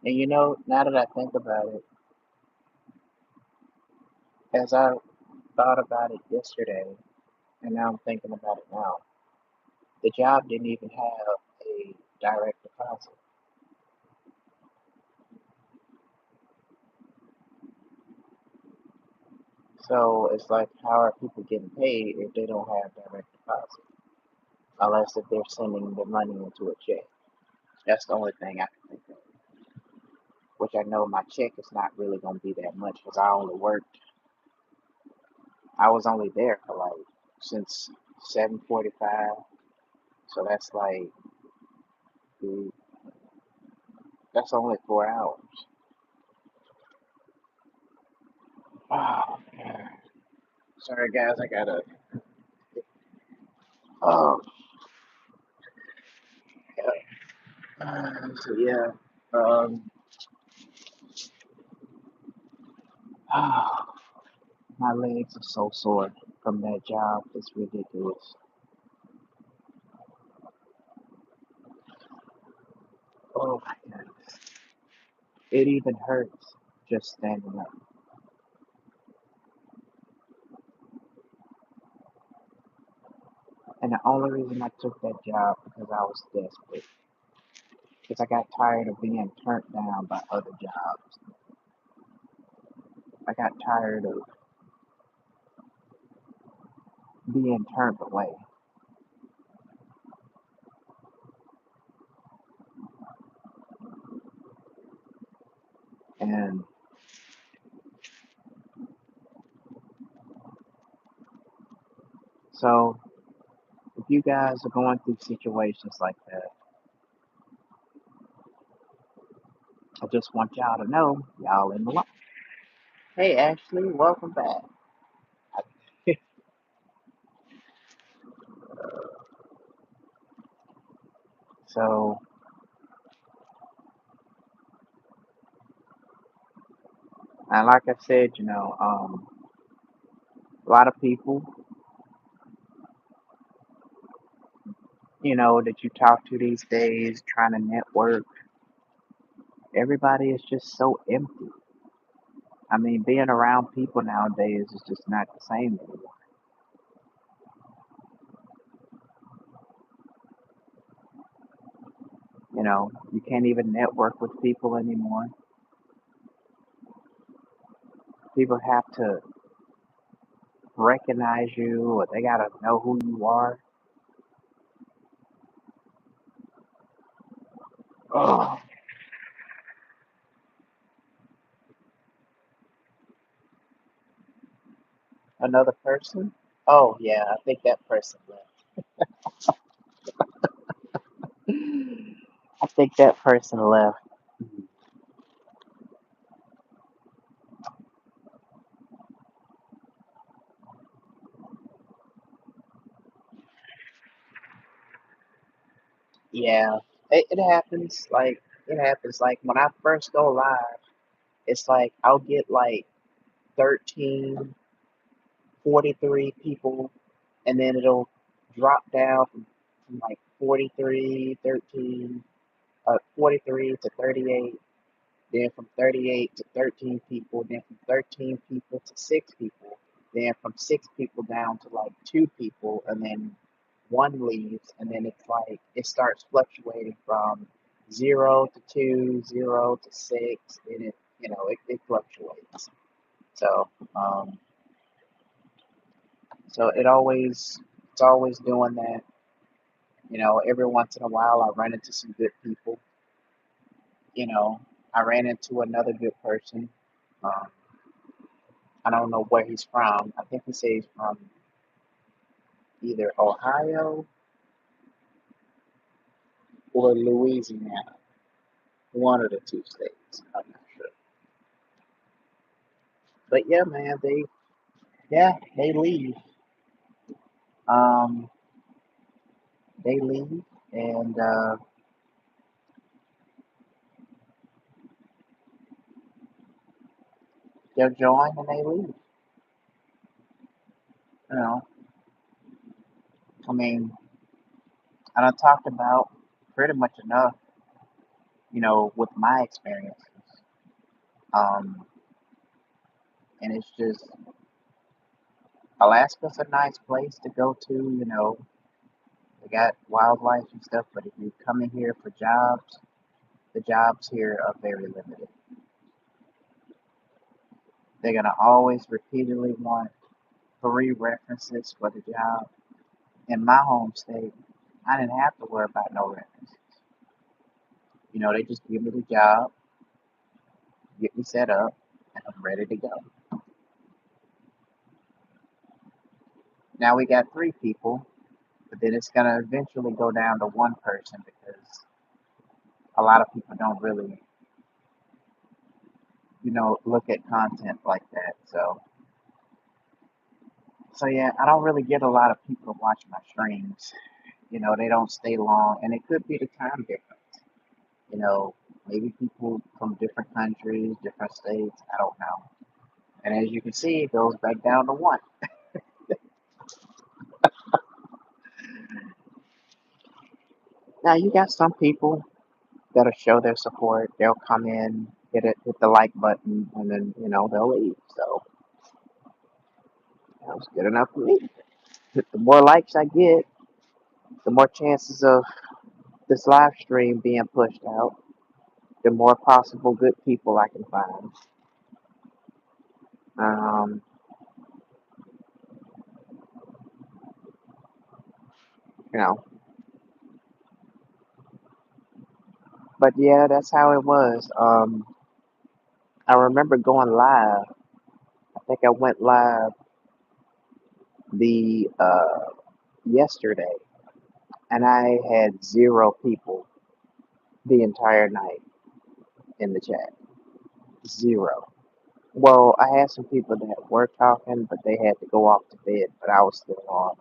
And you know, now that I think about it, as I thought about it yesterday, and now I'm thinking about it now, the job didn't even have a direct deposit. So it's like, how are people getting paid if they don't have direct deposit? Unless if they're sending the money into a check. That's the only thing I can think of. Which I know my check is not really going to be that much because I was only there for like since 7:45. So mm, that's only 4 hours. Oh, man. Sorry guys, I gotta. Oh, so yeah. Um, my legs are so sore from that job. It's ridiculous. Oh my goodness. It even hurts just standing up. And the only reason I took that job because I was desperate. Because I got tired of being turned down by other jobs. I got tired of being turned away. And so, if you guys are going through situations like that, I just want y'all to know y'all in the line. Hey, Ashley, welcome back. So, and like I said, a lot of people, that you talk to these days, trying to network, everybody is just so empty. I mean, being around people nowadays is just not the same anymore. You can't even network with people anymore. People have to recognize you or they gotta know who you are. Oh, another person? Oh yeah, I think that person left. I think that person left. Yeah, it happens. Like it happens. Like when I first go live, it's like I'll get like 13, 43 people, and then it'll drop down from like 43, 13, 43 to 38, then from 38 to 13 people, then from 13 people to 6 people, then from 6 people down to like 2 people, and then one leaves, and then it's like it starts fluctuating from 0 to 2, 0 to 6, and it fluctuates. So um, so it's always doing that. Every once in a while I run into some good people. You know, I ran into another good person. Um, I don't know where he's from. I think he says he's from either Ohio or Louisiana, one of the two states. I'm not sure. But yeah, man, they leave. Um, they leave and they'll join and they leave. You know, I mean, I done talked about pretty much enough. With my experiences. Um, and it's just Alaska's a nice place to go to. They got wildlife and stuff, but if you come in here for jobs, the jobs here are very limited. They're gonna always repeatedly want 3 references for the job. In my home state, I didn't have to worry about no references. They just give me the job, get me set up, and I'm ready to go. Now we got 3 people, but then it's gonna eventually go down to 1 person because a lot of people don't really, look at content like that. So yeah, I don't really get a lot of people to watch my streams. They don't stay long, and it could be the time difference. You know, Maybe people from different countries, different states. I don't know. And as you can see, it goes back down to 1. Now you got some people that'll show their support. They'll come in, hit the like button, and then they'll leave. So that was good enough for me. The more likes I get, the more chances of this live stream being pushed out, the more possible good people I can find. Um, you know, but yeah, that's how it was. I remember going live. I think I went live the yesterday, and I had 0 people the entire night in the chat. 0. Well, I had some people that were talking, but they had to go off to bed, but I was still on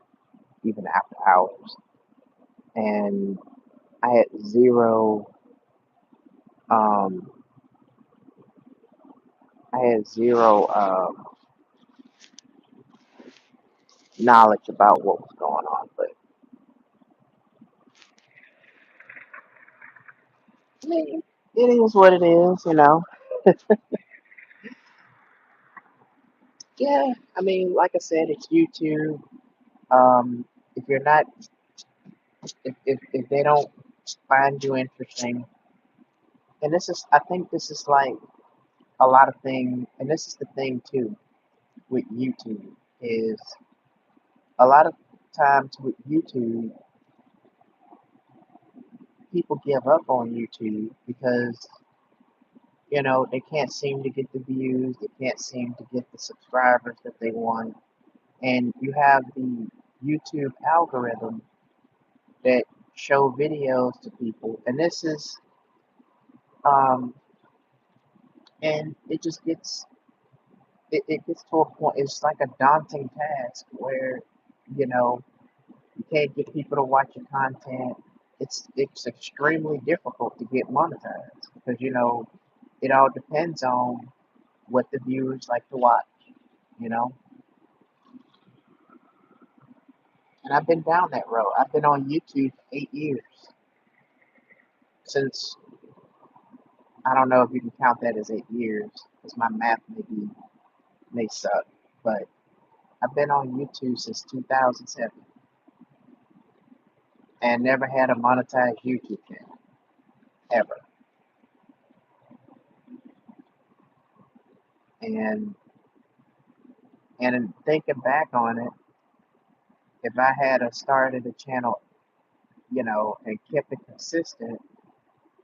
even after hours. And I had um zero knowledge about what was going on. But it is what it is. Yeah, I mean, like I said, it's YouTube. If you're not, if they don't find you interesting, and I think this is like a lot of things, and this is the thing too with YouTube is a lot of times with YouTube, people give up on YouTube because they can't seem to get the views, they can't seem to get the subscribers that they want, and you have the YouTube algorithm that show videos to people, and this is um, and it gets to a point. It's like a daunting task where you know you can't get people to watch your content. It's extremely difficult to get monetized because it all depends on what the viewers like to watch. You know, and I've been down that road. I've been on YouTube for 8 years since I don't know if you can count that as 8 years because my math may suck, but I've been on YouTube since 2007 and never had a monetized YouTube channel ever. And in thinking back on it, if I had started a channel, and kept it consistent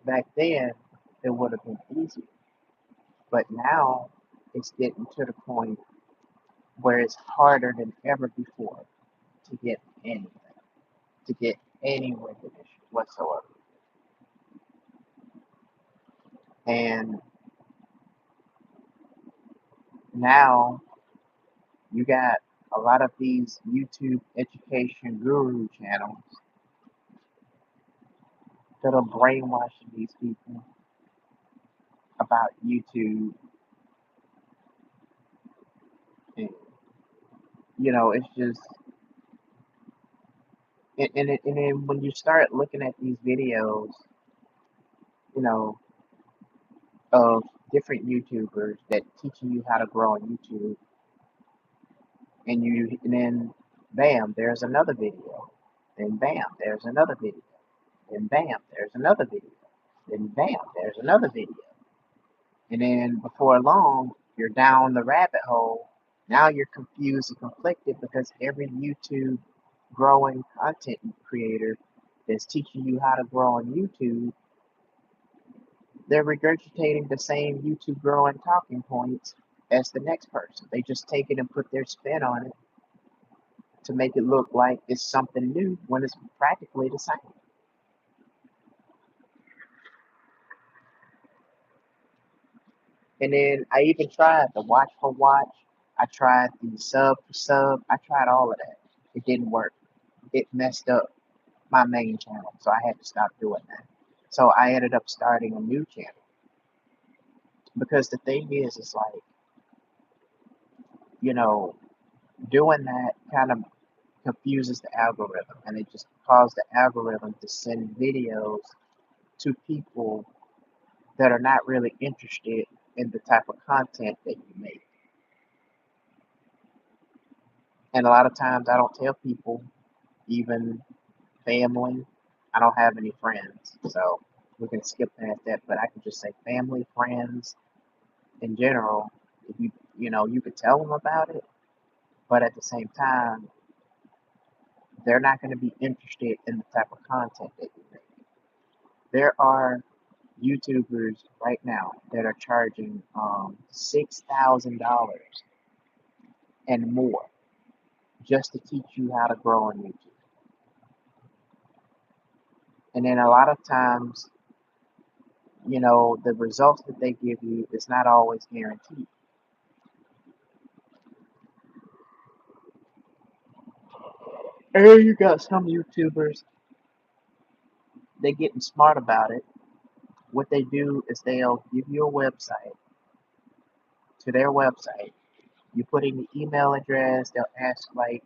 back then, it would have been easier. But now it's getting to the point where it's harder than ever before to get anything, to get any recognition whatsoever. And now you got a lot of these YouTube education guru channels that are brainwashing these people about YouTube. And, it's just, and then when you start looking at these videos, you know, of different YouTubers that teaching you how to grow on YouTube, and then bam, there's another video, then bam, there's another video, then bam, there's another video, then bam, there's another video, and then before long, you're down the rabbit hole. Now you're confused and conflicted because every YouTube growing content creator that's teaching you how to grow on YouTube, they're regurgitating the same YouTube growing talking points as the next person. They just take it and put their spin on it to make it look like it's something new when it's practically the same. And then I even tried the watch for watch. I tried the sub for sub. I tried all of that. It didn't work. It messed up my main channel, so I had to stop doing that. So I ended up starting a new channel because the thing is, it's like, you know, doing that kind of confuses the algorithm, and it just caused the algorithm to send videos to people that are not really interested in the type of content that you make. And a lot of times I don't tell people, even family, I don't have any friends, so we can skip past that, but I can just say family, friends in general. If you could tell them about it, but at the same time, they're not going to be interested in the type of content that you make. There are YouTubers right now that are charging $6,000 and more just to teach you how to grow on YouTube. And then a lot of times, the results that they give you is not always guaranteed. And then you got some YouTubers, they getting smart about it. What they do is they'll give you a website to their website. You put in your email address, they'll ask like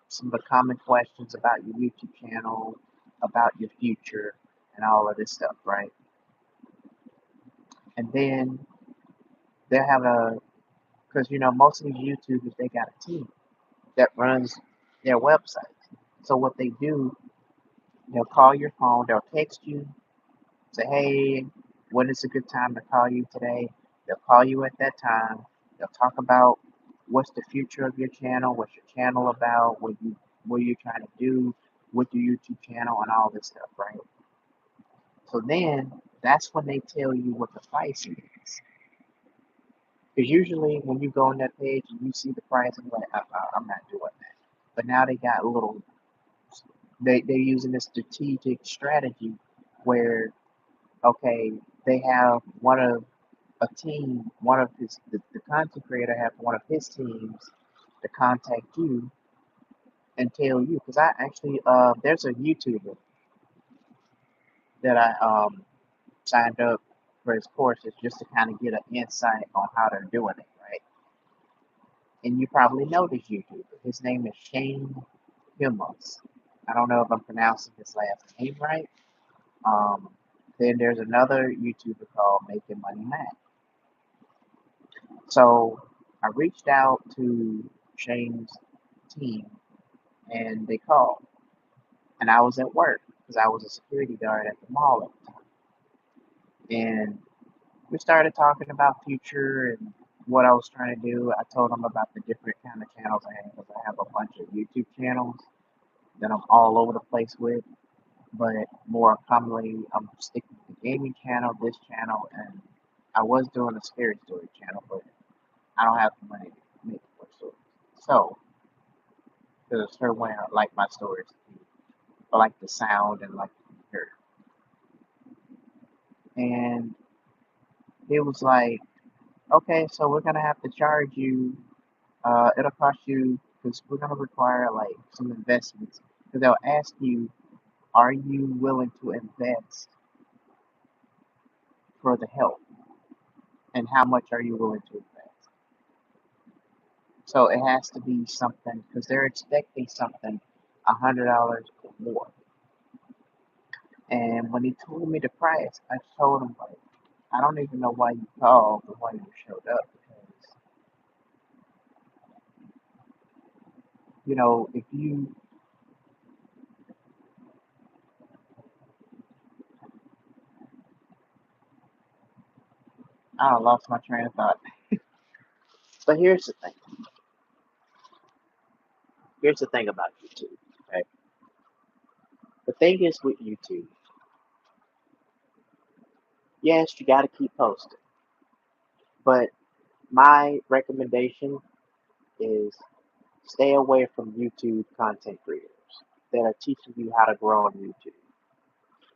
some of the common questions about your YouTube channel, about your future, and all of this stuff, right? And then they'll have because most of these YouTubers, they got a team that runs their website. So what they do, they'll call your phone, they'll text you, say, hey, when is a good time to call you today? They'll call you at that time. They'll talk about what's the future of your channel, what's your channel about, what you're trying to do with your YouTube channel, and all this stuff, right? So then that's when they tell you what the price is. Because usually when you go on that page and you see the price, I'm like, I'm not doing that. But now they got a little, they're using this strategic strategy where, okay, they have a team, the content creator have one of his teams to contact you and tell you. Because I actually, there's a YouTuber that I signed up for his courses just to kind of get an insight on how they're doing it, right? And you probably know this YouTuber. His name is Shane Hummus. I don't know if I'm pronouncing his last name right. Um, then there's another YouTuber called Making Money Matt. So I reached out to Shane's team and they called. And I was at work because I was a security guard at the mall at the time. And we started talking about future and what I was trying to do. I told them about the different kind of channels I have because I have a bunch of YouTube channels that I'm all over the place with. But more commonly, I'm sticking to the gaming channel, this channel, and I was doing a scary story channel, but I don't have the money to make more stories. So, there's a certain way I like my stories to be. I like the sound and like to be heard. And it was like, okay, so we're gonna have to charge you. It'll cost you because we're gonna require like some investments. Because they'll ask you, are you willing to invest for the help, and how much are you willing to invest? So it has to be something because they're expecting something $100 or more. And when he told me the price, I told him like, I don't even know why you called or why you showed up because if you I lost my train of thought. But here's the thing. Here's the thing about YouTube. Okay. The thing is with YouTube, yes, you got to keep posting. But my recommendation is stay away from YouTube content creators that are teaching you how to grow on YouTube.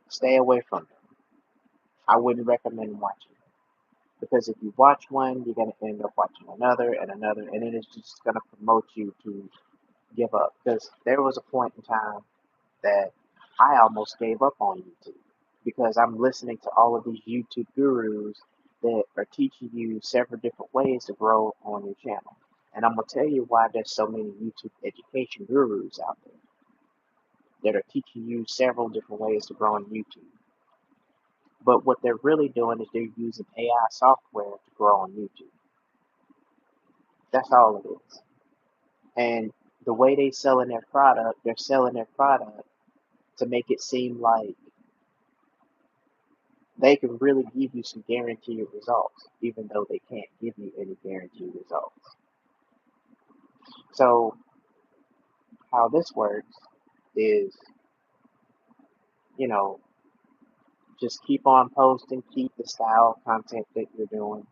Stay away from them. I wouldn't recommend watching them because if you watch one, you're going to end up watching another and another, and then it's just going to promote you to give up. Because there was a point in time that I almost gave up on YouTube because I'm listening to all of these YouTube gurus that are teaching you several different ways to grow on your channel. And I'm going to tell you why there's so many YouTube education gurus out there that are teaching you several different ways to grow on YouTube. But what they're really doing is they're using AI software to grow on YouTube. That's all it is. And the way they're selling their product to make it seem like they can really give you some guaranteed results, even though they can't give you any guaranteed results. So how this works is, you know, just keep on posting, keep the style of content that you're doing,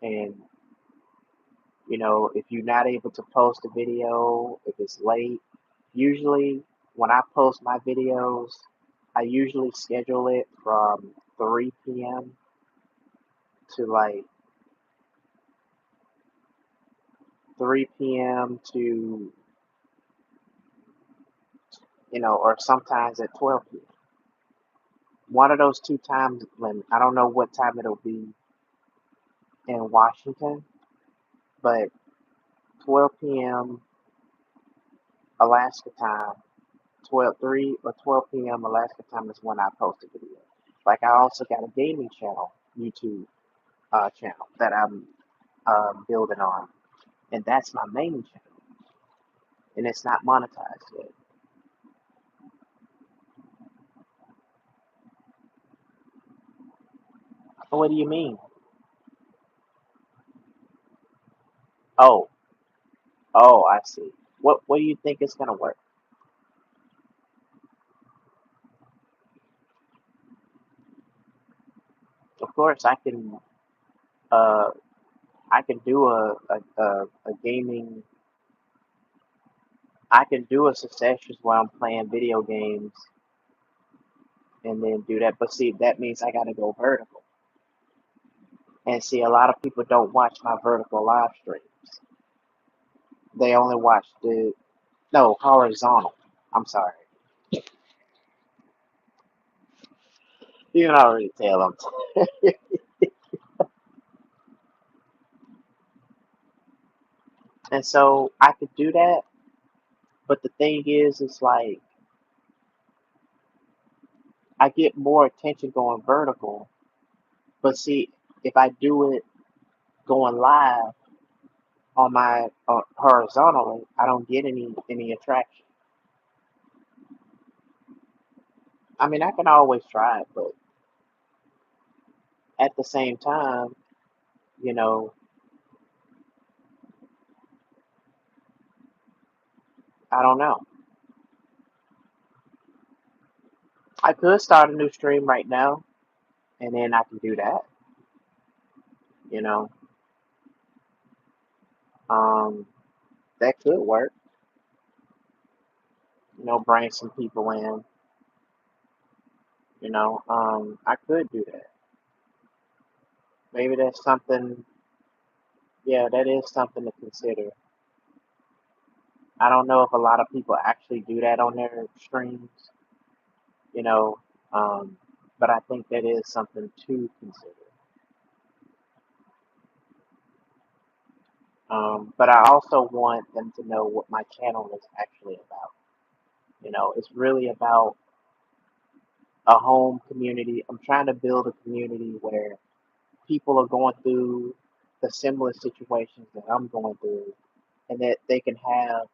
and if you're not able to post a video, if it's late, usually when I post my videos, I usually schedule it from 3 p.m. to like 3 p.m. to, or sometimes at 12 p.m. One of those two times when I don't know what time it'll be in Washington, but 12 p.m. Alaska time, 12:03 or 12 p.m. Alaska time is when I post a video. Like I also got a gaming channel, YouTube channel that I'm building on, and that's my main channel, and it's not monetized yet. What do you mean? Oh, oh, I see. What do you think is gonna work? Of course, uh I can do a gaming. I can do a successions where I'm playing video games and then do that. But see, that means I gotta go vertical. And see, a lot of people don't watch my vertical live streams. They only watch the no horizontal. I'm sorry. You can already tell them. And so I could do that, but the thing is, it's like I get more attention going vertical. But see, if I do it going live on my horizontally, I don't get any attraction. I mean, I can always try it, but at the same time, you know, I don't know. I could start a new stream right now, and then I can do that. You know, um, that could work. Bring some people in. I could do that. Maybe that's something. Yeah, that is something to consider. I don't know if a lot of people actually do that on their streams. You know, um, but I think that is something to consider. But I also want them to know what my channel is actually about. It's really about a home community. I'm trying to build a community where people are going through the similar situations that I'm going through, and that they can have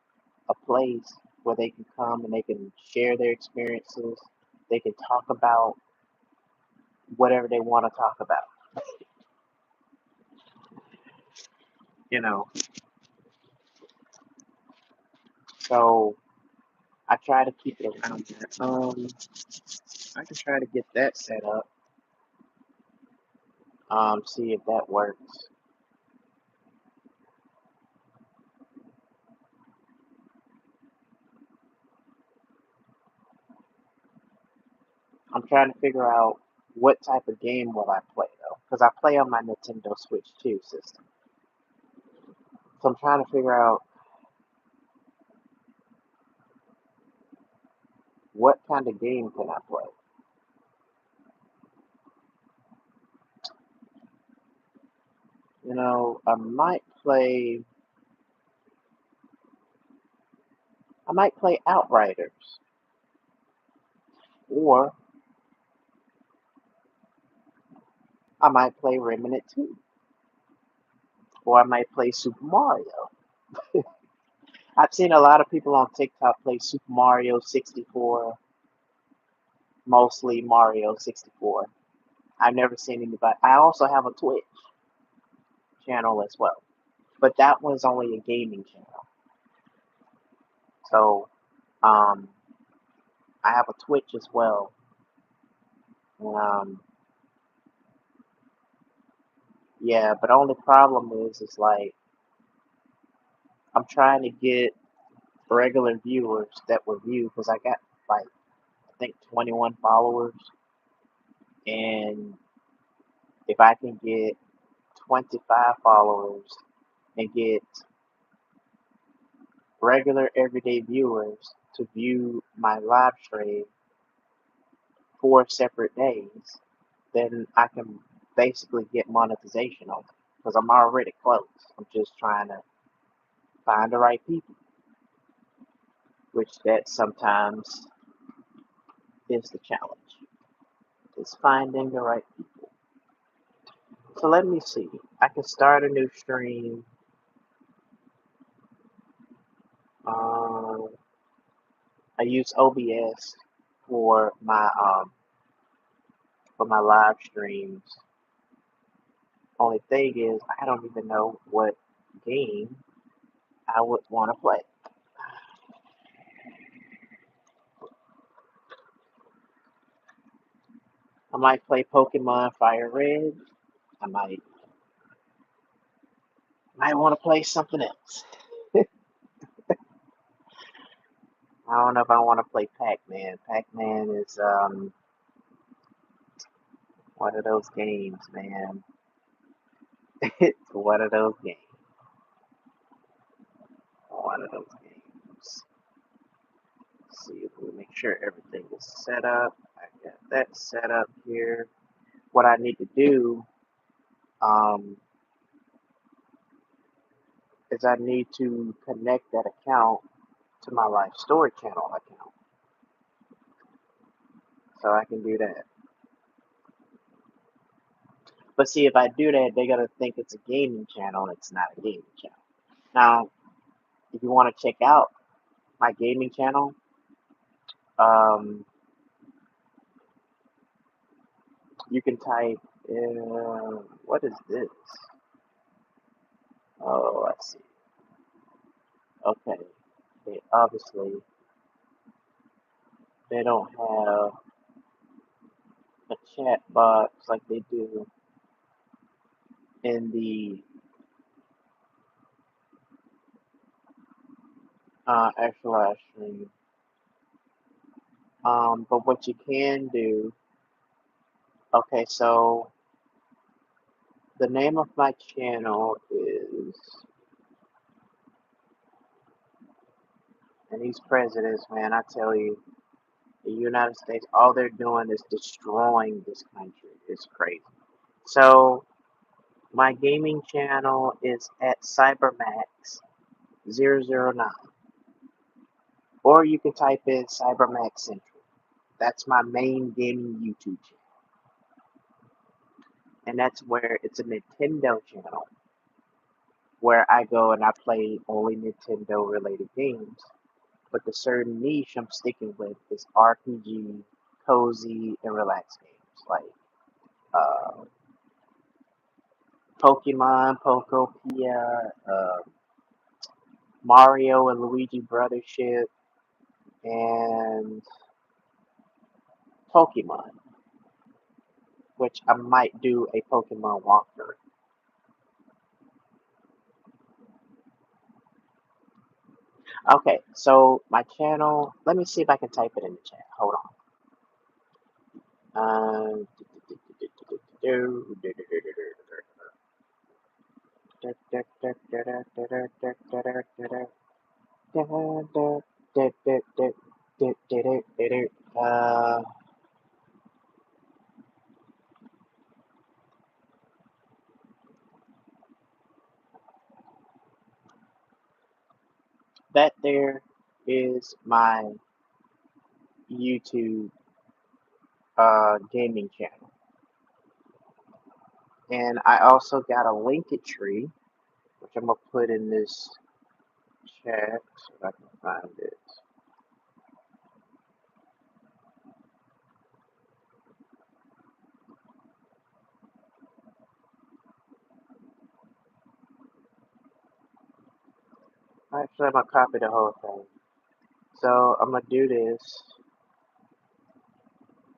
a place where they can come and they can share their experiences. They can talk about whatever they want to talk about. you know. So I try to keep it around that. I can try to get that set up. See if that works. I'm trying to figure out what type of game will I play though, because I play on my Nintendo Switch 2 system. So I'm trying to figure out what kind of game can I play. You know, I might play Outriders, or I might play Remnant 2, or I might play Super Mario. I've seen a lot of people on TikTok play Super Mario 64, mostly Mario 64. I've never seen anybody. I also have a Twitch channel as well, but that one's only a gaming channel. So, um, I have a Twitch as well. Um, yeah, but only problem is like I'm trying to get regular viewers that will view because I got like I think 21 followers, and if I can get 25 followers and get regular everyday viewers to view my live stream 4 separate days, then I can basically get monetization on it because I'm already close. I'm just trying to find the right people, which that sometimes is the challenge. Is finding the right people. So let me see. I can start a new stream. Um, I use OBS for my live streams. Only thing is, I don't even know what game I would want to play. I might play Pokemon Fire Red. I might want to play something else. I don't know if I want to play Pac-Man. Pac-Man is one of those games, man. It's one of those games. One of those games. Let's see, let me make sure everything is set up. I got that set up here. What I need to do um, is I need to connect that account to my live story channel account, so I can do that. But see, if I do that, they're gonna think it's a gaming channel, and it's not a gaming channel. Now, if you want to check out my gaming channel, um, you can type. What is this? Oh, I see. Okay, they obviously they don't have a chat box like they do in the actual live stream. But what you can do, okay, so the name of my channel is, and these presidents, man, I tell you, the United States, all they're doing is destroying this country. It's crazy. So my gaming channel is at Cybermax009, or you can type in Cybermax Central. That's my main gaming YouTube channel, and that's where it's a Nintendo channel where I go and I play only Nintendo related games. But the certain niche I'm sticking with is RPG, cozy, and relaxed games like uh, Pokemon, Pokopia, Mario and Luigi Brothership, and Pokemon, which I might do a Pokemon walkthrough. Okay, so my channel, let me see if I can type it in the chat. Hold on. Uh, that there is my YouTube gaming channel. And I also got a Linktree, which I'm gonna put in this chat so I can find it. Actually, I'm gonna copy the whole thing. So I'm gonna do this,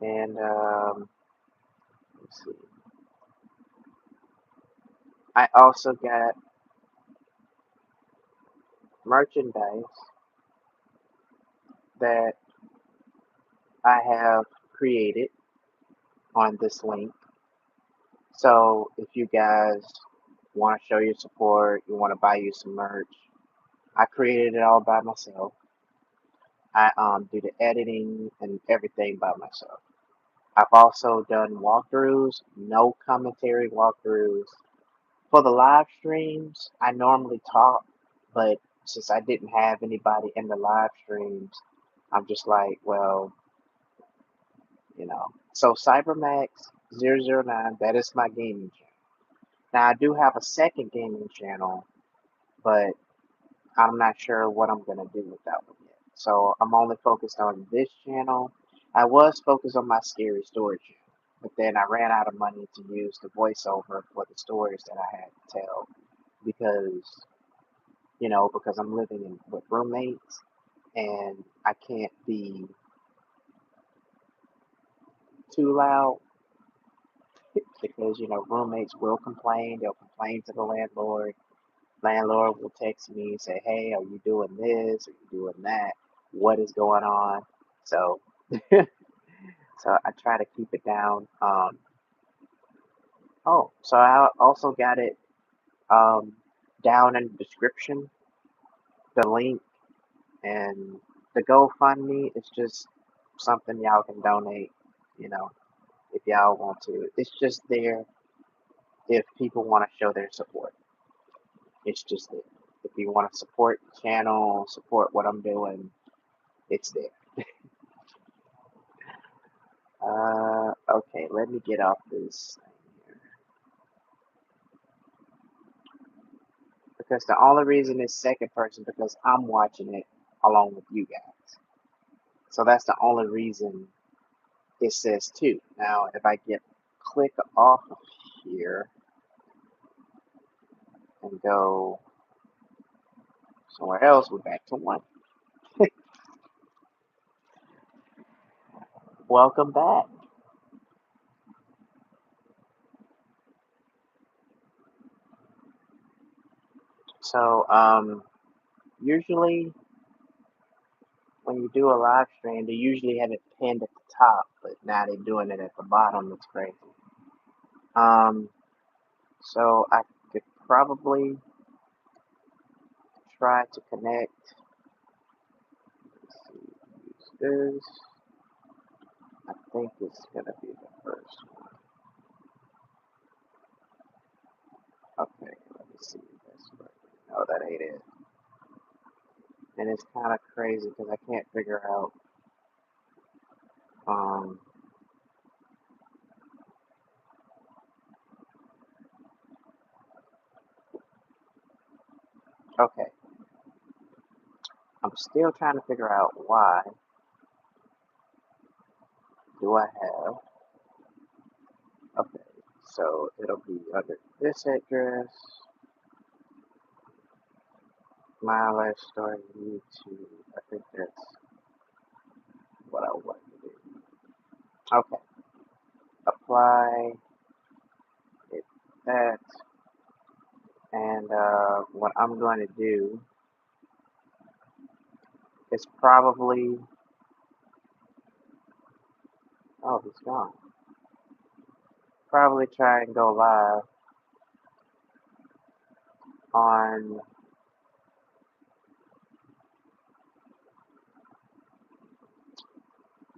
and let's see. I also got merchandise that I have created on this link. So if you guys want to show your support, you want to buy you some merch, I created it all by myself. I do the editing and everything by myself. I've also done walkthroughs, no commentary walkthroughs. For the live streams, I normally talk, but since I didn't have anybody in the live streams, I'm just like, well, you know. So Cybermax009, that is my gaming channel. Now I do have a second gaming channel, but I'm not sure what I'm gonna do with that one yet. So I'm only focused on this channel. I was focused on my scary story channel, but then I ran out of money to use the voiceover for the stories that I had to tell because because I'm living with roommates and I can't be too loud because roommates will complain. They'll complain to the landlord. Landlord will text me and say, "Hey, are you doing this? Are you doing that? What is going on?" So, so I try to keep it down. Oh, so I also got it um, down in the description, the link, and the GoFundMe is just something y'all can donate. You know, if y'all want to. It's just there if people want to show their support. It's just there. If you want to support the channel, support what I'm doing, it's there. Okay, let me get off this thing here. Because the only reason it's second person because I'm watching it along with you guys. So that's the only reason it says two. Now, if I click off of here and go somewhere else, we're back to one. Welcome back. So, usually when you do a live stream, they usually have it pinned at the top, but now they're doing it at the bottom. It's crazy. So I could probably try to connect. Let's see, use this. I think it's gonna be the first one. Okay, let me see this one. No, that ain't it. And it's kind of crazy because I can't figure out. Um, okay, I'm still trying to figure out why do I have. Okay, So it'll be under this address, my life story, YouTube. I think that's what I want to do. Okay, apply, hit that, and what I'm going to do is probably, oh, it's gone. Probably try and go live on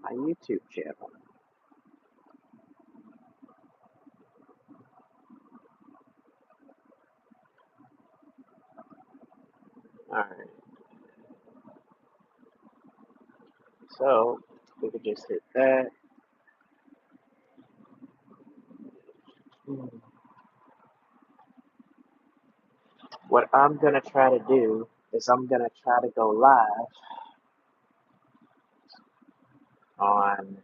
my YouTube channel. Alright, so we could just hit that. What I'm gonna try to do is I'm gonna try to go live on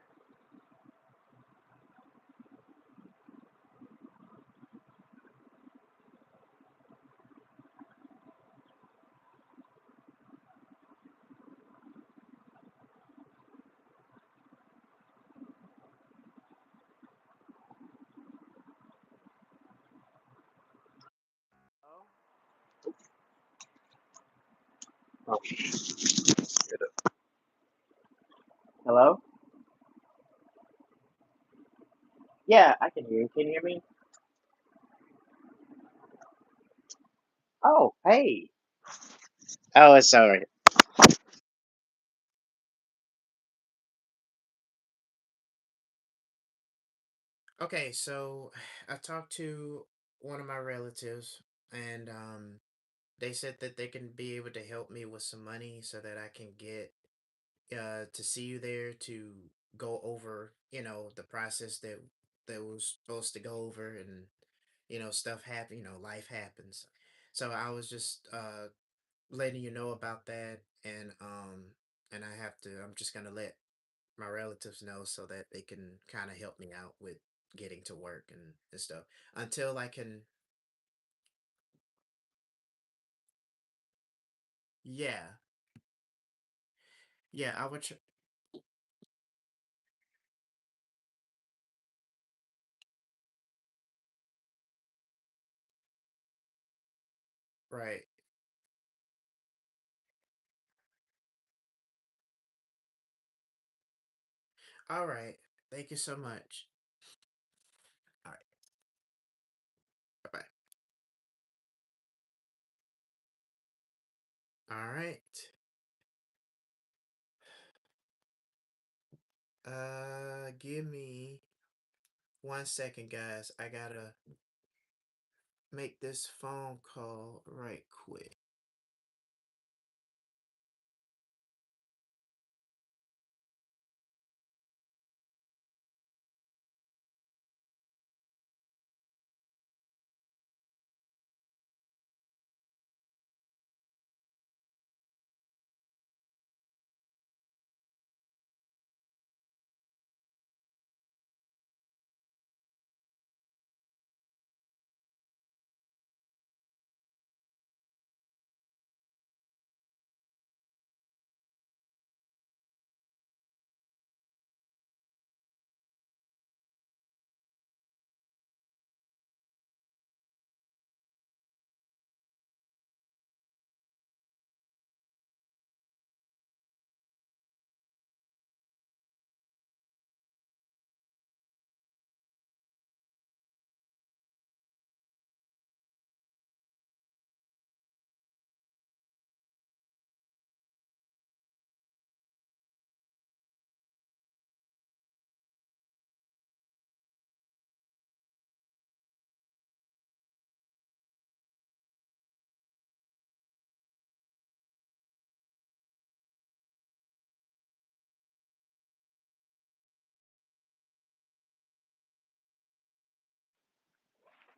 oh, hello? Yeah, I can hear you. Can you hear me? Oh, hey. Oh, it's alright. Okay, so I talked to one of my relatives, and they said that they can be able to help me with some money so that I can get to see you there to go over, the process that was supposed to go over, and stuff happen, life happens. So I was just letting you know about that, and I'm just gonna let my relatives know so that they can kind of help me out with getting to work and stuff until I can. Yeah, yeah, I would right. All right, thank you so much. All right, bye bye. All right, give me 1 second, guys. I gotta make this phone call right quick.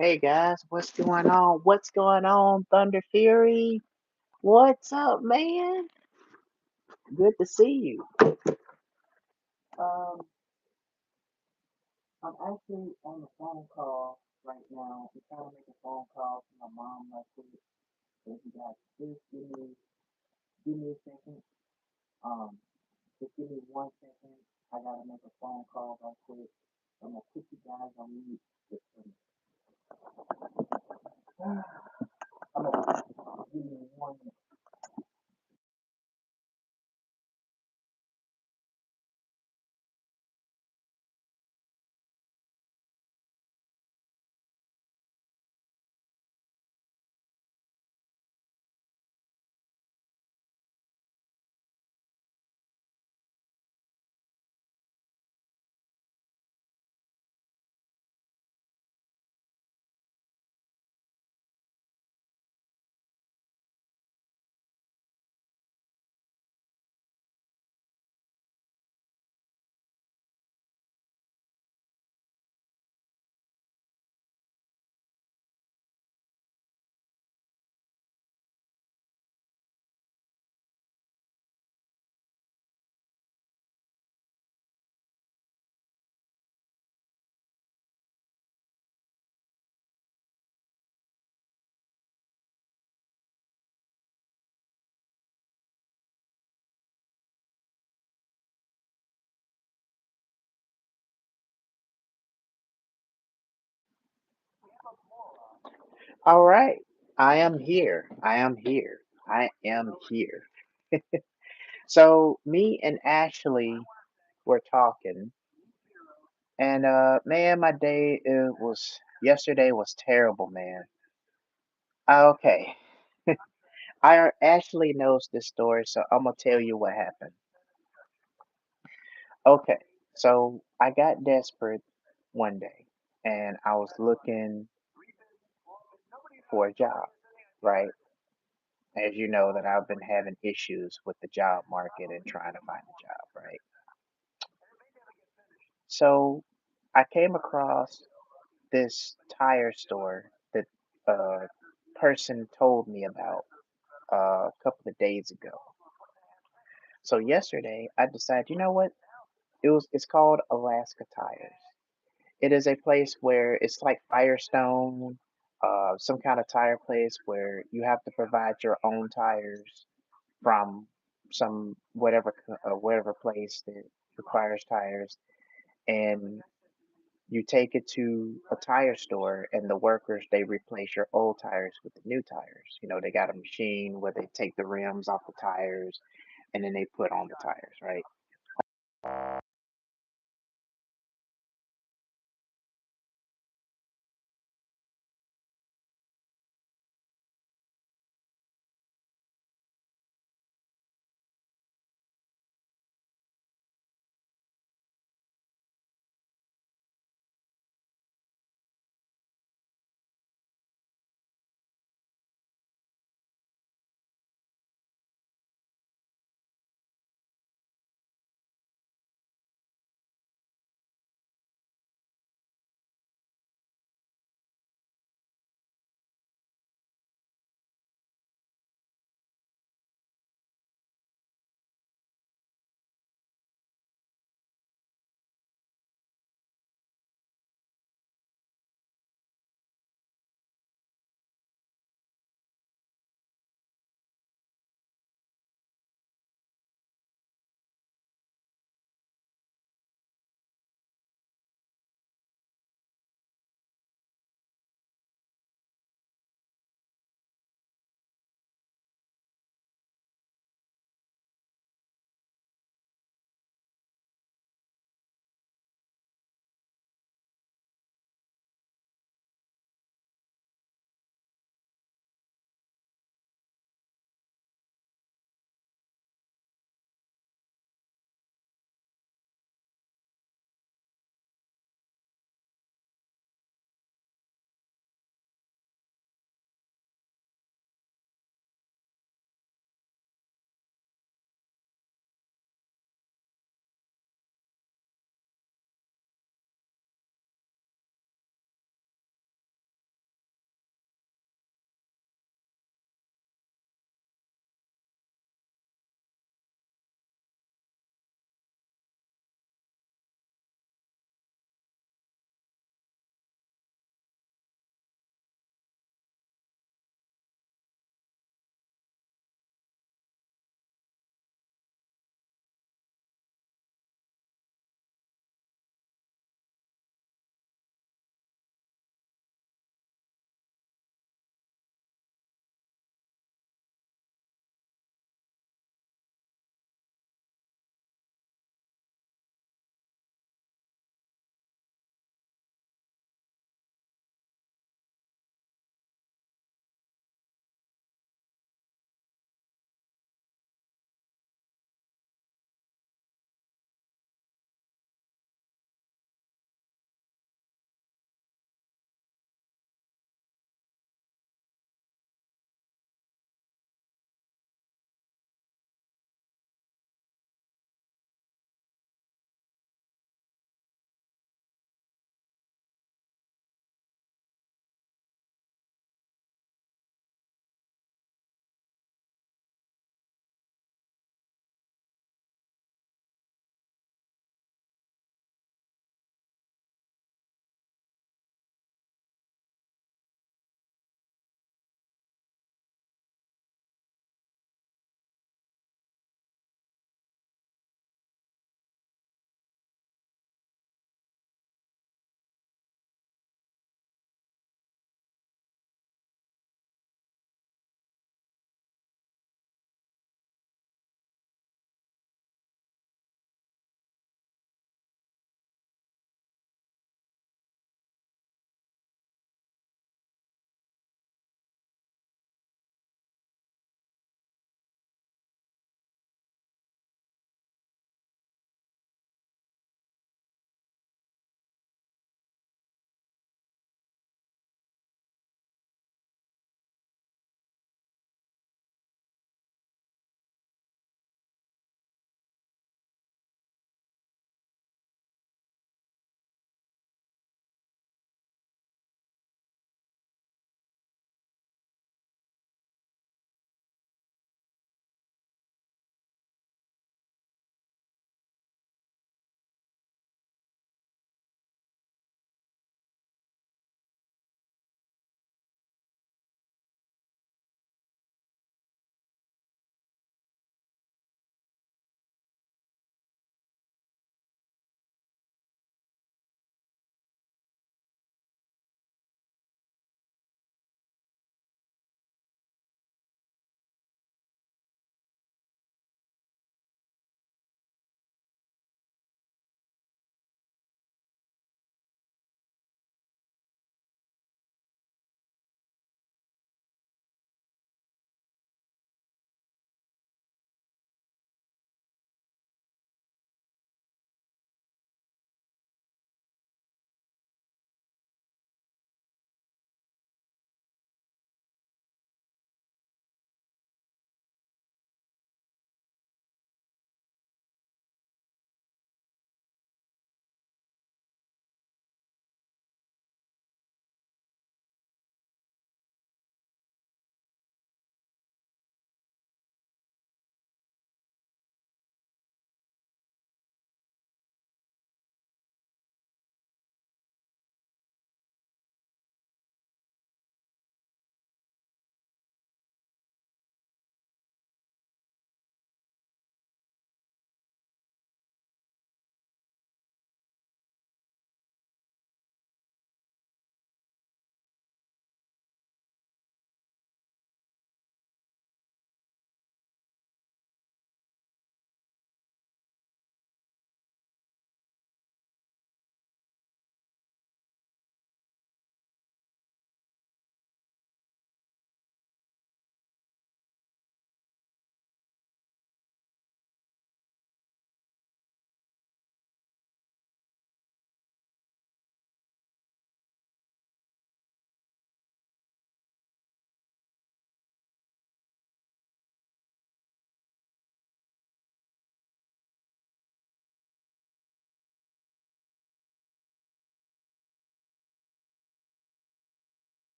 Hey guys, what's going on? What's going on, Thunder Fury? What's up, man? Good to see you. Um, I'm actually on a phone call right now. I'm trying to make a phone call to my mom right quick. So if you guys just give me a second. Um, just give me 1 second. I gotta make a phone call right quick. I'm gonna put you guys on mute. Just for me. I'm gonna give me 1 minute. All right. I am here. I am here. I am here. So me and Ashley were talking, and man, my day it was yesterday was terrible, man. Okay, Ashley knows this story, so I'm gonna tell you what happened. Okay, so I got desperate one day, and I was looking for a job, right? As you know, that I've been having issues with the job market and trying to find a job, right? So I came across this tire store that a person told me about a couple of days ago. So yesterday I decided, you know what? It's called Alaska Tires. It is a place where it's like Firestone, some kind of tire place where you have to provide your own tires from some whatever place that requires tires, and you take it to a tire store, and the workers they replace your old tires with the new tires. You know, they got a machine where they take the rims off the tires and then they put on the tires, right?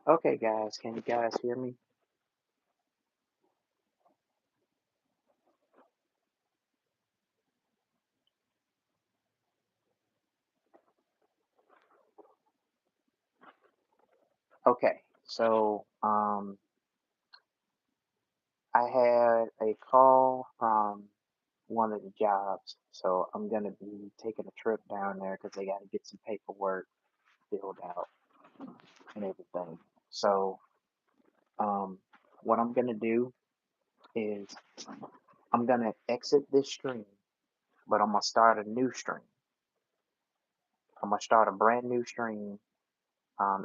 Okay, guys, can you guys hear me? Okay, so I had a call from one of the jobs, so I'm gonna be taking a trip down there because they got to get some paperwork filled out and everything. So, um, what I'm gonna do is I'm gonna exit this stream, but I'm gonna start a new stream. I'm gonna start a brand new stream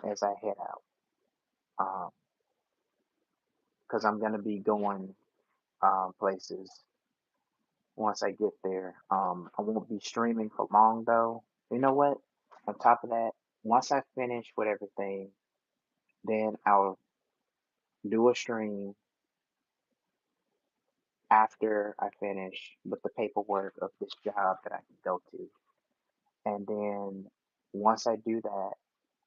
as I head out, because I'm gonna be going places once I get there. I won't be streaming for long though. You know what? On top of that, once I finish with everything, then I'll do a stream after I finish with the paperwork of this job that I can go to. And then once I do that,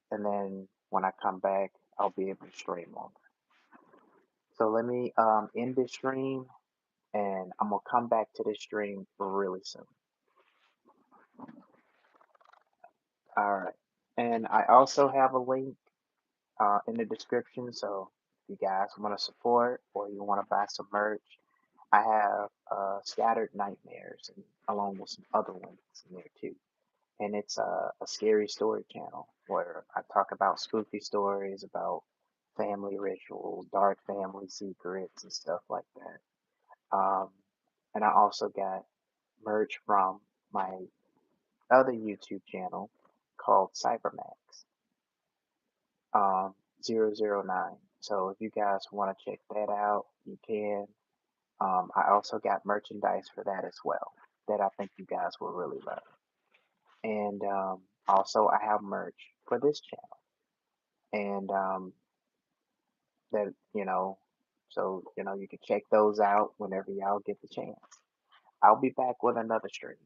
and then when I come back, I'll be able to stream longer. So let me end this stream, and I'm gonna come back to this stream really soon. All right. And I also have a link in the description. So if you guys want to support or you want to buy some merch, I have Scattered Nightmares and along with some other links in there too. And it's a scary story channel where I talk about spooky stories, about family rituals, dark family secrets, and stuff like that. And I also got merch from my other YouTube channel called Cybermax. 009. So if you guys want to check that out, you can. I also got merchandise for that as well that I think you guys will really love. And also, I have merch for this channel. And that, so, you can check those out whenever y'all get the chance. I'll be back with another stream.